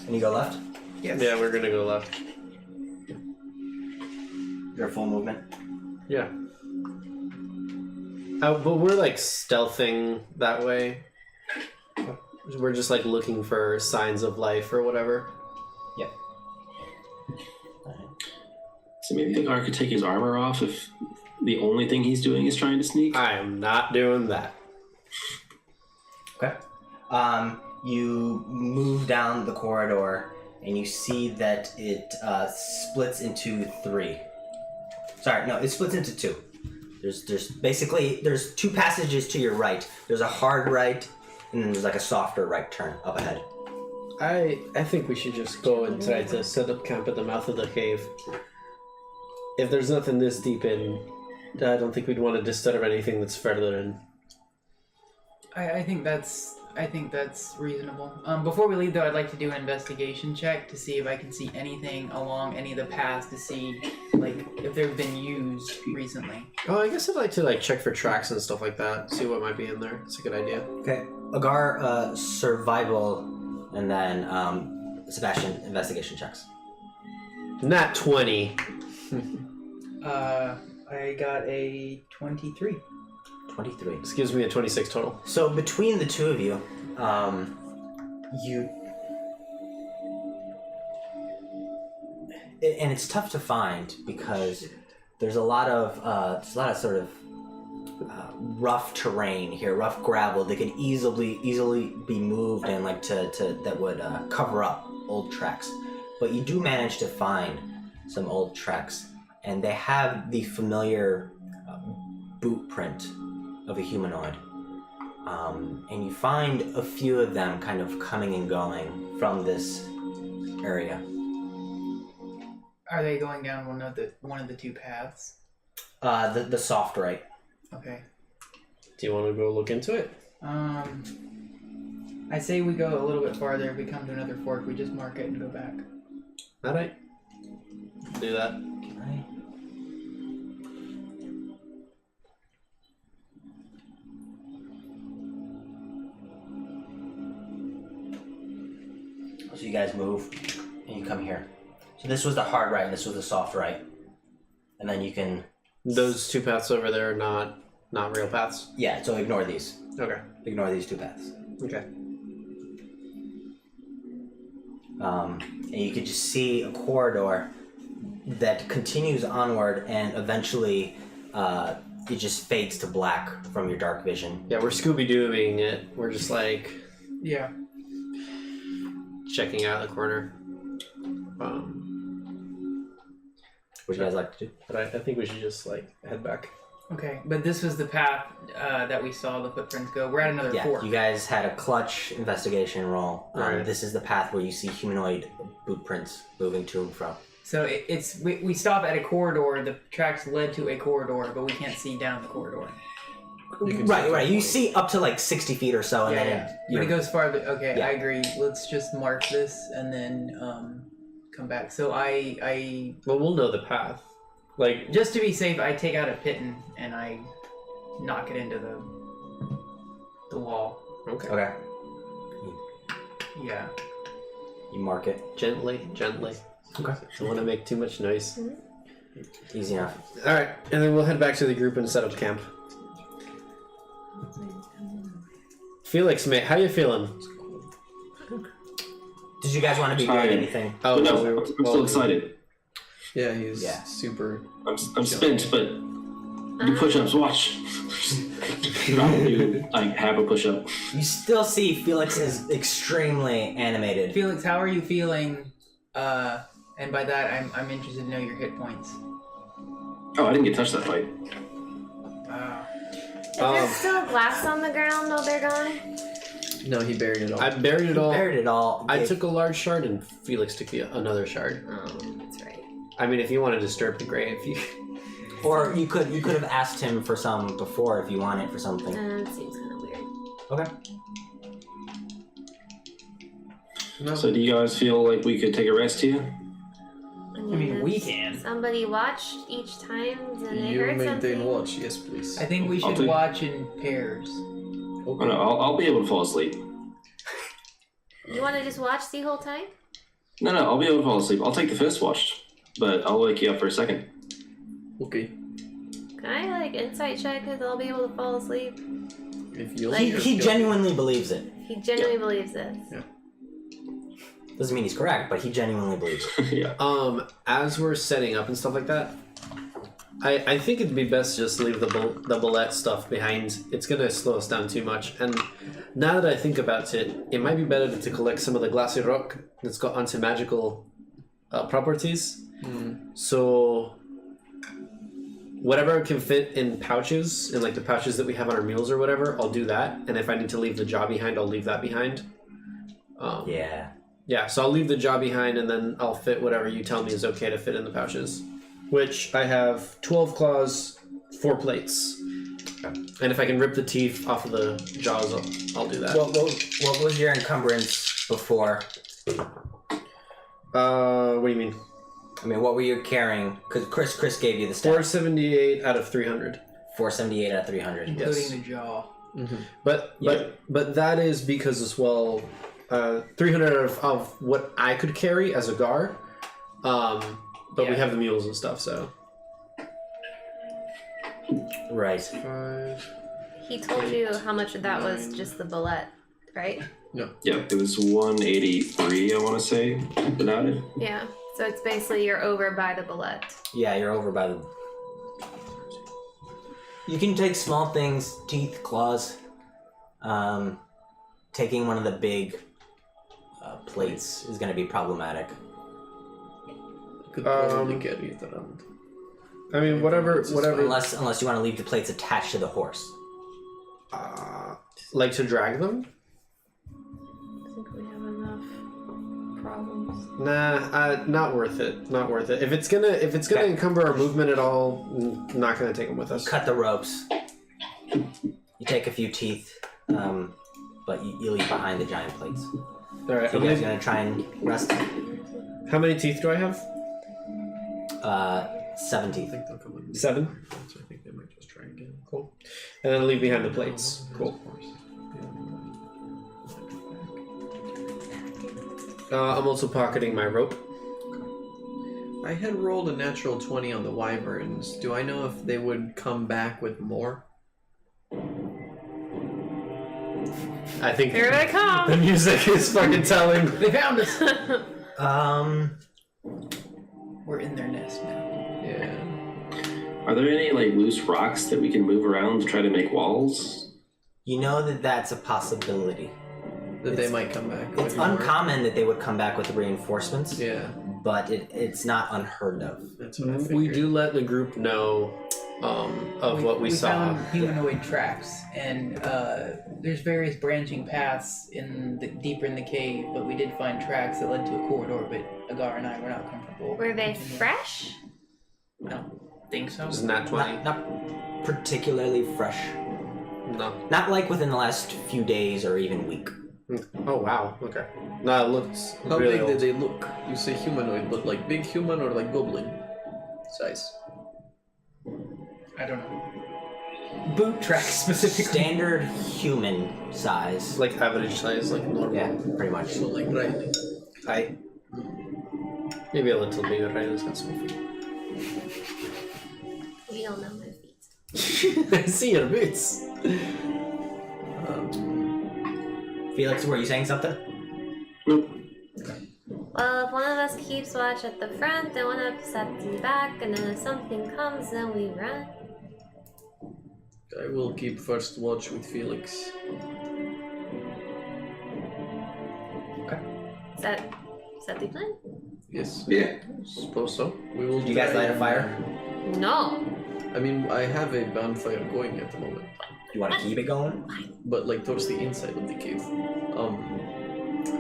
And you go left. Yes. Yeah, we're gonna go left. Your full movement. Yeah. But we're like stealthing that way. We're just like looking for signs of life or whatever. Yep. So maybe the guard could take his armor off if the only thing he's doing is trying to sneak. I am not doing that. Okay. You move down the corridor, and you see that it splits into 3. Sorry, no, it splits into 2. There's 2 passages to your right. There's a hard right, and then there's like a softer right turn up ahead. I think we should just go and try to set up camp at the mouth of the cave. If there's nothing this deep in, I don't think we'd want to disturb anything that's further in. I think that's reasonable. Before we leave, though, I'd like to do an investigation check to see if I can see anything along any of the paths to see, like, if they've been used recently. Oh, I guess I'd like to like check for tracks and stuff like that. See what might be in there. It's a good idea. Okay. Agar, survival, and then Sebastian, investigation checks. Nat 20. I got a 23. 23. This gives me a 26 total. So between the two of you, and it's tough to find because there's a lot of sort of rough terrain here, rough gravel that could easily be moved and like to that would cover up old tracks. But you do manage to find some old tracks, and they have the familiar boot print of a humanoid. And you find a few of them kind of coming and going from this area. Are they going down one of the 2 paths? The soft right. Okay. Do you want to go look into it? I say we go a little bit farther. If we come to another fork, we just mark it and go back. Alright. Do that. Right. So you guys move, and you come here. So this was the hard right, and this was the soft right. And then you can... Those 2 paths over there are not real paths? Yeah, so ignore these. Okay. Ignore these 2 paths. Okay. And you could just see a corridor that continues onward, and eventually it just fades to black from your dark vision. Yeah, we're Scooby-Dooing it. We're just like Yeah. checking out the corner. What do you guys like to do? But I think we should just like head back. Okay, but this was the path that we saw the footprints go. We're at another Yeah, fork. you guys had a clutch investigation roll. Right. This is the path where you see humanoid boot prints moving to and from. So we stop at a corridor. The tracks led to a corridor, but we can't see down the corridor. Right. You see up to like 60 feet or so, and Yeah, then yeah. But you're- it goes farther. Okay, Yeah. I agree. Let's just mark this and then come back. So I Well, we'll know the path. Like, just to be safe, I take out a piton and I knock it into the wall. okay. Okay. Yeah. You mark it. Gently. Okay. Don't want to make too much noise. Easy enough. All right, and then we'll head back to the group and set up camp. Felix, mate, how you feeling? Did you guys want to be doing Tired. anything? Oh But no, no, we were, I'm still excited. Yeah, he was Yeah. super. I'm spent, but do push-ups. Watch. I'll do like half a push-up. You still see Felix is extremely animated. Felix, how are you feeling? And by that, I'm interested to know your hit points. Oh, I didn't get touched that fight. Is there still glass on the ground while they're gone? No, he buried it all. I buried it all. Buried it all. I took a large shard, and Felix took another shard. Oh, that's right. I mean, if you want to disturb the grave, you. Or you could have asked him for some before if you wanted for something. It seems kind of weird. Okay. No. So do you guys feel like we could take a rest here? I mean, we if can. Somebody watched each time, and they You heard maintain something. watch, yes, please. I think we I'll should take- watch in pairs. Oh, no, I'll be able to fall asleep. You want to just watch the whole time? No, I'll be able to fall asleep. I'll take the first watch, but I'll wake you up for a second. Okay. Can I like insight check because I'll be able to fall asleep? If you He genuinely believes it. He genuinely believes this. Doesn't mean he's correct, but he genuinely believes it. Yeah. As we're setting up and stuff like that, I think it'd be best to just leave the bullet stuff behind. It's gonna slow us down too much. And now that I think about it, it might be better to collect some of the glassy rock that's got anti-magical properties. So whatever can fit in pouches, in like the pouches that we have on our mules or whatever, I'll do that. And if I need to leave the jaw behind, I'll leave that behind. Yeah, so I'll leave the jaw behind, and then I'll fit whatever you tell me is okay to fit in the pouches. Which I have 12 claws, 4 plates. And if I can rip the teeth off of the jaws, I'll do that. What was your encumbrance before? What do you mean? I mean, what were you carrying? Because Chris gave you the stat. 478 out of 300. 478 out of 300. Including Yes. the jaw. But that is because as well, 300 of what I could carry as a gar. But we have the mules and stuff, so. Right. 5. He told you how much of that was just the bullet, right? Yeah, it was 183, I want to say, without it. Yeah. So it's basically you're over by the bullet. Yeah, you're over by the... You can take small things, teeth, claws. Taking one of the big plates is going to be problematic. Could probably carry it around. I mean, whatever. Unless you want to leave the plates attached to the horse. Like to drag them? I think we have enough problems. Nah, not worth it. Not worth it. If it's gonna Okay. encumber our movement at all, not gonna take them with us. Cut the ropes. You take a few teeth, but you leave behind the giant plates. All right. So you guys gonna try and rest? How many teeth do I have? 7 teeth. They'll come with me. 7. So I think they might just try again. Cool. And then I'll leave behind the plates. Cool. I'm also pocketing my rope. I had rolled a natural 20 on the wyverns. Do I know if they would come back with more? I think Here they the come! music is fucking telling. They found us! Um, We're in their nest now. Yeah. Are there any like loose rocks that we can move around to try to make walls? you know that that's a possibility. That they might come back It's with more. uncommon that they would come back with reinforcements, Yeah. but it's not unheard of. That's what I figured. We do let the group know of what we saw. Found humanoid tracks, and there's various branching paths deeper in the cave, but we did find tracks that led to a corridor, but Agar and I were not comfortable. Were they fresh? I don't think so. Isn't that 20? Not particularly fresh. No. Not like within the last few days or even week. Oh wow. Okay. No, it looks How really big old. did they look? You say humanoid, but like big human or like goblin size? I don't know. Boot tracks specifically. Standard human size. Like average size, like normal. Yeah, pretty much. So like Riley. Maybe a little bigger. Riley's got some feet. We don't know my feet. I see your boots. Felix, were you saying something? Nope. Well, if one of us keeps watch at the front, then one of us at the back, and then if something comes, then we run. I will keep first watch with Felix. Is that the plan? Yes. Yeah. Suppose so. We will. Do you guys try light a and- fire? No. I mean, I have a bonfire going at the moment, You want to keep it going? but like towards the inside of the cave.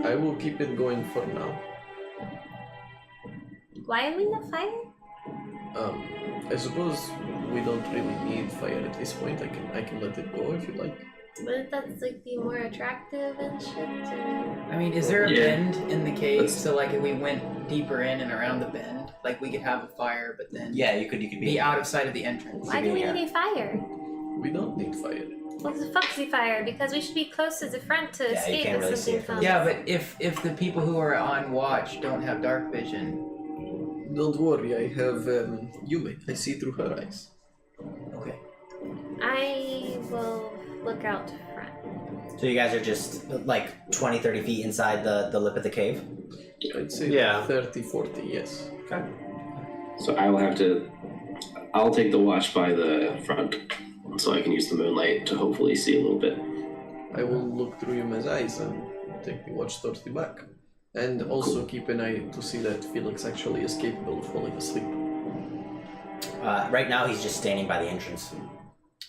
I will keep it going for now. Why are we in the fire? I suppose we don't really need fire at this point. I can let it go if you like. Wouldn't that like be more attractive and shit? Or... I mean, is there a Yeah. bend in the cave? That's- So, like, if we went deeper in and around the bend, like, we could have a fire, but then Yeah, you could be out of sight of the entrance. Why do we Yeah. need a fire? We don't need fire. What's the foxy fire? Because we should be close to the front to Yeah, you escape can't if really see something it from comes. Yeah, but if the people who are on watch don't have dark vision, Don't worry, I have Yume. I see through her eyes. okay. I will look out front. So you guys are just like 20, 30 feet inside the lip of the cave? I'd say Yeah. 30, 40, yes. Okay. So I'll take the watch by the front, so I can use the moonlight to hopefully see a little bit. I will look through Yume's eyes and take the watch towards the back. And also keep an eye to see that Felix actually is capable of falling asleep. Right now he's just standing by the entrance.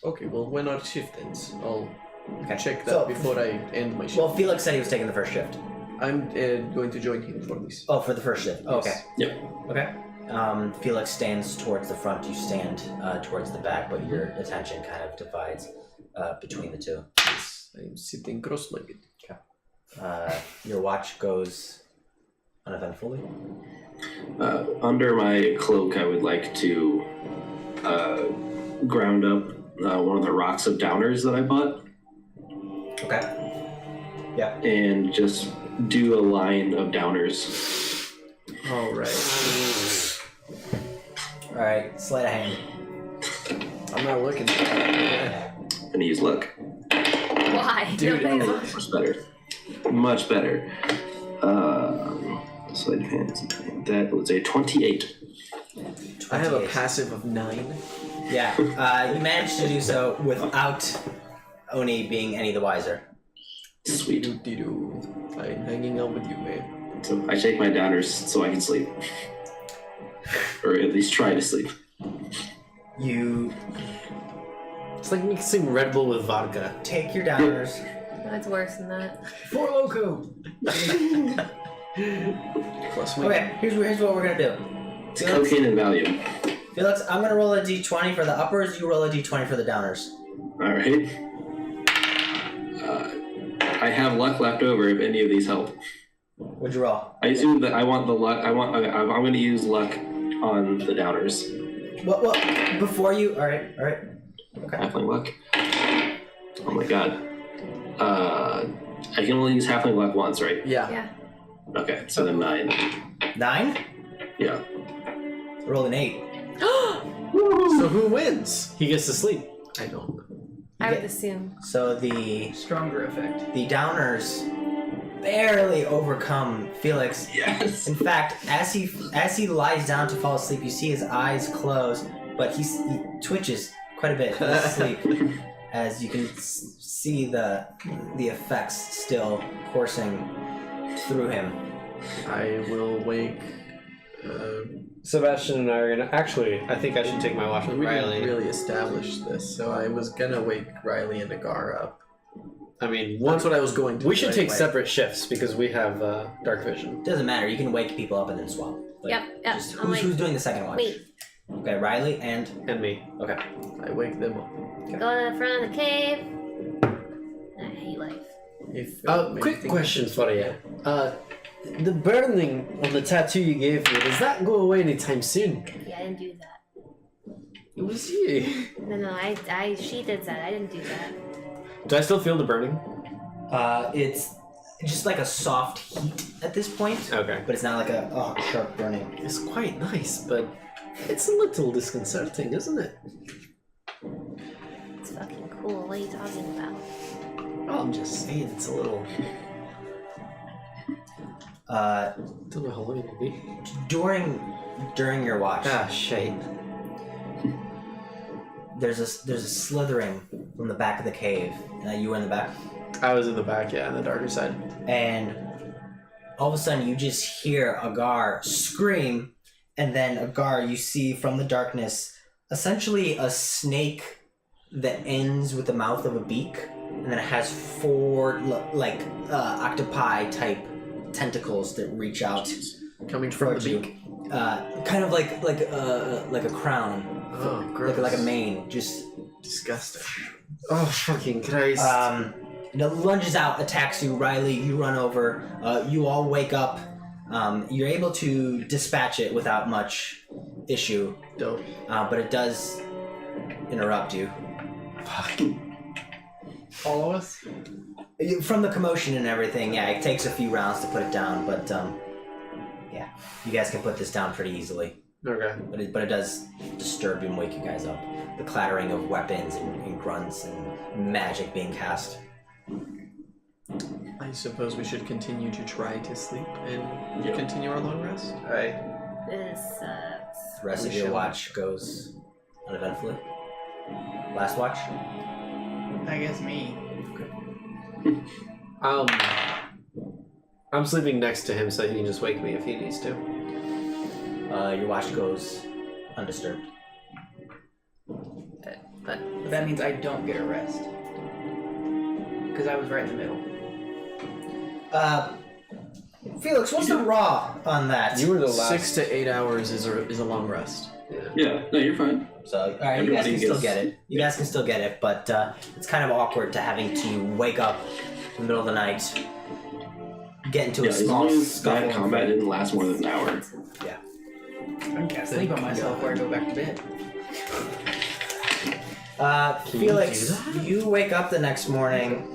Okay, well, when our shift ends, I'll Okay. check that So- before I end my shift. Well, Felix said he was taking the first shift. I'm going to join him for this. Oh, for the first shift. Oh, okay. Yep. Okay. Felix stands towards the front. You stand towards the back, but your attention kind of divides between the two. Yes, I'm sitting cross-legged. Your watch goes uneventfully. Under my cloak, I would like to ground up one of the rocks of downers that I bought, Okay. Yeah. and just do a line of downers. All right. All right. Sleight of hand. I'm not looking. And use luck. Why? Dude, Nobody's oh. looking. Much better. Much better. Sleight of hand. That was a 28. I have a 28. passive of 9. Yeah. You managed to do so without Oni being any the wiser. Sweet. Doo-doo-doo. I'm hanging out with you, man. So I take my downers so I can sleep. Or at least try to sleep. You It's like mixing Red Bull with vodka. take your downers. No, it's worse than that. Four Loco! Plus me. Okay. Here's what we're gonna do. It's cocaine and Valium. Felix, I'm gonna roll a d20 for the uppers. You roll a d20 for the downers. Alright. I have luck left over if any of these help. What'd you roll? I assume that I want the luck. I'm going to use luck on the downers. Well, before you. All right. Halfling luck. Oh my god. I can only use halfling luck once, right? Yeah. Yeah. Okay, so then 9. 9. Yeah. Roll an 8. So who wins? He gets to sleep. I don't. I would assume. So the Stronger effect. downers barely overcome Felix. Yes. In fact, as he lies down to fall asleep, you see his eyes close, but he twitches quite a bit in his sleep, as you can see the effects still coursing through him. I will wake. Sebastian and I are gonna. Actually, I think I should take my watch with We Riley. didn't really establish this, so I was gonna wake Riley and Agar up. I mean, That's what I was going to. we do should take anyway. separate shifts because we have dark vision. Doesn't matter. You can wake people up and then swap. Like, Yep. Just, I'm who's doing the second watch? Wait. Okay, Riley and And me. okay. I wake them up. Go to the front of the cave. I hate life. If Quick anything- question for you. The burning on the tattoo you gave me, does that go away anytime soon? Yeah, I didn't do that. It was you. No, she did that. I didn't do that. Do I still feel the burning? It's just like a soft heat at this point, Okay. but it's not like a sharp burning. It's quite nice, but it's a little disconcerting, isn't it? It's fucking cool. What are you talking about? Oh, I'm just saying, it's a little. Don't know how long it'll be. During your watch, Ah, shit. there's a slithering from the back of the cave. You were in the back, I was in the back, yeah, on the darker side. and all of a sudden you just hear Agar scream, and then Agar, you see from the darkness essentially a snake that ends with the mouth of a beak, and then it has 4 octopi type tentacles that reach out coming from towards the you, beak. kind of like a crown, Oh, gross. like a mane, just Disgusting. Oh, fucking Christ. lunges out, attacks you. Riley, you run over. You all wake up. You're able to dispatch it without much issue, Dope. but it does interrupt you. Follow us? From the commotion and everything, yeah, it takes a few rounds to put it down, but yeah, you guys can put this down pretty easily. Okay. But it does disturb and wake you guys up. The clattering of weapons and grunts and magic being cast. I suppose we should continue to try to sleep and continue our long rest. This sucks. The rest of We your shall. watch goes uneventfully. Last watch? I guess me. I'm sleeping next to him, so he can just wake me if he needs to. Your watch goes undisturbed. But But that means I don't get a rest. Because I was right in the middle. Felix, what's the raw on that? You were the last. 6 to 8 hours is a long rest. Yeah, no, you're fine. So, alright, you guys Everybody can still gets- get it. You guys can still get it, but it's kind of awkward to having to wake up in the middle of the night, get into Yeah, a as small long as scuffle. that combat didn't last more than an hour. I can't sleep on myself before I go back to bed. Felix, you wake up the next morning,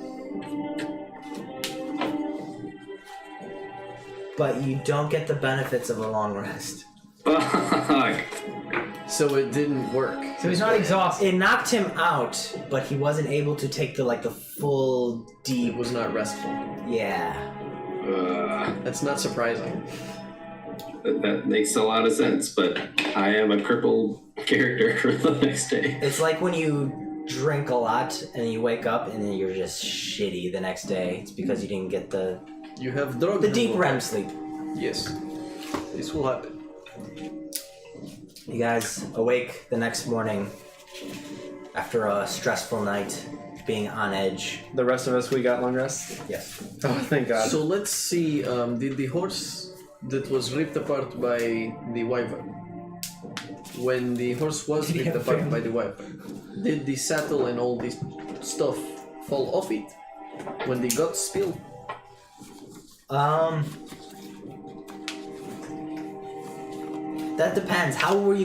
but you don't get the benefits of a long rest. Fuck. So it didn't work. So he's not exhausted. It knocked him out, but he wasn't able to take the full deep. It was not restful. Yeah. That's not surprising. That makes a lot of sense, but I am a crippled character for the next day. It's like when you drink a lot and you wake up and then you're just shitty the next day. It's because you didn't get the You have drug deep hangover. REM sleep. Yes. This will happen. You guys awake the next morning after a stressful night, being on edge. The rest of us, we got long rest? Yes. Oh, thank God. So let's see, did the horse that was ripped apart by the wyvern, when the horse was Did he ripped have a apart family? by the wyvern, did the saddle and all this stuff fall off it when the guts spilled? That depends. How did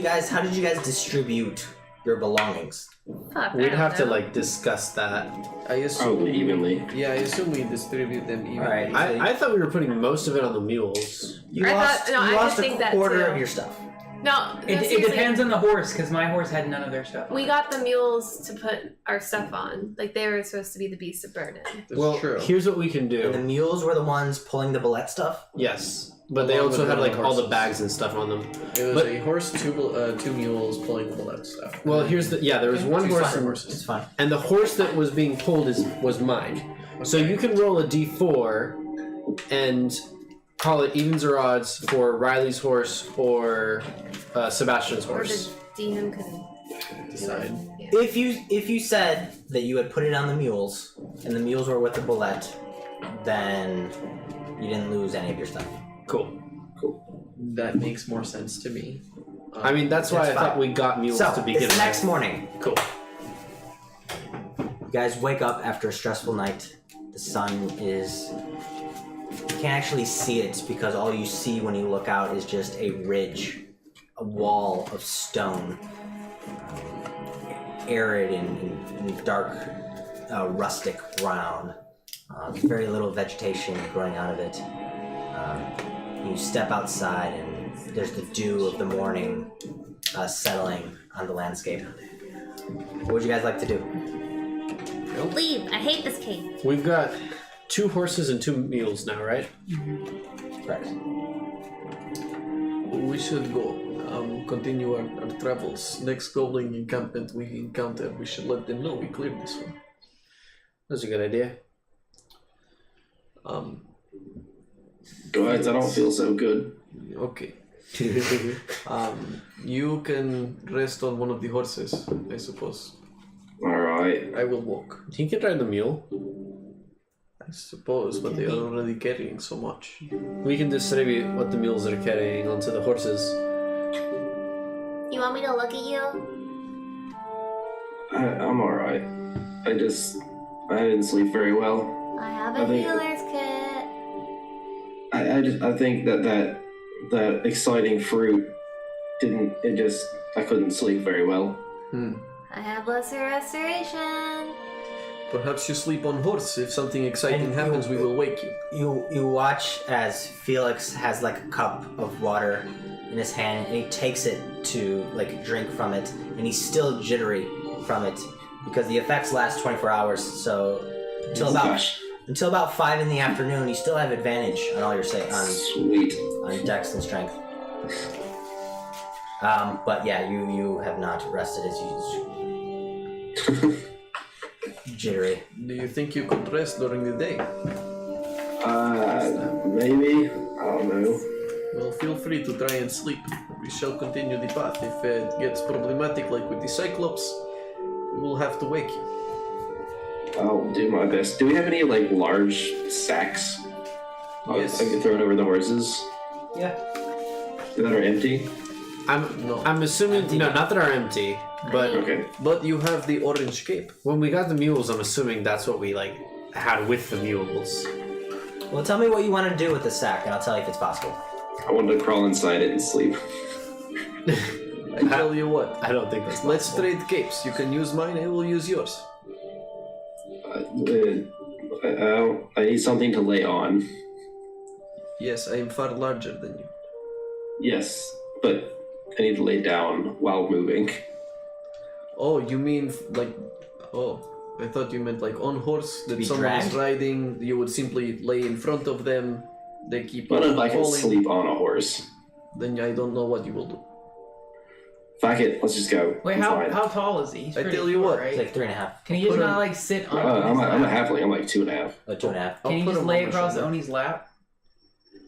you guys distribute your belongings? fuck, I We'd don't have to know. discuss that. I assume. Probably evenly. Yeah, I assume we distribute them evenly. Alright. I thought we were putting most of it on the mules. You I lost, thought- no, you I lost just think a that quarter too. of your stuff. No, It seriously, depends on the horse, because my horse had none of their stuff. We got the mules to put our stuff on. Like they were supposed to be the beasts of burden. That's well, true. here's what we can And the do. mules were the ones pulling the bullet stuff. Yes, but they Along also with had one of the all the horses. bags and stuff on them. It was but- a horse, two mules pulling the bullet stuff. Well, here's the there was one Two horse, fine and, horses. It's fine. and the horse that was being pulled was mine. So Okay. you can roll a d4 and call it evens or odds for Riley's horse or Sebastian's Or horse. the demon couldn't Decide. Yeah. If you said that you had put it on the mules and the mules were with the bullet, then you didn't lose any of your stuff. Cool. That makes more sense to me. I mean, that's why That's I thought fine. we got mules So to begin it's the with. next morning. Cool. You guys wake up after a stressful night. The sun is. You can't actually see it because all you see when you look out is just a ridge, a wall of stone, arid and dark, rustic brown. There's very little vegetation growing out of it. You step outside and there's the dew of the morning settling on the landscape. What would you guys like to do? Leave. I hate this cave. We've got 2 horses and 2 mules now, right? Correct. We should go. Continue our travels. Next goblin encampment we encounter, we should let them know we cleared this one. That's a good idea. Guys, I don't feel so good. Okay. You can rest on one of the horses, I suppose. Alright. I will walk, He can ride the mule. I suppose, but they are already carrying so much. We can distribute what the mules are carrying onto the horses. You want me to look at you? I'm alright. I didn't sleep very well. I have I a think- healer's kit. I think that exciting fruit I couldn't sleep very well. I have lesser restoration. Perhaps you sleep on horse. If something exciting And happens, we will wake you. You watch as Felix has like a cup of water in his hand, and he takes it to like drink from it, and he's still jittery from it because the effects last 24 hours. So until about 5 in the afternoon, you still have advantage on all your Sweet. on dex and strength. But yeah, you have not rested as you jittery. Do you think you could rest during the day? Maybe. I don't know. Well, feel free to try and sleep. We shall continue the path. If it gets problematic like with the Cyclops, we will have to wake you. I'll do my best. Do we have any like large sacks? Yes. I can throw it over the horses Yeah. that are empty. No. I'm assuming not that are empty, but Okay. But you have the orange cape. when we got the mules, I'm assuming that's what we like had with the mules. Well, tell me what you want to do with the sack, and I'll tell you if it's possible. I wanted to crawl inside it and sleep. I tell you what. I don't think that's Let's possible. trade capes. You can use mine, I will use yours. I need something to lay on. Yes, I am far larger than you. Yes, but I need to lay down while moving. Oh, you mean like... Oh, I thought you meant like on horse, that be someone is dragged? riding, you would simply lay in front of them, they keep What if I can falling, sleep on a horse? then I don't know what you will do. Fuck it, let's just go. Wait, I'm how fine. how tall is he? He's I pretty tell you short, what, It's right? like 3.5. Can he just put not him- like sit on? I'm his a lap? halfling, I'm like 2.5. 2.5. I'll Can you put just him lay on my across shoulder. Oni's lap?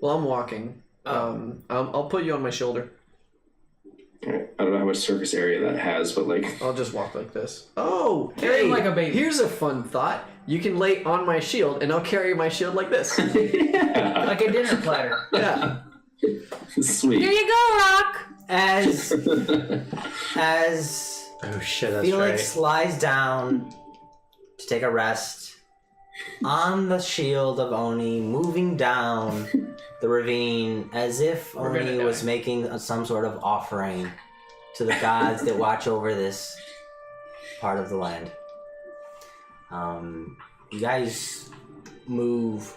Well, I'm walking. I'll put you on my shoulder. Alright, I don't know how much surface area that has, but like... I'll just walk like this. Oh, Carry him hey, like a baby. Here's a fun thought. You can lay on my shield, and I'll carry my shield like this. yeah. Like a dinner platter. Yeah. Sweet. Here you go, Rock. As Oh shit, that's Felix lies down to take a rest on the shield of Oni, moving down the ravine as if We're gonna Oni was die. making some sort of offering to the gods that watch over this part of the land. You guys move.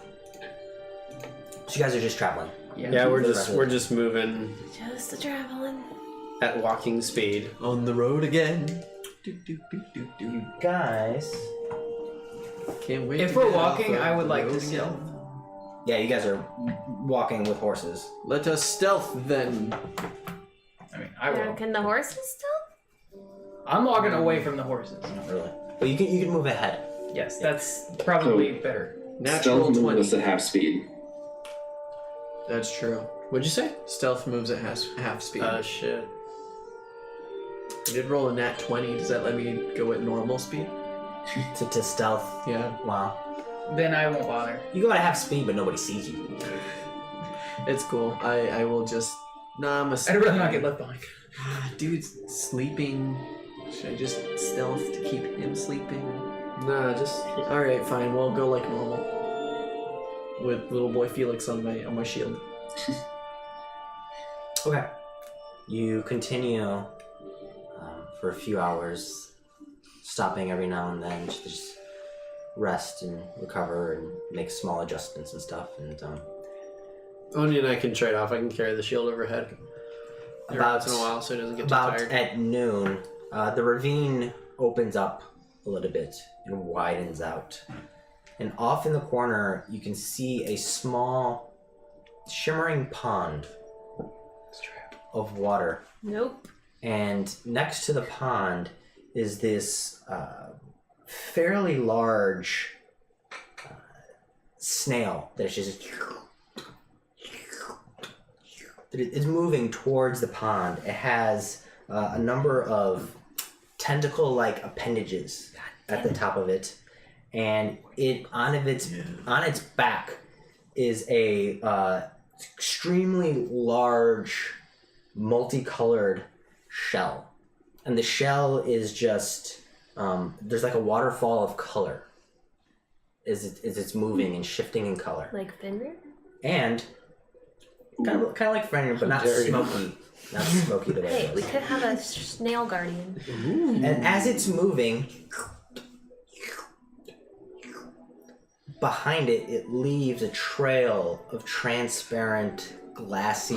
So you guys are just traveling. Yeah, we're For the rest of we're the- just moving Just the traveling. at walking speed. On the road again. Do, do, do, do, do. You guys. Can't wait. If to we're get off walking, the I would like road to again. stealth. Yeah, you guys are walking with horses. Let us stealth then. I mean, I will. Can the horses still? I'm walking away from the horses. Not really. But you can move ahead. Yes, that's probably better. Natural Stealth 20. moves at half speed. That's true. What'd you say? Stealth moves at half speed. Shit. I did roll a nat 20. Does that let me go at normal speed? To stealth. Yeah. Wow. Then I won't bother. You go at half speed, but nobody sees you. It's cool. I will just... Nah, I'm a... I'd rather not get left behind. Dude's sleeping. Should I just stealth to keep him sleeping? Nah, just Alright, fine. We'll go like normal. With little boy Felix on my shield. Okay. You continue for a few hours, stopping every now and then to just rest and recover and make small adjustments and stuff. And Oni and I can trade off. I can carry the shield overhead every About- once in a while, so it doesn't get too about tired. at noon, the ravine opens up a little bit and widens out. And off in the corner, you can see a small, shimmering pond of water. Nope. And next to the pond is this fairly large snail that's just it's moving towards the pond. It has a number of tentacle-like appendages at the top of it, and it on its back is a extremely large, multicolored shell, and the shell is just there's like a waterfall of color as it's moving and shifting in color, Like Fenrir? and kind of like Fenrir, but not dare you. smoky the way Hey, it we is. could have a snail guardian. And as it's moving, behind it, it leaves a trail of transparent glassy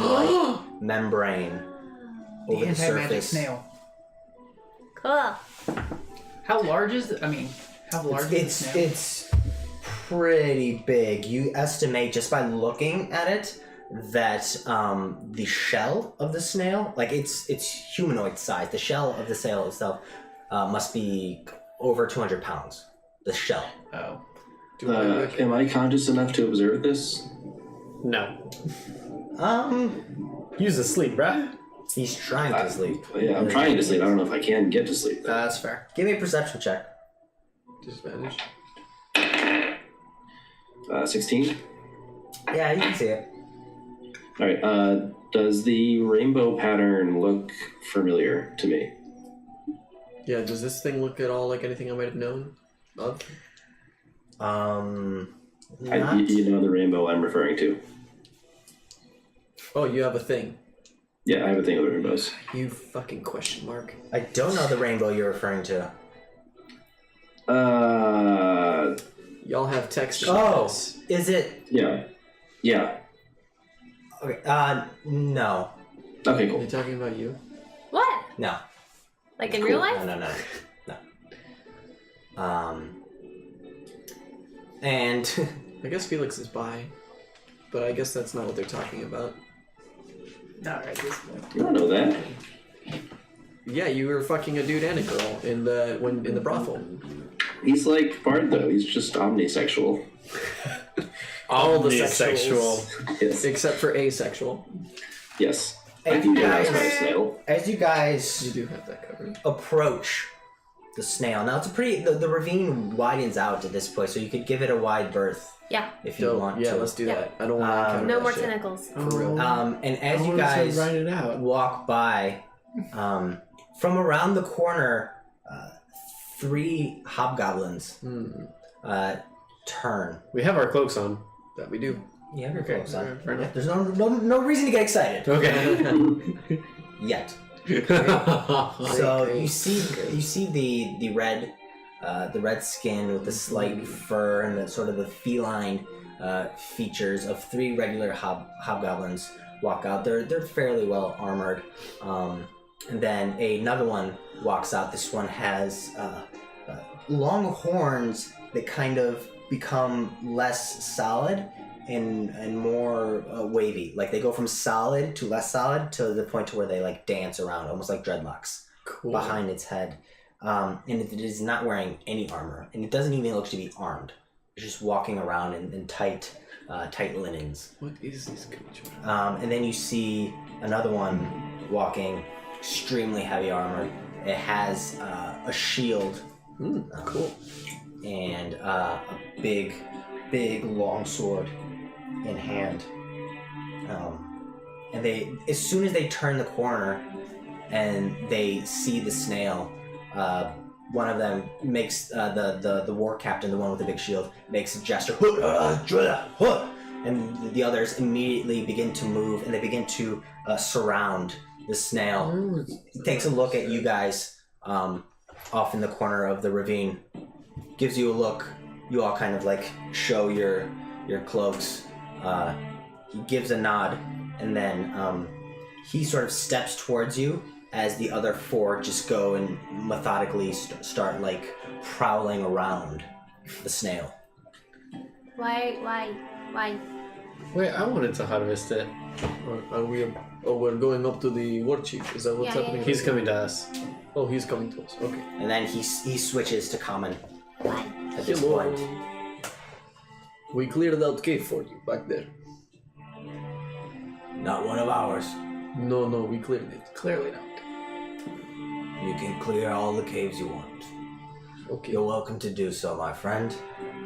membrane The over the anti-magic surface. snail. Cool. How large is it? I mean, how large is the snail? It's pretty big. You estimate just by looking at it that the shell of the snail, like it's humanoid size. The shell of the snail itself must be over 200 pounds. The shell. Oh. Am I conscious enough to observe this? No. Um, Use the sleep, bruh. he's trying to sleep. Yeah, I'm trying to sleep. I don't know if I can get to sleep. That's fair. Give me a perception check. Disadvantage. 16. Yeah, you can see it. All right. Does the rainbow pattern look familiar to me? Yeah, does this thing look at all like anything I might have known of? You know the rainbow I'm referring to. Oh, you have a thing. Yeah, I have a thing with rainbows. You fucking question mark. I don't know the rainbow you're referring to. Y'all have text. Oh, is it? Yeah. Okay. No. Okay, Are cool. they talking about you? What? No. Like in real life? No. And I guess Felix is bi, but I guess that's not what they're talking about. Not right this point. I don't know that. Yeah, you were fucking a dude and a girl in the brothel. He's like Bard though. He's just omnisexual. All the Sexual. sexuals, Yes. except for asexual. Yes. I Hey, can get guys. out by a snail. as you guys You do have that covered. approach the snail, now it's a pretty. The ravine widens out at this point, so you could give it a wide berth Yeah. if you Dope. want Yeah, to. let's do Yeah. that. I don't want to No that more shit. tentacles. For real. And as you guys write it out. walk by, from around the corner, 3 hobgoblins turn. We have our cloaks on. That we do. You have your Okay, clothes on. alright, fair enough. There's no reason to get excited Okay. yet. Great, So great. you see the red skin with the slight fur and the sort of the feline features of 3 regular hobgoblins walk out. They're fairly well armored, and then another one walks out. This one has long horns that kind of become less solid and more wavy. Like they go from solid to less solid to the point to where they like dance around, almost like dreadlocks Cool. behind its head. And it is not wearing any armor, and it doesn't even look to be armed. It's just walking around in tight linens. What is this creature? And then you see another one walking, extremely heavy armor. It has a shield Cool. and a big long sword in hand. And they, as soon as they turn the corner and they see the snail, one of them makes the war captain, the one with the big shield, makes a gesture, and the others immediately begin to move and they begin to surround the snail. He takes a look at you guys off in the corner of the ravine, gives you a look. You all kind of like show your cloaks. He gives a nod, and then he sort of steps towards you as the other 4 just go and methodically start like prowling around the snail. Why? Wait, I wanted to harvest it. Are we? Oh, we're going up to the war chief. Is that what's Yeah, happening? He's coming to us. Oh, he's coming to us. Okay. And then he switches to common Why? at this Hello. point. We cleared out cave for you back there. Not one of ours. No, we cleared it. Clearly not. You can clear all the caves you want. Okay. You're welcome to do so, my friend.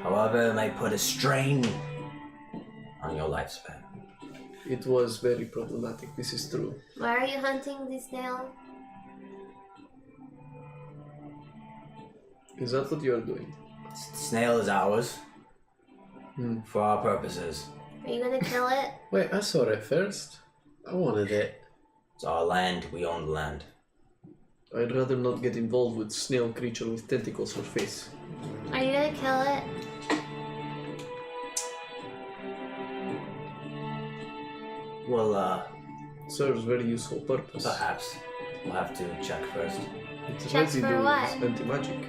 However, it may put a strain on your lifespan. It was very problematic. This is true. Why are you hunting the snail? Is that what you are doing? Snail is ours. Hmm. For our purposes. Are you gonna kill it? Wait, I saw it first. I wanted it. It's our land. We own the land. I'd rather not get involved with snail creature with tentacles for face. Are you gonna kill it? Well, Serves very useful purpose. perhaps. We'll have to check first. Its Check for residue what? is anti-magic.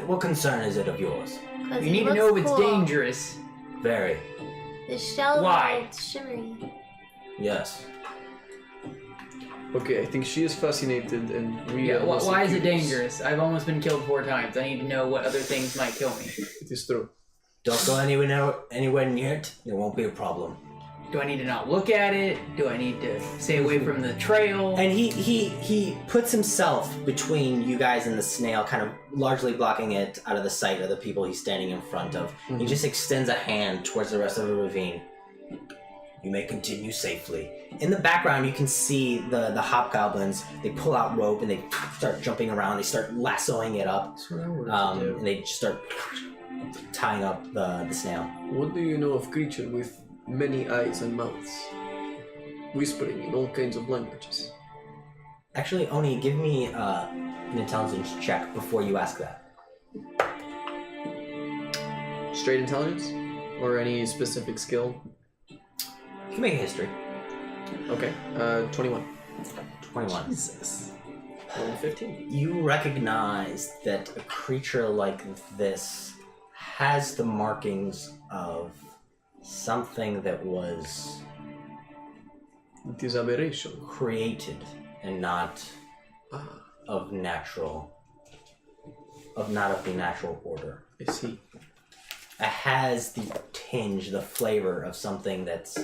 What concern is it of yours? 'Cause You it need to looks know if it's cool. dangerous. Very. The shell Why? is shimmery. Yes. Okay, I think she is fascinated and we Yeah, are also why is it curious. dangerous? I've almost been killed 4 times. I need to know what other things might kill me. It is true. Don't go anywhere near it. There won't be a problem. Do I need to not look at it? Do I need to stay away from the trail? And he puts himself between you guys and the snail, kind of largely blocking it out of the sight of the people he's standing in front of. He just extends a hand towards the rest of the ravine. You may continue safely. In the background, you can see the hobgoblins. They pull out rope and they start jumping around. They start lassoing it up, That's what I wanted to do. and they just start tying up the snail. What do you know of creature with many eyes and mouths? Whispering in all kinds of languages. Actually, Oni, give me an intelligence check before you ask that. Straight intelligence? Or any specific skill? You can make a history. Okay, 21. 21. Jesus. 15. You recognize that a creature like this has the markings of something that was It is aberration. created and not of not of the natural order. I see. It has the tinge, the flavor of something that's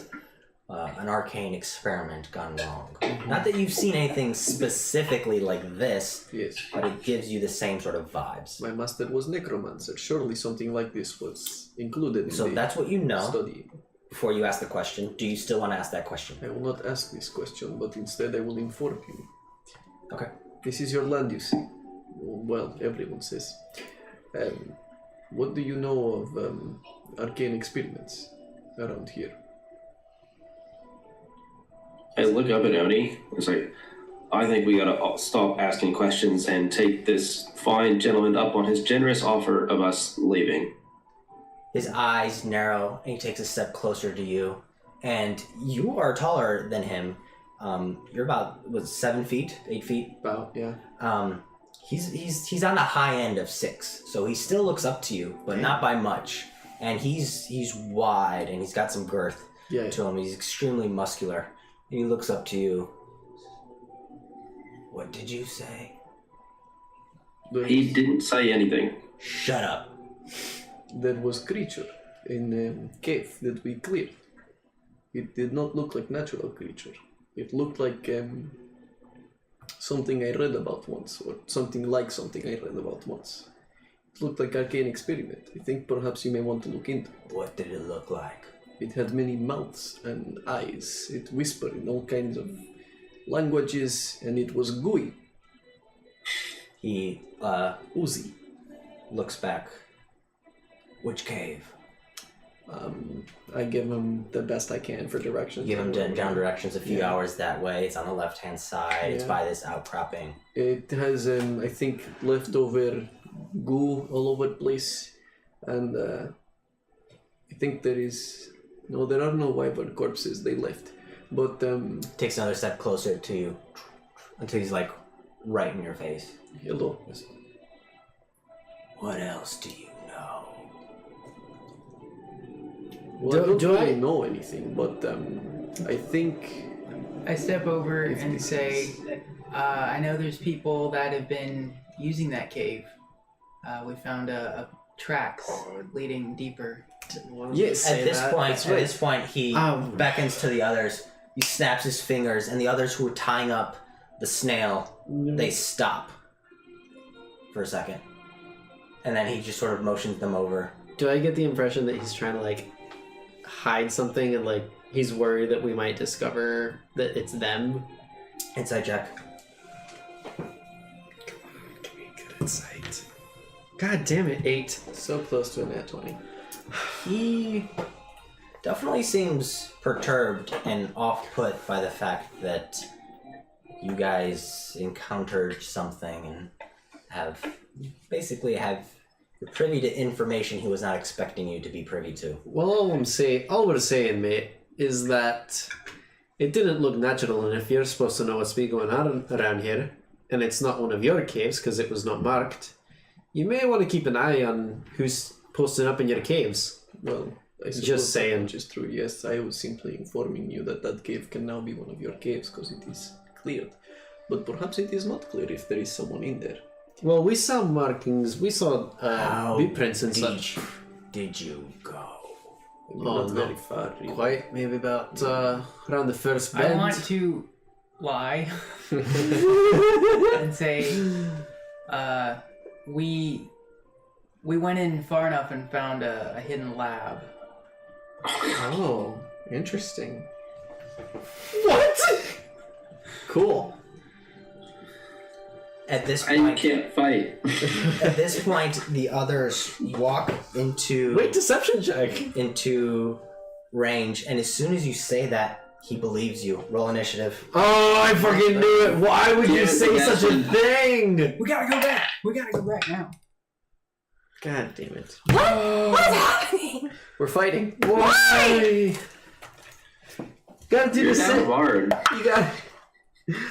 an arcane experiment gone wrong. Not that you've seen anything specifically like this, Yes. but it gives you the same sort of vibes. My master was necromancer. Surely something like this was included in So the that's what you know. study. Before you ask the question, do you still want to ask that question? I will not ask this question, but instead I will inform you. Okay. This is your land, you see. Well, everyone says. What do you know of arcane experiments around here? I look up at Oni. It's like, I think we gotta stop asking questions and take this fine gentleman up on his generous offer of us leaving. His eyes narrow, and he takes a step closer to you. And you are taller than him. You're about 7 feet, 8 feet. About, yeah. He's on the high end of 6, so he still looks up to you, but not by much. And he's wide, and he's got some girth Yeah. to him. He's extremely muscular, and he looks up to you. What did you say? He didn't say anything. Shut up. There was creature in cave that we cleared. It did not look like natural creature. It looked like something I read about once, or something like something I read about once. It looked like arcane experiment. I think perhaps you may want to look into it. What did it look like? It had many mouths and eyes. It whispered in all kinds of languages, and it was gooey, He oozy. looks back. Which cave? I give him the best I can for directions. Give him down directions a few Yeah. hours that way. It's on the left-hand side. It's Yeah. by this outcropping. It has, I think, leftover goo all over the place, and I think there is no, there are no wyvern corpses. They left, but Takes another step closer to you until he's like right in your face. hello. What else do you know? Well, I don't do really I- know anything, but I think I step over If and this say, is- I know there's people that have been using that cave. We found a tracks leading deeper. yes. At this That's point, he beckons to the others. He snaps his fingers, and the others who are tying up the snail, they stop for a second, and then he just sort of motions them over. Do I get the impression that he's trying to like hide something and like he's worried that we might discover that it's them? Inside check. Give me good insight. God damn it, 8. So close to a nat 20. He definitely seems perturbed and off-put by the fact that you guys encountered something and have You're privy to information he was not expecting you to be privy to. Well, all we're saying, mate, is that it didn't look natural, and if you're supposed to know what's been going on around here, and it's not one of your caves because it was not marked, you may want to keep an eye on who's posting up in your caves. Well, I suppose Just saying. that much is true. Yes, I was simply informing you that that cave can now be one of your caves because it is cleared. But perhaps it is not clear if there is someone in there. Well, we saw markings, we saw boot prints and such. Did you go? We're Oh, not no. very far. Really. Quite, maybe about around the first I bend. want to lie and say, we went in far enough and found a hidden lab. Oh, interesting. What? Cool. At this I point, can't fight. at this point, the others walk into Wait, deception check. into range, and as soon as you say that, he believes you. Roll initiative. Oh, I fucking knew it. Why would you Dude, say that's such a thing? We gotta go back. We gotta go back now. God damn it. What is happening? We're fighting. Why? Gotta do You're the down same. hard. You got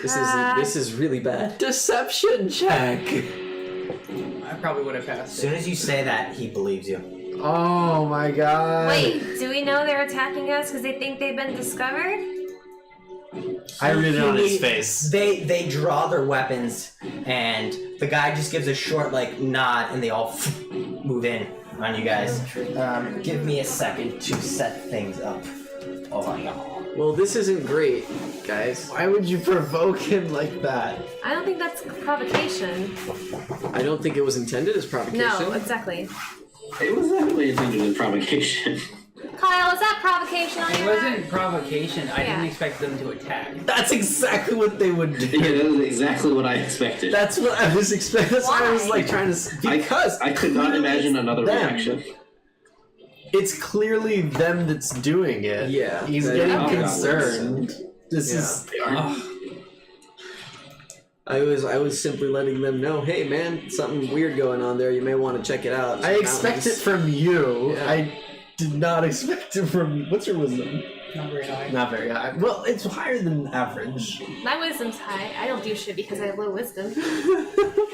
This is really bad. deception check. I probably would have As passed soon it. as you say that, he believes you. Oh my god. Wait, do we know they're attacking us because they think they've been discovered? I read it on his He- face. They draw their weapons, and the guy just gives a short nod, and they all move in on you guys. Give me a second to set things up. Oh my god. Well, this isn't great, guys. Why would you provoke him like that? I don't think that's provocation. I don't think it was intended as provocation. No, exactly. It was definitely intended as provocation. Kyle, is that provocation on It your wasn't end? provocation. I didn't Yeah. expect them to attack. That's exactly what they would do. Yeah, that is exactly what I expected. That's what I was expecting. That's what I was Why? trying to. Because I could not imagine another them. reaction. It's clearly them that's doing it. Yeah. He's They getting are concerned. This Yeah. is. They are. I was simply letting them know, hey man, something weird going on there. You may want to check it out. I expect it from you. Yeah. I did not expect it from you. What's your wisdom? Not very high. Not very high. Well, it's higher than average. My wisdom's high. I don't do shit because I have low wisdom.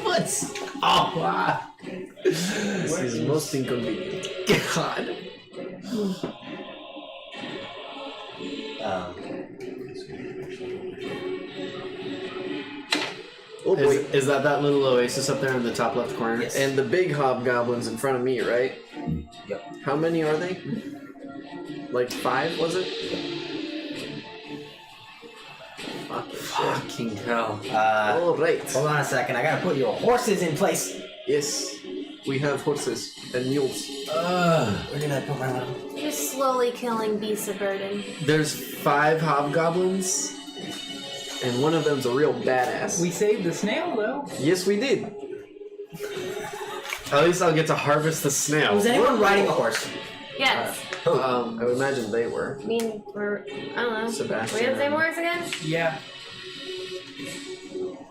What? Oh, wow. This is most inconvenient. God. Oh boy. Is that little oasis up there in the top left corner? Yes. And the big hobgoblins in front of me, right? Yep. How many are they? Like 5, was it? Fucking hell. All right. Hold on a second. I gotta put your horses in place. Yes, we have horses and mules. Where did I put my little? You're slowly killing beasts of burden. There's 5 hobgoblins. And one of them's a real badass. We saved the snail though. Yes, we did. At least I'll get to harvest the snail. Was anyone riding a horse? Yes. I would imagine they were. I mean, I don't know. Sebastian. Were you the same words again? Yeah.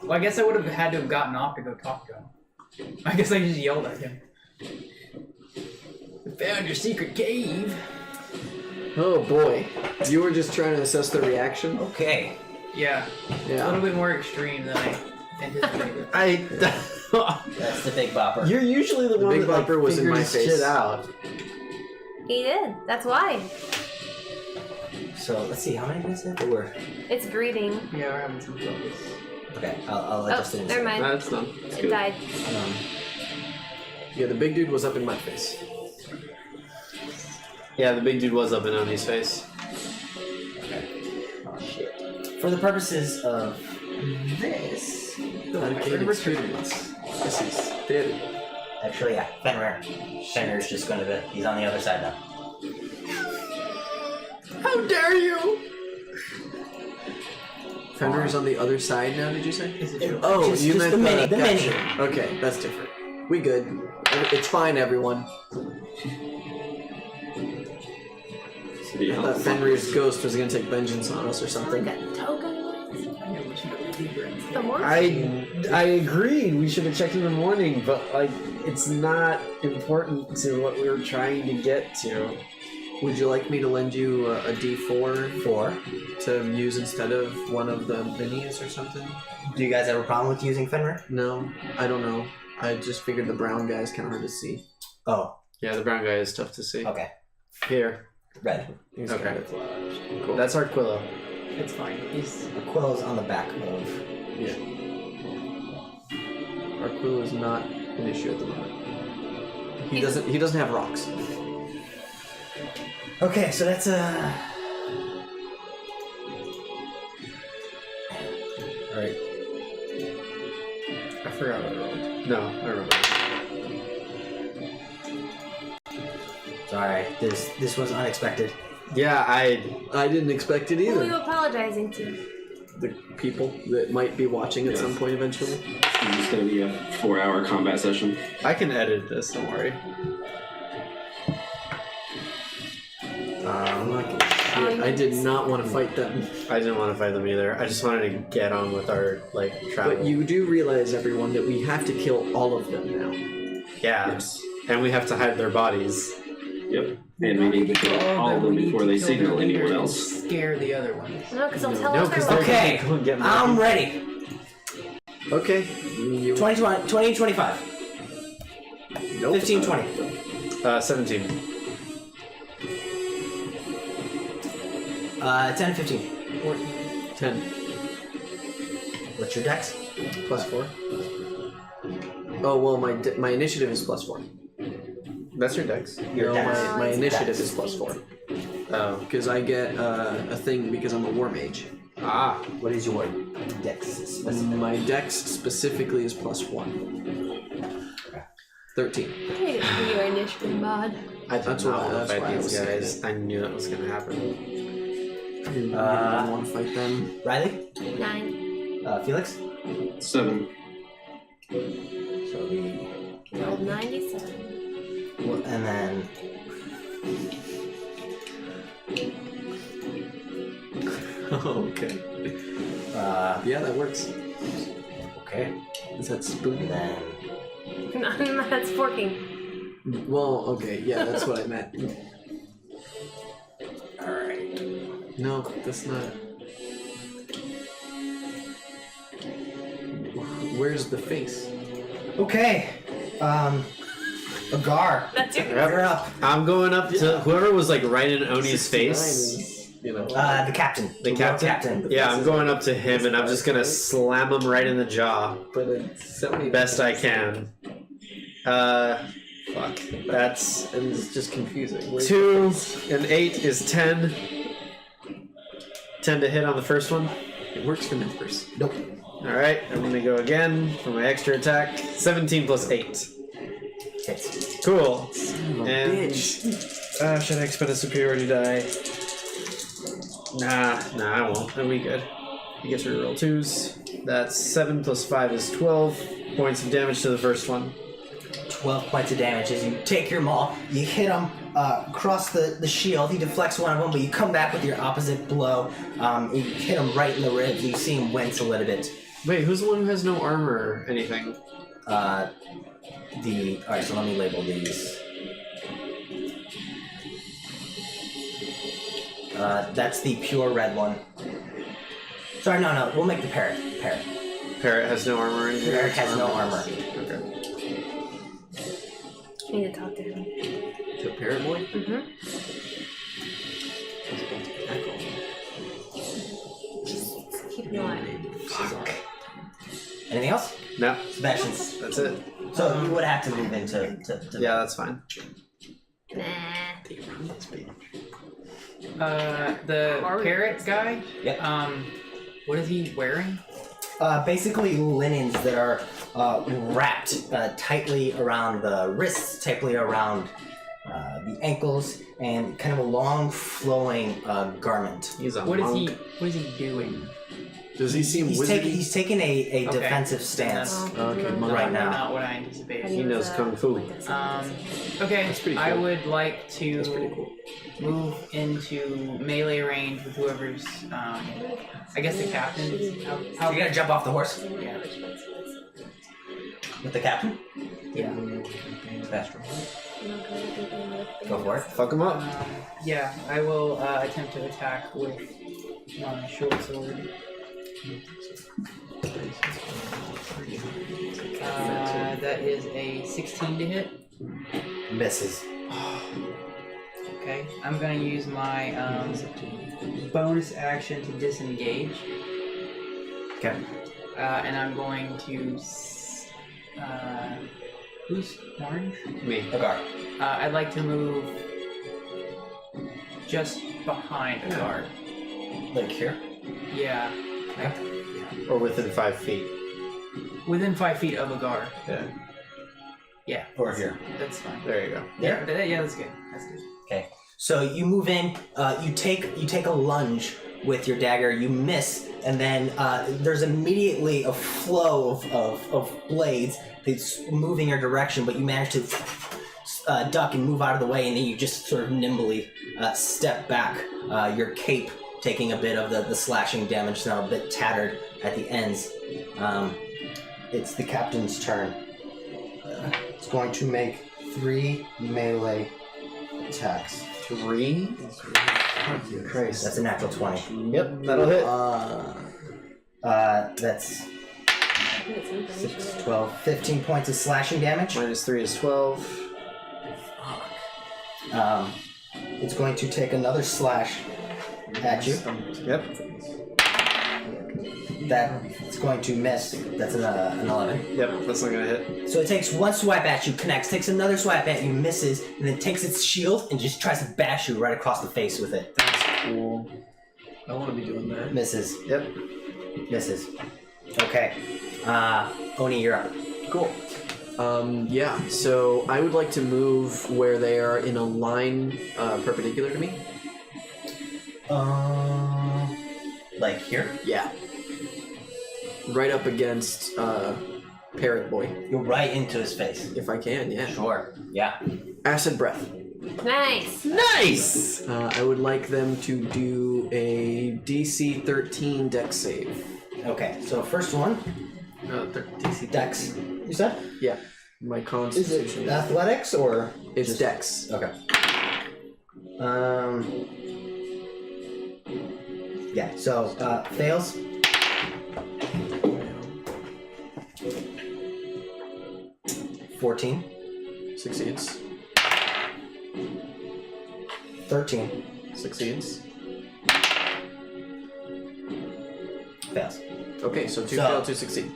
Well, I guess I would have had to have gotten off to go talk to him. I guess I just yelled at him. I found your secret cave. Oh boy. You were just trying to assess the reaction? Okay. Yeah. A little Yeah. bit more extreme than I anticipated. That's the big bopper. You're usually the one big that bumper was in my figures face. shit out. He did. That's why. So let's see. How many minutes there were? It's breathing. Yeah, we're having some troubles. Okay, I'll adjust it. Oh, in a never second. mind. That's done. It died. Yeah, the big dude was up in my face. Yeah, the big dude was up in Oni's face. Oh shit. For the purposes of this, Arcade experience. This is terrible. actually, yeah, Fenrir's just going to be. He's on the other side now. How dare you! Fenrir's on the other side now, did you say? Is it true? Oh, Just- you just meant the mini, the gotcha. mini. Okay, that's different. We good. It's fine, everyone. I thought Fenrir's ghost was gonna take vengeance on us or Oh, we something. got token ones. I know we should go to Wyverns. The horse? I agreed we should have checked in the morning, but like it's not important to what we were trying to get to. Would you like me to lend you a D4 4. to use instead of one of the minis or something? Do you guys have a problem with using Fenrir? No, I don't know. I just figured the brown guy's kind of hard to see. Oh, Yeah, the brown guy is tough to see. okay. Here. Red. He's Okay. camouflage. Cool. That's Arquillo. It's fine. He's Aquillo's on the back of. Yeah. Arquillo is not an issue at the moment. He doesn't have rocks. Okay, so that's Alright. I forgot what I rolled. No, I remember. Sorry, this was unexpected. Yeah, I didn't expect it Who are either. you apologizing to? The people that might be watching at some point eventually. It's just gonna be a 4-hour combat session. can edit this. Don't worry. I did not want to fight them. I didn't want to fight them either. I just wanted to get on with our travel. But you do realize, everyone, that we have to kill all of them now. yeah, Yes. and we have to hide their bodies. Yep. And we need to kill all of them before they signal anyone else. Scare the other ones. No, because they'll tell No, us because they're they're Okay, gonna go and get I'm money. ready. Okay. 20, 25. Nope. 15, 20. 17. 10, 15. 10 What's your dex? plus 4. Oh well, my initiative is plus 4. That's your dex. Your No, dex. my initiative Dex. is plus 4 Oh. because I get a thing because I'm a war mage. Ah. What is your dex? specifically? My dex specifically is plus 1. 13. Hey, your initiative mod. I did That's not why- want to that's fight why I these was saying guys. I knew that was gonna happen. I don't want to fight them. Riley? 9. Felix? 7. So the. Rolled 97. And then. Okay. Yeah, that works. Okay. Is that spoon? And then. That's forking. Well, okay, yeah, that's what I meant. Alright. No, that's not. Where's the face? Okay. Agar. That's your. You're up. I'm going up to whoever was right in Oni's 69 face. is, you know. The captain. The captain? Yeah, I'm going up to him and I'm just gonna slam him right in the jaw. But it's 70. Best I can. Fuck. That's And it's just confusing. Where's 2 and 8 is 10. 10 to hit on the first one. It works for numbers. Nope. Alright, I'm gonna go again for my extra attack. 17 plus 8. Hits. Cool. Son of a And bitch. should I expend a superiority die? Nah, I won't. Then we good. You get to reroll 2s. That's 7 plus 5 is 12 points of damage to the first one. 12 points of damage as you take your maul, you hit him across the shield, he deflects one of them, but you come back with your opposite blow. You hit him right in the ribs, you see him wince a little bit. Wait, who's the one who has no armor or anything? Alright, so let me label these. That's the pure red one. Sorry, no, we'll make the parrot. Parrot has no armor or anything? Parrot has no armor. Okay. I need to talk to him. To Parrot Boy? Mm-hmm. Keep an eye. Fuck. Anything else? No, Sebastian's. that's it. So you would have to move into. Yeah, that's fine. Nah. The parrot guy. Yep. What is he wearing? Basically linens that are wrapped tightly around the wrists, tightly around the ankles, and kind of a long flowing garment. He's a What is monk. he? What is he doing? Does he seem He's wizardy? taking a Okay. defensive stance. Okay, Right now. Not what I anticipated. He knows kung fu. Okay, pretty I cool. would like to That's pretty cool. move into melee range with whoever's, I guess the captain. So you're gonna jump off the horse Yeah. with the captain? Yeah. Go for it. Fuck him up. Yeah, I will attempt to attack with my short sword. That is a 16 to hit. Misses. Okay, I'm gonna use my bonus action to disengage, Okay. and I'm going to. Who's orange? Me. Agar. I'd like to move just behind a guard. Like here. Yeah, Or within 5 feet. within 5 feet of a guard. Yeah. Yeah, Or here. that's fine. There you go. Yeah, yeah, that's good. That's good. Okay. So you move in. You take a lunge with your dagger. You miss, and then there's immediately a flow of blades that's moving your direction. But you manage to duck and move out of the way, and then you just sort of nimbly step back. Your cape taking a bit of the slashing damage, now a bit tattered at the ends. It's the captain's turn. It's going to make 3 melee attacks. 3? Christ, that's a natural 20. Yep, that'll hit. That's 6, 12, 15 points of slashing damage. Minus 3 is 12. It's going to take another slash at you. Yep. That's going to miss. That's an 11. Yep, that's not gonna hit. So it takes one swipe at you, connects, takes another swipe at you, misses, and then takes its shield and just tries to bash you right across the face with it. That's cool. I want to be doing that. Misses. Yep. Misses. Okay. Oni, you're up. Cool. Yeah, so I would like to move where they are in a line perpendicular to me. Like here? Yeah. Right up against Parrot Boy, You're right into his face. if I can, yeah. Sure. Yeah. Acid Breath. Nice. Nice! I would like them to do a DC 13 Dex save. Okay, so first one, DC Dex. You said? Yeah. My Is Constitution. it athletics or? It's just- Dex. Okay. Yeah. So fails. Succeeds. 13 Succeeds. fails. Okay, so 2 So- fail, 2 succeed.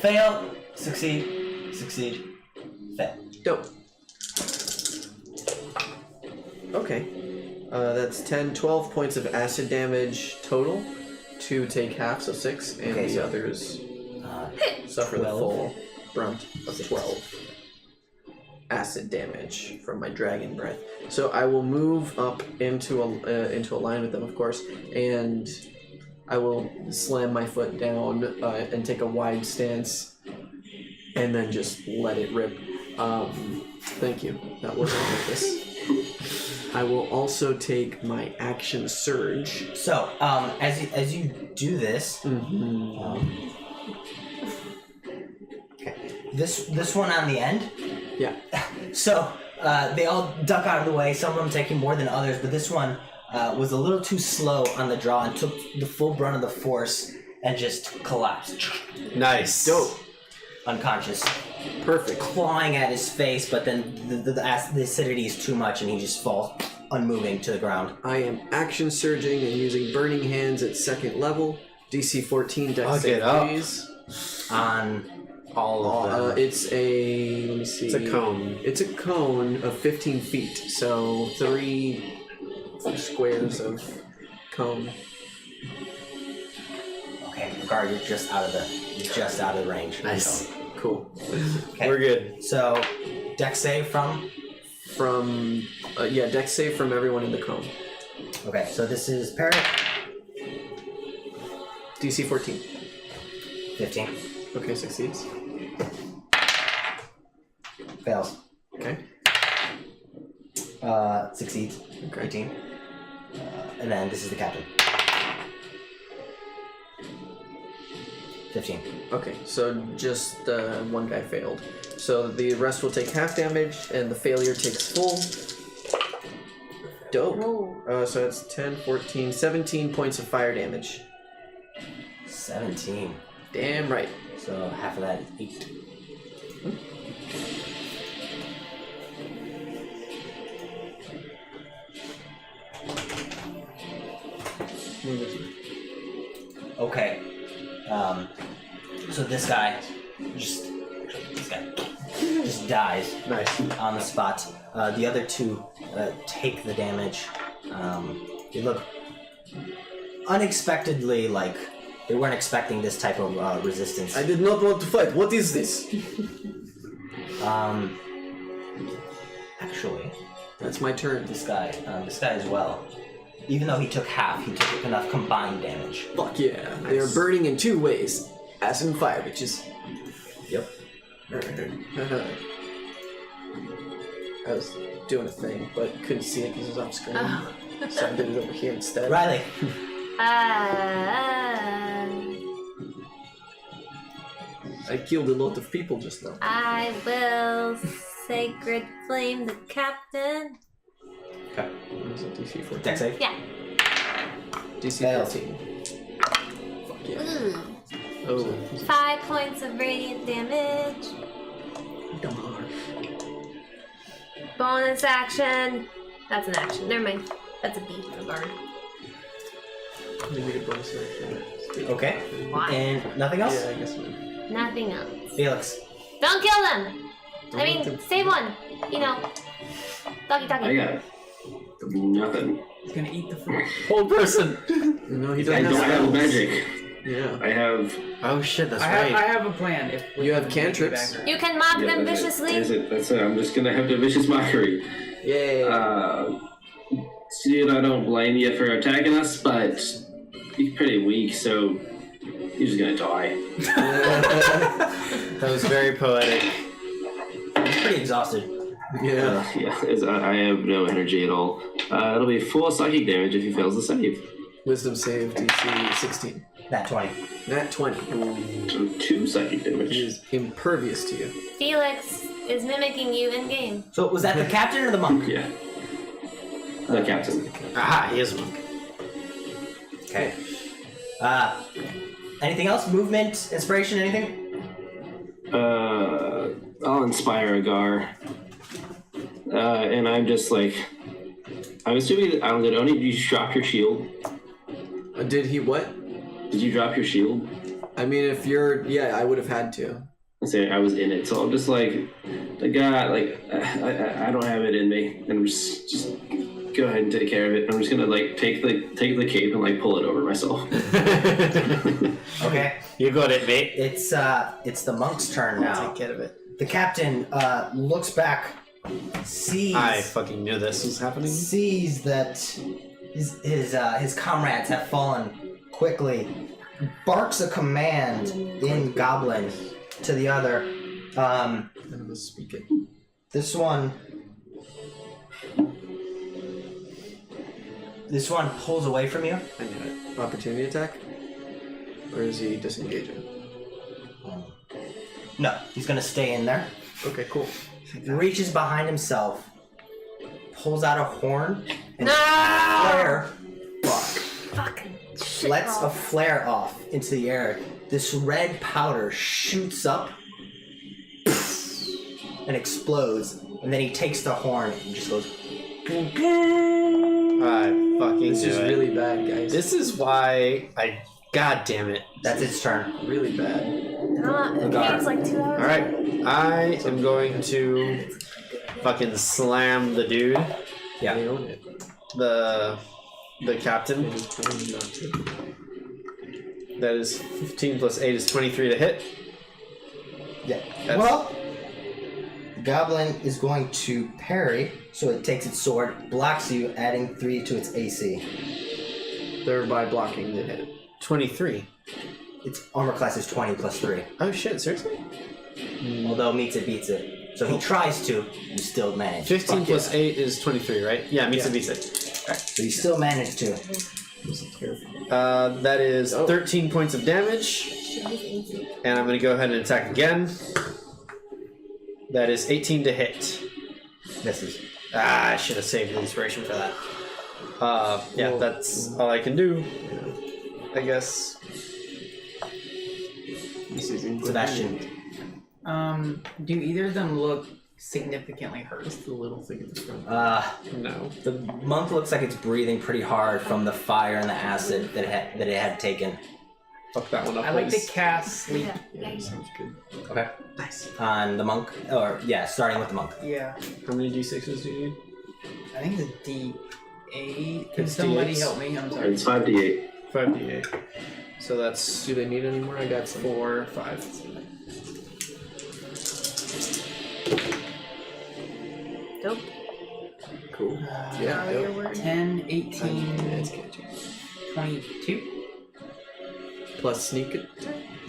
Fail, succeed, succeed, fail. Dope. Okay. That's 10, 12 points of acid damage total. 2 take half, so 6, and Okay, the so- others Uh, suffer 12. the full brunt of 12 acid damage from my dragon breath. So I will move up into a line with them, of course, and I will slam my foot down and take a wide stance, and then just let it rip. Thank you. That wasn't purpose. I will also take my action surge. so as you do this, okay, this one on the end. Yeah. So they all duck out of the way. Some of them taking more than others, but this one was a little too slow on the draw and took the full brunt of the force and just collapsed, Nice. Dope. unconscious, Perfect. clawing at his face. But then the acidity is too much, and he just falls unmoving to the ground. I am action surging and using burning hands at 2nd level. DC 14 dex I'll save, get up. please. On All of them. It's a let me see. It's a cone. It's a cone of 15 feet, so 3 squares of cone. okay, Gar, you're just out of the range. Nice. Cool. Okay. We're good. So, dex save from. From dex save from everyone in the cone. Okay, so this is Parrot. DC 14. 15. Okay, succeeds. Fails. Okay. Succeeds. Okay. 18. And then this is the captain. 15. Okay, so just one guy failed. So the rest will take half damage, and the failure takes full. Dope. Whoa. So it's 10, 14, 17 points of fire damage. 17. Damn right. So half of that is 8. Okay. So this guy just dies Nice. on the spot. The other two take the damage. They look unexpectedly like they weren't expecting this type of resistance. I did not want to fight. What is this? Actually, That's my turn. this guy as well. Even though he took half, he took enough combined damage. Fuck yeah. They are burning in two ways. Acid and fire, bitches. Yep. I was doing a thing, but couldn't see it because it was off screen. So I did it over here instead. Riley. I killed a lot of people just now. I will sacred flame the captain. Okay. What was it, DC 14? Dex save. Yeah. DC Fails. 14. Fuck yeah. Ooh. Oh. 5 points of radiant damage. Dumb heart. Bonus action. That's an action. Never mind. That's a B for burn. Maybe get bonus action. Okay. Why? And nothing else? Yeah, I guess so. Nothing else. Felix. Don't kill them. Don't I let mean, them- save one. You know. Doggy I doggy. got nothing. He's gonna eat the fruit. Hold person. No, he I doesn't don't have spells. magic. Yeah. I have. Oh shit, that's I right. have a plan. If we You have can cantrips. piggyback her. You can mock Yeah, them that's viciously. it. That's it. I'm just gonna have the vicious mockery. Yay. Dude, I don't blame you for attacking us, but he's pretty weak, so he's just gonna die. That was very poetic. He's pretty exhausted. Yeah. I have no energy at all. It'll be 4 psychic damage if he fails the save. Wisdom save DC 16. Nat 20. Nat 20. So 2 psychic He damage. is impervious to you. Felix is mimicking you in game. So was that the captain or the monk? Yeah. The captain. Ah, he is a monk. Okay. Anything else? Movement, inspiration, anything? I'll inspire Agar. And I'm just like, I'm assuming that did Oni, did you just drop your shield? Did he what? Did you drop your shield? I mean, if you're... Yeah, I would have had to. I say I was in it, so I'm just like, the guy, like, I don't have it in me, and I'm just go ahead and take care of it. I'm just gonna like take the cape and like pull it over myself. Okay. You got it, mate. It's the monk's turn now. Take care of it. The captain looks back, sees I fucking knew this was happening. sees that his comrades have fallen quickly, barks a command in Goblin to the other. I'm gonna speak it. This one pulls away from you. I knew it. Opportunity attack? Or is he disengaging? No, he's gonna stay in there. Okay, cool. Reaches behind himself, pulls out a horn, and No! flare. Fucking shit. Lets a flare off into the air. This red powder shoots up and explodes, and then he takes the horn and just goes. I fucking This knew is it. really bad, guys. This is why I. God damn it. That's its turn. really bad. The game's like 2 hours. Alright, I am going to fucking slam the dude, Yeah. They own it. the captain. They just told me not to. That is 15 plus 8 is 23 to hit. Yeah. That's- Well, the goblin is going to parry, so it takes its sword, blocks you, adding 3 to its AC. Thereby blocking the hit. 23. Its armor class is 20 plus 3. Oh shit, seriously? Although meets it, beats it. So he tries to, you still manage. 15 Fuck plus yeah. 8 is 23, right? Yeah, meets it, beats it. So you still manage to. That is 13 points of damage. And I'm going to go ahead and attack again. That is 18 to hit. Misses. I should have saved the inspiration for that. Yeah, that's all I can do. I guess. This is incredible. Sebastian. Do either of them look significantly hurt? Just the little thing at the front. No. The monk looks like it's breathing pretty hard from the fire and the acid that it had taken. Fuck that one up. I like to please. cast sleep. Yeah, sounds good. Okay. Nice. On the monk, or yeah, starting with the monk. Yeah, How many d6s do you need? I think it's D8. Can It's somebody D8s. help me? I'm sorry. It's 5d8. 5d8. So that's Do they need any more? I got some. 4, 5. Dope. Cool. Yeah, Your dope. word. 10, 18, That's catchy. 22. Plus sneak it.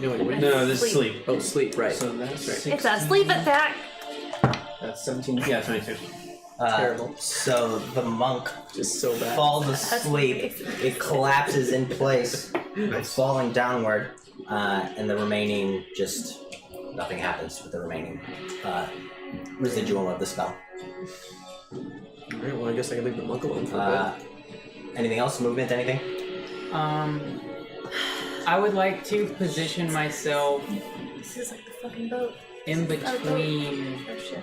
No, wait, wait. No, this is sleep. Oh, sleep, right. So that's right. It's a sleep attack. That's 17. Yeah, 22. Terrible. So the monk Just so bad. falls asleep. It collapses in place, falling downward, and the remaining nothing happens with the remaining residual of the spell. Alright, well, I guess I can leave the monk alone for a bit. Anything else? Movement? Anything? I would like to position myself This is like the fucking boat. in between, Oh shit.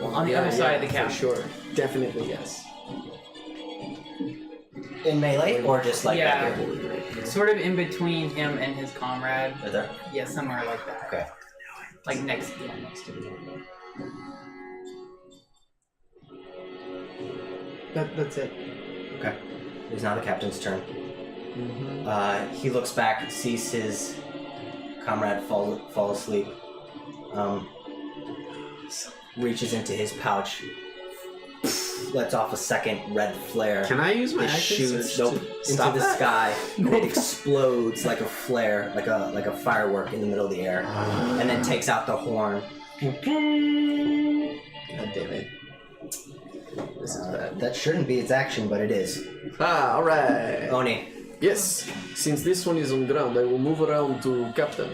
on the other side of the For couch. sure. Definitely yes. In melee, or just like Yeah. back here? Sort of in between him and his comrade. Right there? Yeah, somewhere like that. Okay. Like next to me. That's it. Okay. It is now the captain's turn. Mm-hmm. He looks back, sees his comrade fall asleep, reaches into his pouch, lets off a second red flare. Can I use my It action shoots surge into to the stop that? sky. And it explodes like a flare, like a firework in the middle of the air, and then takes out the horn. God damn it. This is bad. That shouldn't be its action, but it is. Ah, alright. Oni. Yes. Since this one is on ground, I will move around to captain.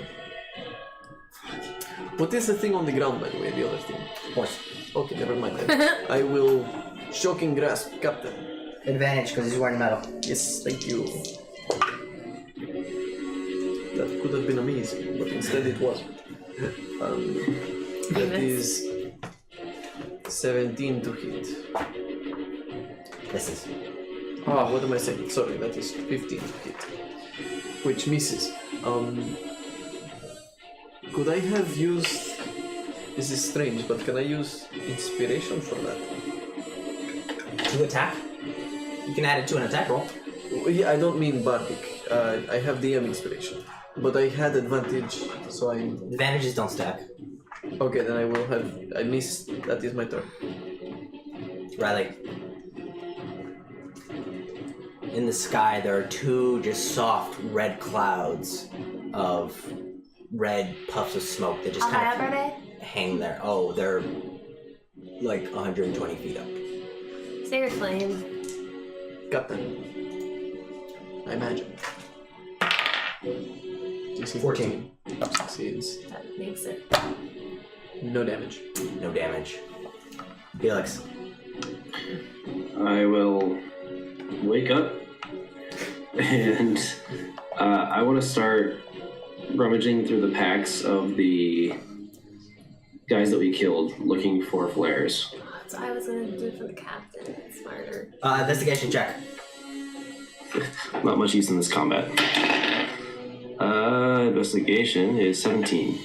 What is the thing on the ground, by the way? The other thing. Horse. Okay, never mind then. I will shocking grasp captain. Advantage because he's wearing metal. Yes, thank you. That could have been amazing, but instead it wasn't. That is 17 to hit. Misses. Oh, what am I saying? Sorry, that is 15 to hit. Which misses. Could I have used... This is strange, but can I use inspiration for that? To attack? You can add it to an attack roll. Yeah, I don't mean bardic. I have DM inspiration. But I had advantage, so I... Advantages don't stack. Okay, then I will have... I missed... That is my turn. Riley. In the sky, there are two just soft red clouds of red puffs of smoke that just How high kind up are they? of hang there. Oh, they're like 120 feet up. Say your flame. Captain. I imagine. DC 14. Succeeds. That makes it. No damage. No damage. Felix. I will wake up and I want to start rummaging through the packs of the guys that we killed, looking for flares. That's what I was gonna do for the captain. It's smarter. Investigation check. Not much use in this combat. Investigation is 17.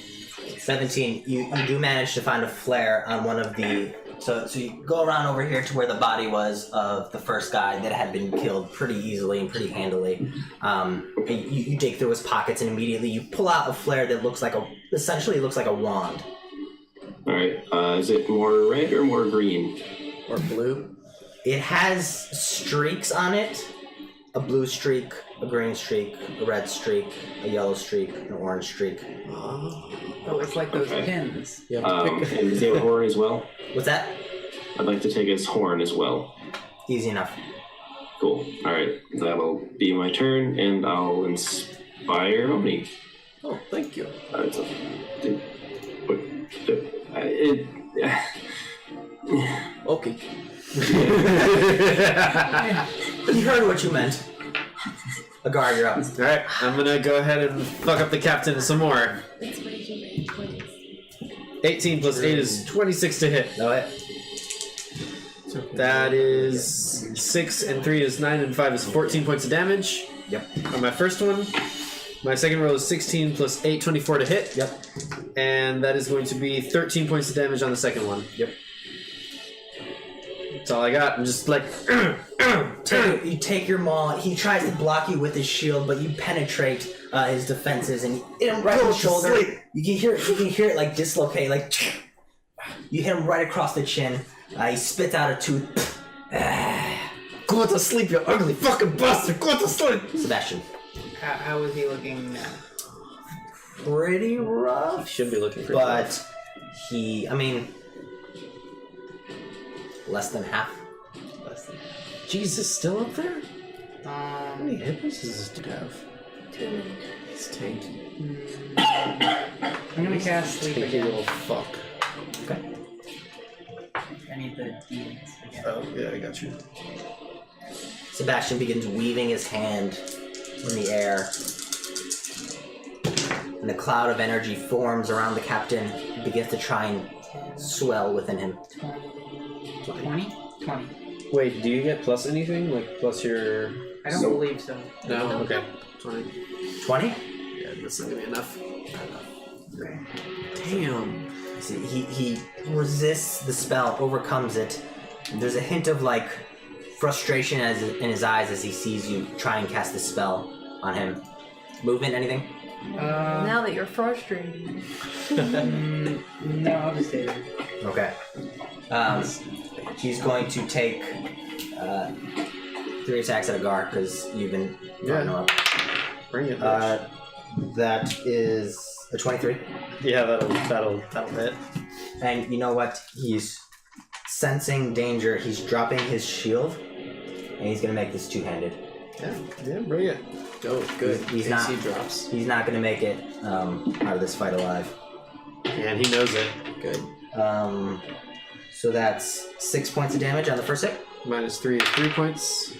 17. You do manage to find a flare on one of the... So you go around over here to where the body was of the first guy that had been killed pretty easily and pretty handily. You dig through his pockets and immediately you pull out a flare that looks like essentially looks like a wand. All right. Is it more red or more green? Or blue. It has streaks on it, a blue streak, a green streak, a red streak, a yellow streak, an orange streak. Oh, it's like those pins. Yeah. And does he have a horn as well? What's that? I'd like to take his horn as well. Easy enough. Cool. Alright, that'll be my turn, and I'll inspire Oni. Oh, thank you. Okay. You heard what you meant. A guard, you're up. Alright, I'm gonna go ahead and fuck up the captain some more. 18 plus 8 is 26 to hit. No, it. That is 6 and 3 is 9 and 5 is 14 points of damage. Yep. On my first one. My second roll is 16 plus 8, 24 to hit. Yep. And that is going to be 13 points of damage on the second one. Yep. That's all I got. I'm just like... You take your maul. He tries to block you with his shield, but you penetrate his defenses and you hit him right in the shoulder. You can hear it like dislocate. Like you hit him right across the chin. He spits out a tooth. Go to sleep, you ugly fucking bastard! Go to sleep! Sebastian. How is he looking now? Pretty rough. Should be looking for But he, I mean, less than half. Jesus, still up there? How many Um, hit points does this dude have? He's tanky. I'm gonna cast sleep Tanky again. little fuck. Okay. I need the demons again. Oh, yeah, I got you. Sebastian begins weaving his hand in the air. And the cloud of energy forms around the captain and begins to try and swell within him. 20? 20. Wait, do you get plus anything? Like, plus your... I don't believe so. No? Okay. 20. 20? Yeah, that's not gonna be enough. Okay. Damn. See, he resists the spell, overcomes it. There's a hint of like frustration in his eyes as he sees you try and cast the spell on him. Movement, anything? Now that you're frustrated. No, I'll just stay there. Okay. He's going to take 3 attacks at a guard because you've been running up. Bring it, bitch. That is a 23. Yeah, that'll hit. And you know what? He's sensing danger. He's dropping his shield, and he's gonna make this two-handed. Yeah, bring it. Oh, good. He's AC not- drops. He's not gonna make it out of this fight alive. And he knows it. Good. So that's 6 points of damage on the first hit. Minus 3 is 3 points.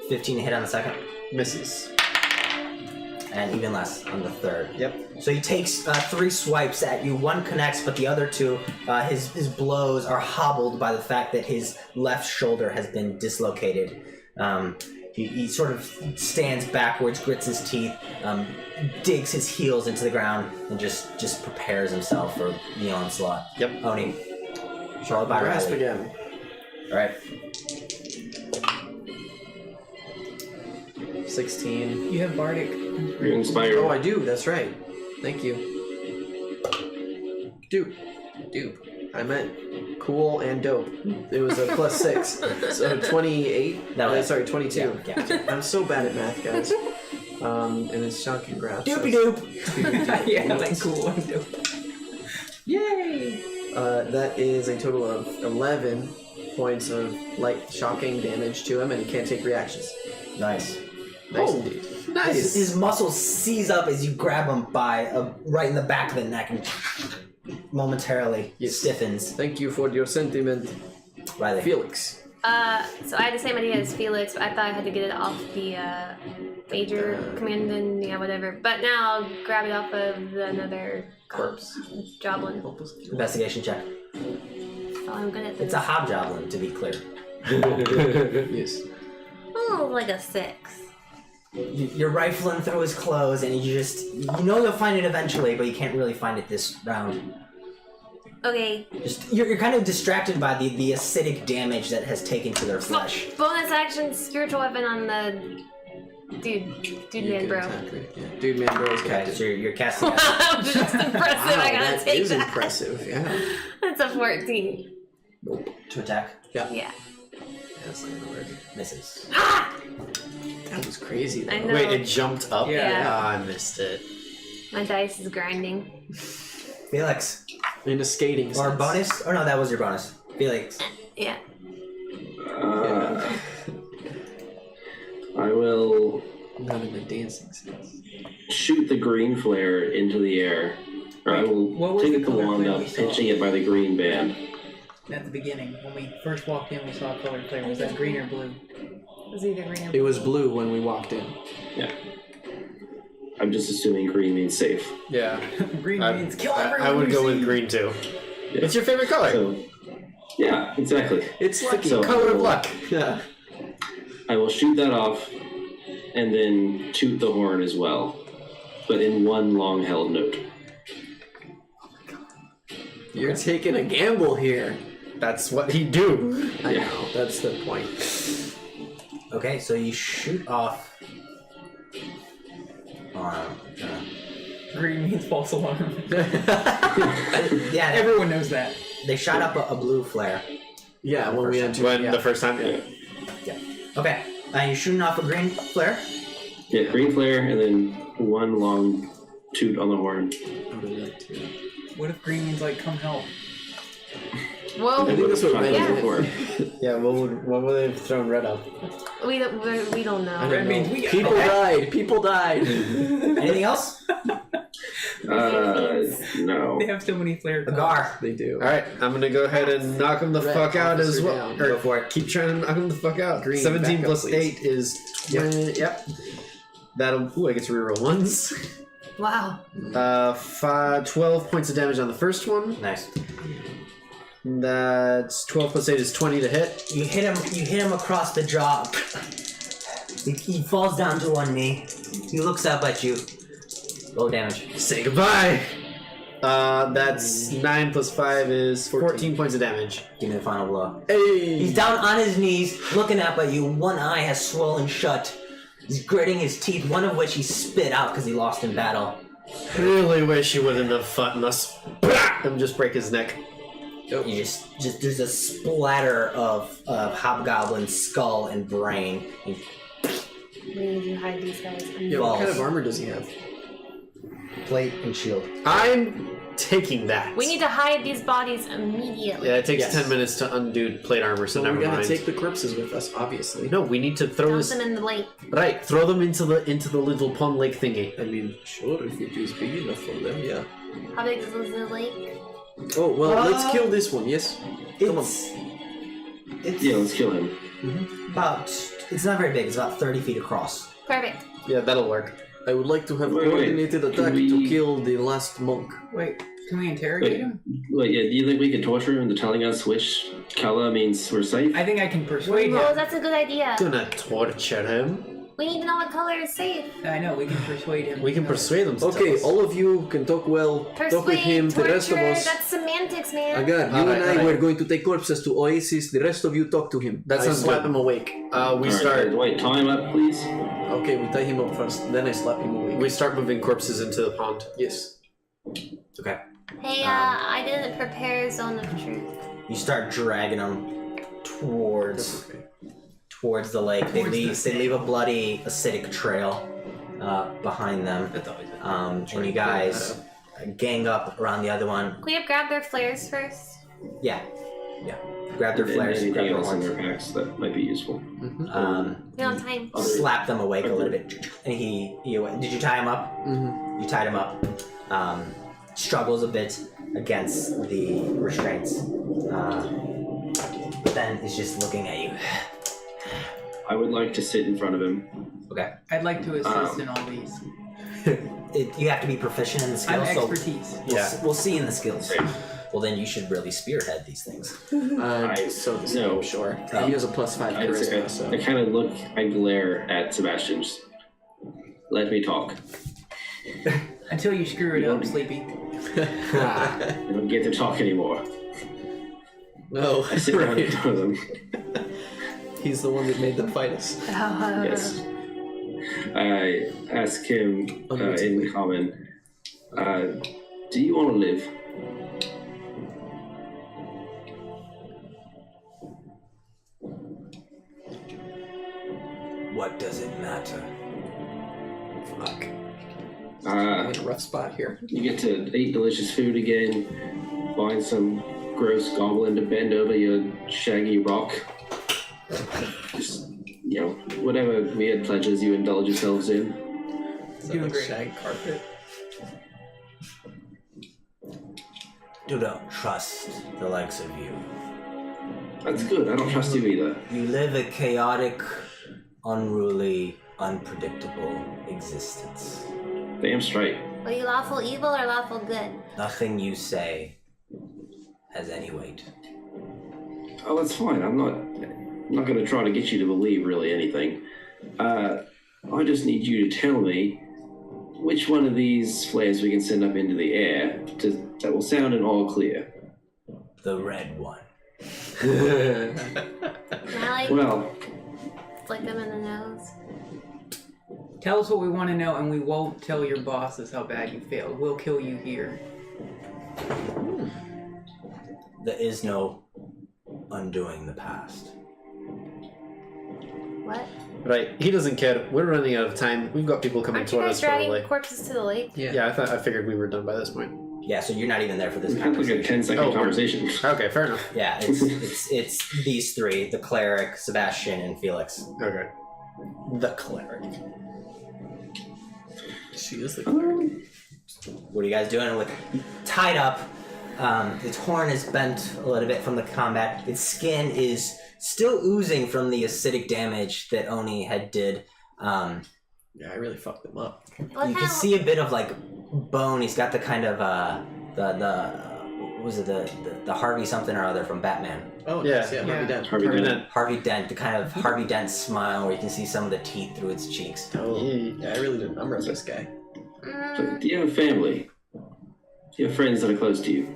15 to hit on the second, Misses. and even less on the third. Yep. So he takes 3 swipes at you. One connects, but the other 2, his blows are hobbled by the fact that his left shoulder has been dislocated. He sort of stands backwards, grits his teeth, digs his heels into the ground, and just prepares himself for the onslaught. Yep. Oni, followed by Grasp Riley. again. All right. 16. You have bardic. You inspire. Oh, I do. That's right. Thank you. Dupe. I meant cool and dope. It was a plus 6. So 28. No, sorry, 22. Yeah. I'm so bad at math, guys. And it's shocking graph. Doopy doop. Yeah, like cool and dope. Yay! That is a total of 11 points of light shocking damage to him, and he can't take reactions. Nice. Nice Oh, indeed. His muscles seize up as you grab him by right in the back of the neck and momentarily stiffens. Thank you for your sentiment, Riley. Felix. So I had the same idea as Felix, but I thought I had to get it off the major command and whatever. But now I'll grab it off of another Corpse. Joblin. Investigation check. Oh, I'm good at this. It's a hobgoblin, to be clear. Yes. Oh, like a 6. You're rifling through his clothes, and you know you'll find it eventually, but you can't really find it this round. Okay. You're kind of distracted by the acidic damage that has taken to their flesh. Bonus action, spiritual weapon on the dude man, bro. Dude, man, bro is Okay, captain. so you're casting. Wow, just impressive. I gotta that take is that. impressive. Yeah. That's a 14. To attack. Yeah. That's not gonna work. Misses. That was crazy. I Though. know. Wait, it jumped up? Yeah. Ah, I missed it. My dice is grinding. Felix. In a skating Or sense. bonus? Oh no, that was your bonus. Felix. Yeah. I will Not in the dancing sense. shoot the green flare into the air. Or I will What was take the the color wand flare up, we saw? pitching it by the green band. At the beginning, when we first walked in, we saw a colored flare. Was that green or blue? It was either green or It was blue when we walked in. Yeah. I'm just assuming green means safe. Yeah. Green I, means kill everyone. I would you go see. with green too. Yeah. It's your favorite color. So, yeah, exactly. It's lucky. So- Color of luck. Yeah. I will shoot that off and then toot the horn as well, but in one long held note. You're taking a gamble here. That's what he do. I Yeah. know. That's the point. Okay, so you shoot off. Green means false alarm. Yeah, Everyone knows that. they shot up a blue flare. Yeah, when we entered. When yeah. the first time, yeah. Okay, you're shooting off a green flare. Yeah, green flare and then one long toot on the horn. What if green means like come help? Whoa. I think that's what red Yeah. is. For. Yeah, what would they have thrown red up? We don't know. Red means we got People died. People died. Anything else? No. They have so many flare. Agar. They do. Alright, I'm gonna go ahead and knock him the Red fuck out as officer well. down. Or Go for it. keep trying to knock him the fuck out. Green, 17 back up, plus please. 8 is 20. Yep. That'll. Ooh, I get to reroll ones. Wow. 12 points of damage on the first one. Nice. That's 12 plus 8 is 20 to hit. You hit him. You hit him across the jaw. He falls down to one knee. He looks up at you. Roll damage. Say goodbye. That's 9 plus 5 is 14 points of damage. Give me the final blow. Hey! He's down on his knees, looking up at you. One eye has swollen shut. He's gritting his teeth, one of which he spit out because he lost in battle. Really wish you wouldn't have fought us. And just break his neck. You just there's a splatter of hobgoblin skull and brain. He We need to hide these guys. Yeah, what kind Balls. of armor does he have? plate and shield. I'm taking that. We need to hide these bodies immediately. Yeah, it takes Yes. 10 minutes to undo plate armor, so So never we gotta mind. take the corpses with us, obviously. No, we need to throw Dump this. them in the lake. Right, throw them into the little pond lake thingy. I mean, sure, if it is big enough for them, yeah. How big is the lake? Oh, well, let's kill this one, yes? Come on. It's Yeah, let's kill him. about. It's not very big. It's about 30 feet across. Perfect. Yeah, that'll work. I would like to have Wait, wait. coordinated attack Can we- to kill the last monk. Wait, can we interrogate Wait, him? wait, yeah, do you think we can torture him into telling us which color means we're safe? I think I can persuade Oh, him. that's a good idea. Gonna torture him. We need to know what color is safe. I know, we can persuade him. We can persuade them to Okay, tell us. all of you can talk well. Persuade, Talk with him. torture, The rest of us. that's semantics, man. Agar, you Alright, and I alright. were going to take corpses to Oasis. The rest of you talk to him. That I sounds slap good. him awake. We Alright, start. Wait, tie him up, please. Okay, we tie him up first. Then I slap him awake. We start moving corpses into the pond. Yes. Okay. Hey, I didn't prepare Zone of Truth. You start dragging them towards the lake. They Towards leave. the They leave a bloody acidic trail behind them. That's always it. And you guys gang up around the other one. Can we have grabbed their flares first? Yeah. Grab their And flares. Grab anything their else in horns. their packs that might be useful. We don't have time. Slap them awake a little bit. And he did you tie him up? Mm-hmm. You tied him up. Struggles a bit against the restraints. But then is just looking at you. I would like to sit in front of him. Okay. I'd like to assist in all these. You have to be proficient in the I'm skills. expertise. We'll see in the skills. Well, then you should really spearhead these things. So this no. game, sure. He has a +5 I charisma, so. kind of look, I glare at Sebastian. Just let me talk. Until you screw it up, Sleepy. I don't get to talk anymore. No, I sit down in right. front of them. He's the one that made them fight us. Yes. I ask him in common, do you want to live? What does it matter? Fuck. I'm Uh, in a rough spot here. you get to eat delicious food again, find some gross goblin to bend over your shaggy rock. Just, whatever weird pleasures you indulge yourselves in. Is that Doing like great. shag carpet? You don't trust the likes of you. That's good, I don't trust you either. You live a chaotic, unruly, unpredictable existence. Damn straight. Are you lawful evil or lawful good? Nothing you say has any weight. Oh, that's fine. I'm not going to try to get you to believe really anything. I just need you to tell me which one of these flares we can send up into the air that will sound an all clear. The red one. Can I Well, flick them in the nose? Tell us what we want to know, and we won't tell your bosses how bad you failed. We'll kill you here. There is no undoing the past. What? Right, he doesn't care. We're running out of time. We've got people coming Aren't you toward guys us dragging probably. corpses to the lake? Yeah, I figured we were done by this point. Yeah, so you're not even there for this we had like a conversation. 10-second Oh, conversation. Okay, fair enough. Yeah, it's these three: the cleric, Sebastian, and Felix. Okay. The cleric. She is the cleric. What are you guys doing? With tied up, its horn is bent a little bit from the combat. Its skin is still oozing from the acidic damage that Oni had did. Yeah, I really fucked them up. What You kind can see a bit of like bone. He's got the kind of what was it the Harvey something or other from Batman. Oh, Yeah. nice. Yeah, Harvey Dent. Harvey Dent. Harvey Dent, the kind of Harvey Dent smile where you can see some of the teeth through its cheeks. Oh, yeah, I really didn't remember this guy. So, do you have a family? Do you have friends that are close to you?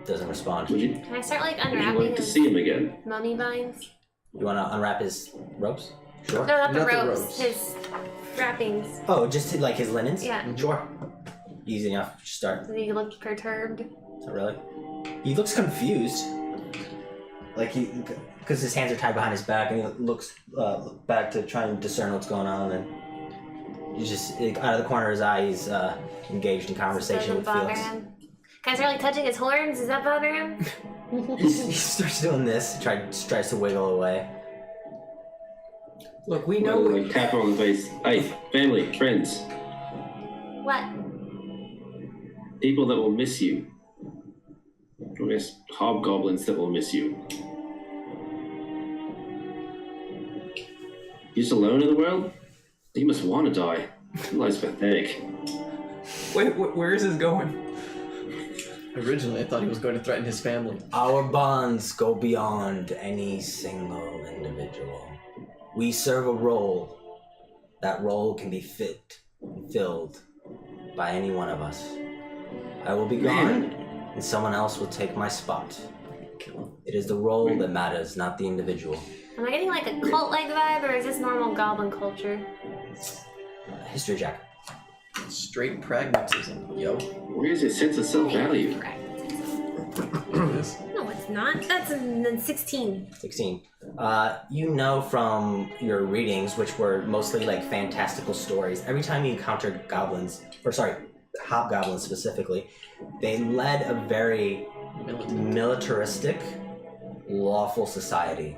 Doesn't respond. Would you, Can I start like would you unwrapping like to his see him again? mummy binds? You want to unwrap his ropes? Sure. No, not the Not the ropes. ropes. His wrappings. Oh, just like his linens? Yeah. Sure. Easy enough. Just start. Does he look perturbed? Not really. He looks confused. Like because his hands are tied behind his back, and he looks back to try and discern what's going on, and he's just out of the corner of his eye, he's engaged in conversation Doesn't with bother Felix. him. Can I start like touching his horns? Does that bother him? He starts doing this, tries to wiggle away. Look, we No, know. like tap her on the face. Hey, family, friends, What? people that will miss you. I guess hobgoblins that will miss you. You're just alone in the world? You must want to die. Your life's pathetic. Wait, where is this going? Originally, I thought he was going to threaten his family. Our bonds go beyond any single individual. We serve a role. That role can be filled by any one of us. I will be gone, and someone else will take my spot. It is the role that matters, not the individual. Am I getting like a cult-like vibe, or is this normal goblin culture? History check. Straight pragmatism, yo. Where's your sense of self-value? No, it's not. That's a 16. 16. You know from your readings, which were mostly like fantastical stories, every time you encountered goblins, or sorry, hobgoblins specifically, they led a very militaristic, lawful society.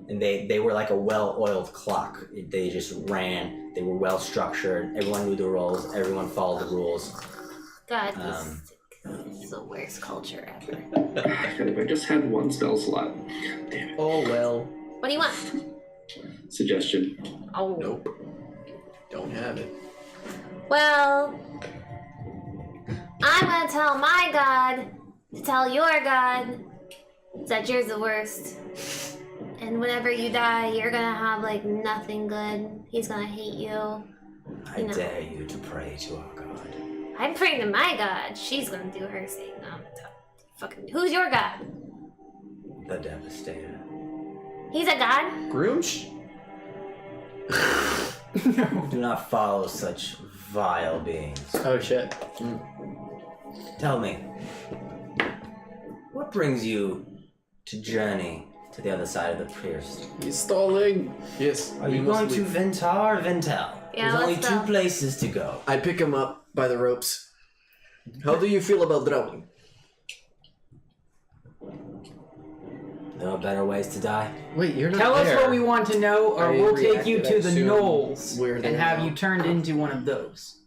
And they were like a well-oiled clock. They just ran. They were well-structured. Everyone knew the roles. Everyone followed the rules. God, this is the worst culture ever. If I just had one spell slot. Damn it. Oh, well. What do you want? Suggestion. Oh. Nope. Don't have it. Well, I'm gonna tell my god to tell your god that you're the worst. And whenever you die, you're gonna have like nothing good. He's gonna hate you. I dare you to pray to our God. I'm praying to my god. She's gonna do her thing. Fucking, who's your god? The Devastator. He's a god? Grooch? Do not follow such vile beings. Oh shit. Tell me, what brings you to journey to the other side of the pierce. He's stalling. Yes. Are we you must going to leave. Ventar or Ventel? Yeah, There's only let's two go. places to go. I pick him up by the ropes. How do you feel about drowning? There are better ways to die. Wait, you're not Tell there. us what we want to know, or I we'll take you reacted, I to the assume knolls we're and there have now. you turned into one of those.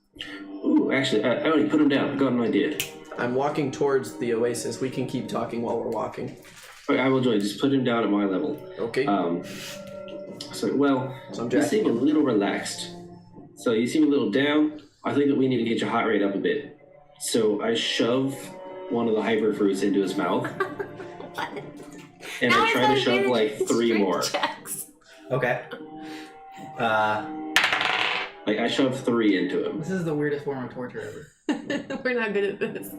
Ooh, actually, I already put him down. I got an idea. I'm walking towards the oasis. We can keep talking while we're walking. Okay, I will join. Just put him down at my level. Okay. So, well, So I'm you jacking. seem a little relaxed. So you seem a little down. I think that we need to get your heart rate up a bit. So I shove one of the hyper fruits into his mouth. And Now I he's try gotta to shove do like 3 strength more. checks. Okay. Like I shove 3 into him. This is the weirdest form of torture ever. We're not good at this.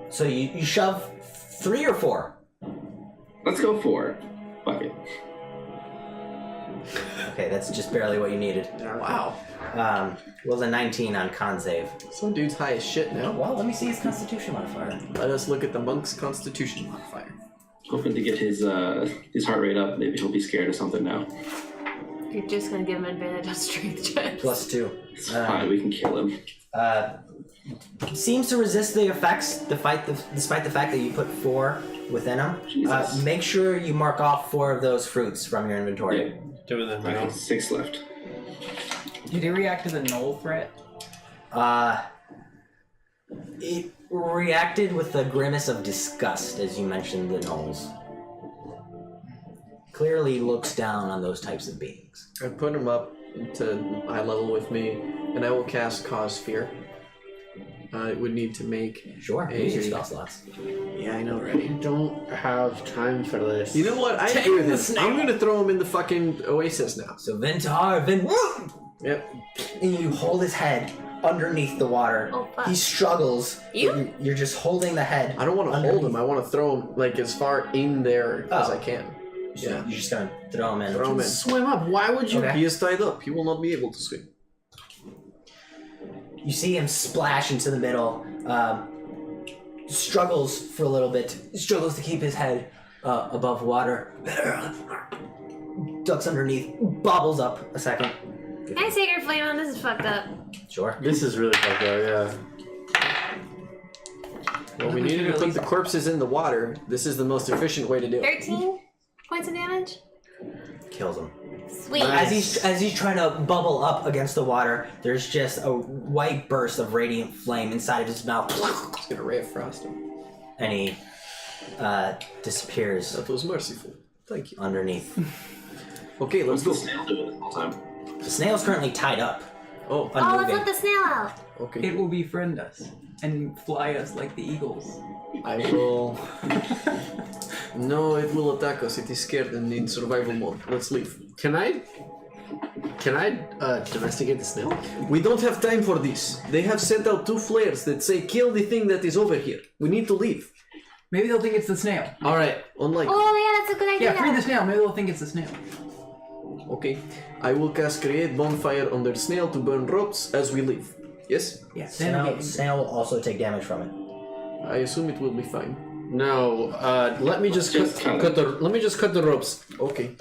So you shove 3 or 4? Let's go 4. Fuck it. Okay, that's just barely what you needed. Wow. Was a 19 on con save. Some dude's high as shit now. Well, let me see his constitution modifier. Let us look at the monk's constitution modifier. Hoping to get his heart rate up. Maybe he'll be scared of something now. You're just gonna give him advantage on strength checks. +2. It's fine. We can kill him. Seems to resist the effects despite the fact that you put 4 within him. Jesus. Make sure you mark off 4 of those fruits from your inventory. Doing that right Okay, now. 6 left. Did it react to the knoll threat? It reacted with a grimace of disgust as you mentioned the gnolls. Clearly looks down on those types of beings. I put him up to eye level with me, and I will cast Cause Fear. It would need to make... Sure, use your spell slots. Yeah, I know, I right? don't have time for this. You know what? I agree with this. I'm gonna throw him in the fucking oasis now. So Ventar, Yep. and you hold his head underneath the water. Oh, fuck. He struggles. You? You're just holding the head. I don't want to hold him. I want to throw him like as far in there as Oh. I can. Yeah. You're just gonna throw him in. Throw him in. Swim up. Why would you? Okay. He is tied up. He will not be able to swim. You see him splash into the middle. Struggles for a little bit. Struggles to keep his head above water. Ducks underneath. Bobbles up a second. Can I Sacred Flame on? This is fucked up. Sure. This is really fucked up. Well, we needed to put the corpses in the water. This is the most efficient way to do it. 13 points of damage? Kills him. Sweet. As he's trying to bubble up against the water, there's just a white burst of radiant flame inside of his mouth, It's gonna ray of frost him. and he disappears That was merciful. Thank you. underneath. Okay, let's What's go. the snail doing this whole time? The snail's currently tied up, Oh, Oh, let's unmoving. let the snail out. okay. It will befriend us and fly us like the eagles. I will. No, it will attack us. It is scared and in survival mode. Let's leave. Can I domesticate the snail? We don't have time for this. They have sent out 2 flares that say kill the thing that is over here. We need to leave. Maybe they'll think it's the snail. All right. Unlike. Oh, yeah, that's a good idea. Yeah, free the snail. Maybe they'll think it's the snail. Okay. I will cast create bonfire on the snail to burn ropes as we leave. Yes. Yeah, then Snail will also take damage from it. I assume it will be fine. No. Let me just cut the ropes. Okay.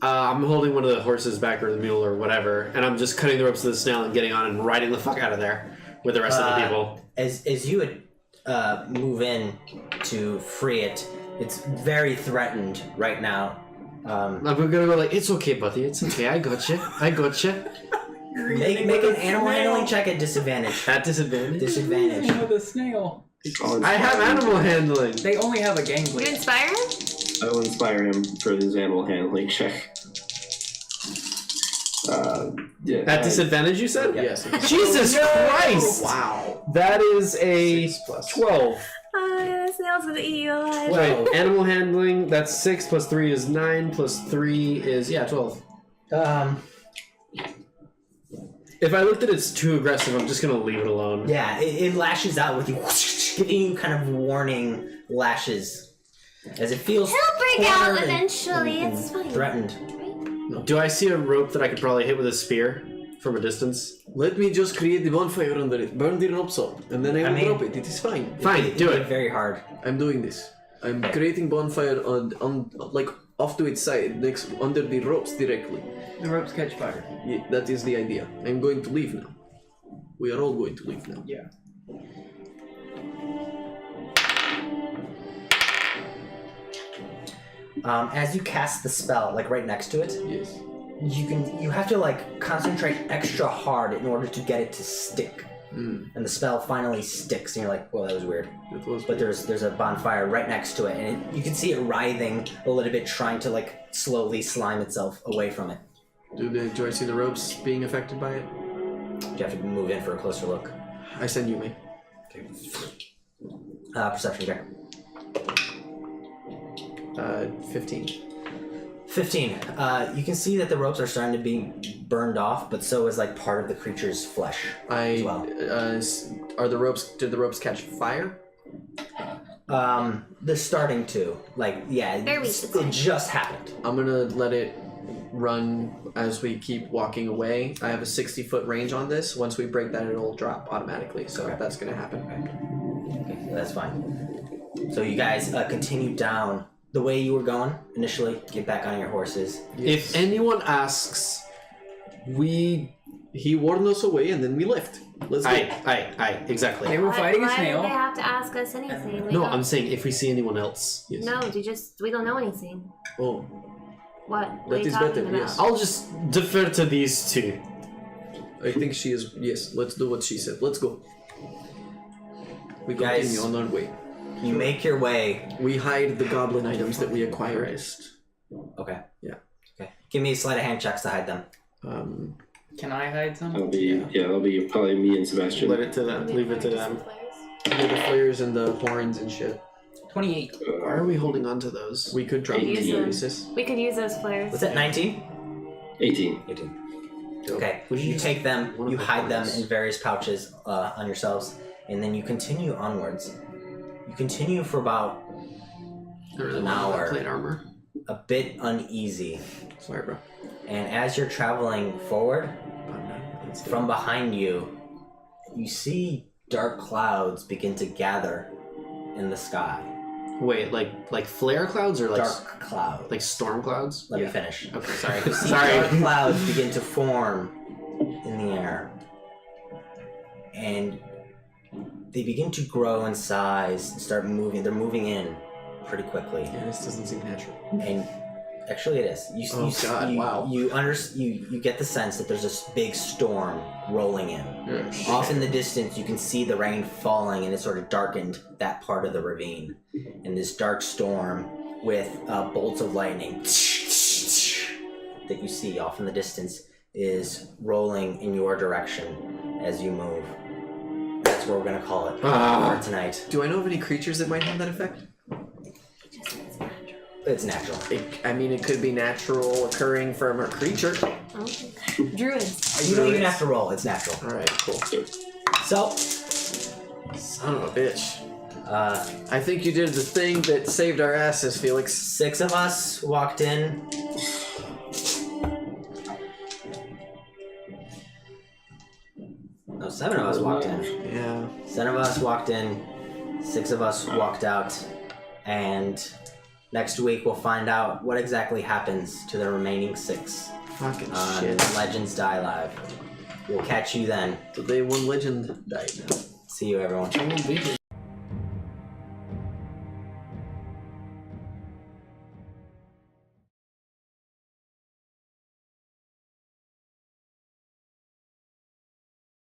I'm holding one of the horses back or the mule or whatever, and I'm just cutting the ropes to the snail and getting on and riding the fuck out of there with the rest of the people. As you would move in to free it, it's very threatened right now. I'm gonna go like, it's okay, buddy. It's okay. I got you. Make an animal handling check at disadvantage. At disadvantage. Disadvantage. with a snail. I have animal handling. They only have a You gangly. inspire him? I will inspire him for his animal handling check. Yeah. At disadvantage, you said? Yes. Jesus Christ! Wow. That is a 6 plus. 12. Oh, yeah, the snail's gonna eat you alive. Wait, animal handling, that's 6 plus 3 is 9 plus 3 is, 12. If I looked at it's too aggressive, I'm just gonna leave it alone. Yeah, it lashes out with you, giving you kind of warning lashes as it feels. He'll break out cornered and- eventually, and it's fine. threatened. Do I see a rope that I could probably hit with a spear from a distance? Let me just create the bonfire under it. Burn the ropes up, and then I will drop it. It is fine. Fine, do it. Very hard. I'm doing this. I'm creating bonfire on like off to its side, next under the ropes directly. The ropes catch fire. Yeah, that is the idea. I'm going to leave now. We are all going to leave now. Yeah. As you cast the spell, like right next to it, Yes. you have to like concentrate extra hard in order to get it to stick. And the spell finally sticks, and you're like, "Well, that was weird." That was. But there's a bonfire right next to it, and you can see it writhing a little bit, trying to like slowly slime itself away from it. Do I see the ropes being affected by it? You have to move in for a closer look. I send you me. Perception check. 15. 15. You can see that the ropes are starting to be burned off, but so is like part of the creature's flesh as well. Are the ropes? Did the ropes catch fire? They're starting to. Like, yeah, it just happened. I'm gonna let it run as we keep walking away. I have a 60-foot range on this. Once we break that, it'll drop automatically. So that's gonna happen. Okay, that's fine. So you guys continue down the way you were going initially. Get back on your horses. If anyone asks, He warned us away, and then we left. Let's go. Aye, exactly. They were fighting a Why snail. do they have to ask us anything? We No, don't- I'm saying if we see anyone else. Yes. No, we don't know anything. Oh, What? What That are you is talking better, about? yes. I'll just defer to these two. I think she is. Yes, let's do what she said. Let's go. We Guys. continue on our way. You make your way. We hide the goblin items that we acquired. Okay. Yeah. Okay. Give me sleight of hand checks to hide them. Can I hide some? That'll be probably me and Sebastian. Let it to them. Leave it to them. Yeah, the flares and the horns and shit. 28. Why are we holding on to those? We could drop them Use in them. basis. We could use those flares. What's that, 19? 18. 18. Okay. Would You you take them, one of you the hide them horns? in various pouches on yourselves, and then you continue onwards. You continue for about I really an want hour. plate armor. a bit uneasy. Sorry, bro. And as you're traveling forward, from behind you, you see dark clouds begin to gather in the sky. Wait, like flare clouds or like Dark clouds. like storm clouds? Let me finish. Okay, sorry. You see sorry. dark clouds begin to form in the air. And they begin to grow in size, start moving. They're moving in pretty quickly. Yeah, this doesn't seem natural. And actually it is. You get the sense that there's this big storm rolling in. Off in the distance you can see the rain falling, and it sort of darkened that part of the ravine. And this dark storm with bolts of lightning that you see off in the distance is rolling in your direction as you move. That's what we're gonna call it for tonight. Do I know of any creatures that might have that effect? It's natural. It could be natural occurring from a creature. Okay. Druids. You don't even have to roll, it's natural. Alright, cool. So, Son of a bitch. uh, I think you did the thing that saved our asses, Felix. 6 of us walked in. No, 7 of us walked in. Yeah. 7 of us walked in, 6 of us walked out, and next week we'll find out what exactly happens to the remaining 6 Fucking on shit. Legends Die Live. We'll catch you then. The day one legend died. See you, everyone.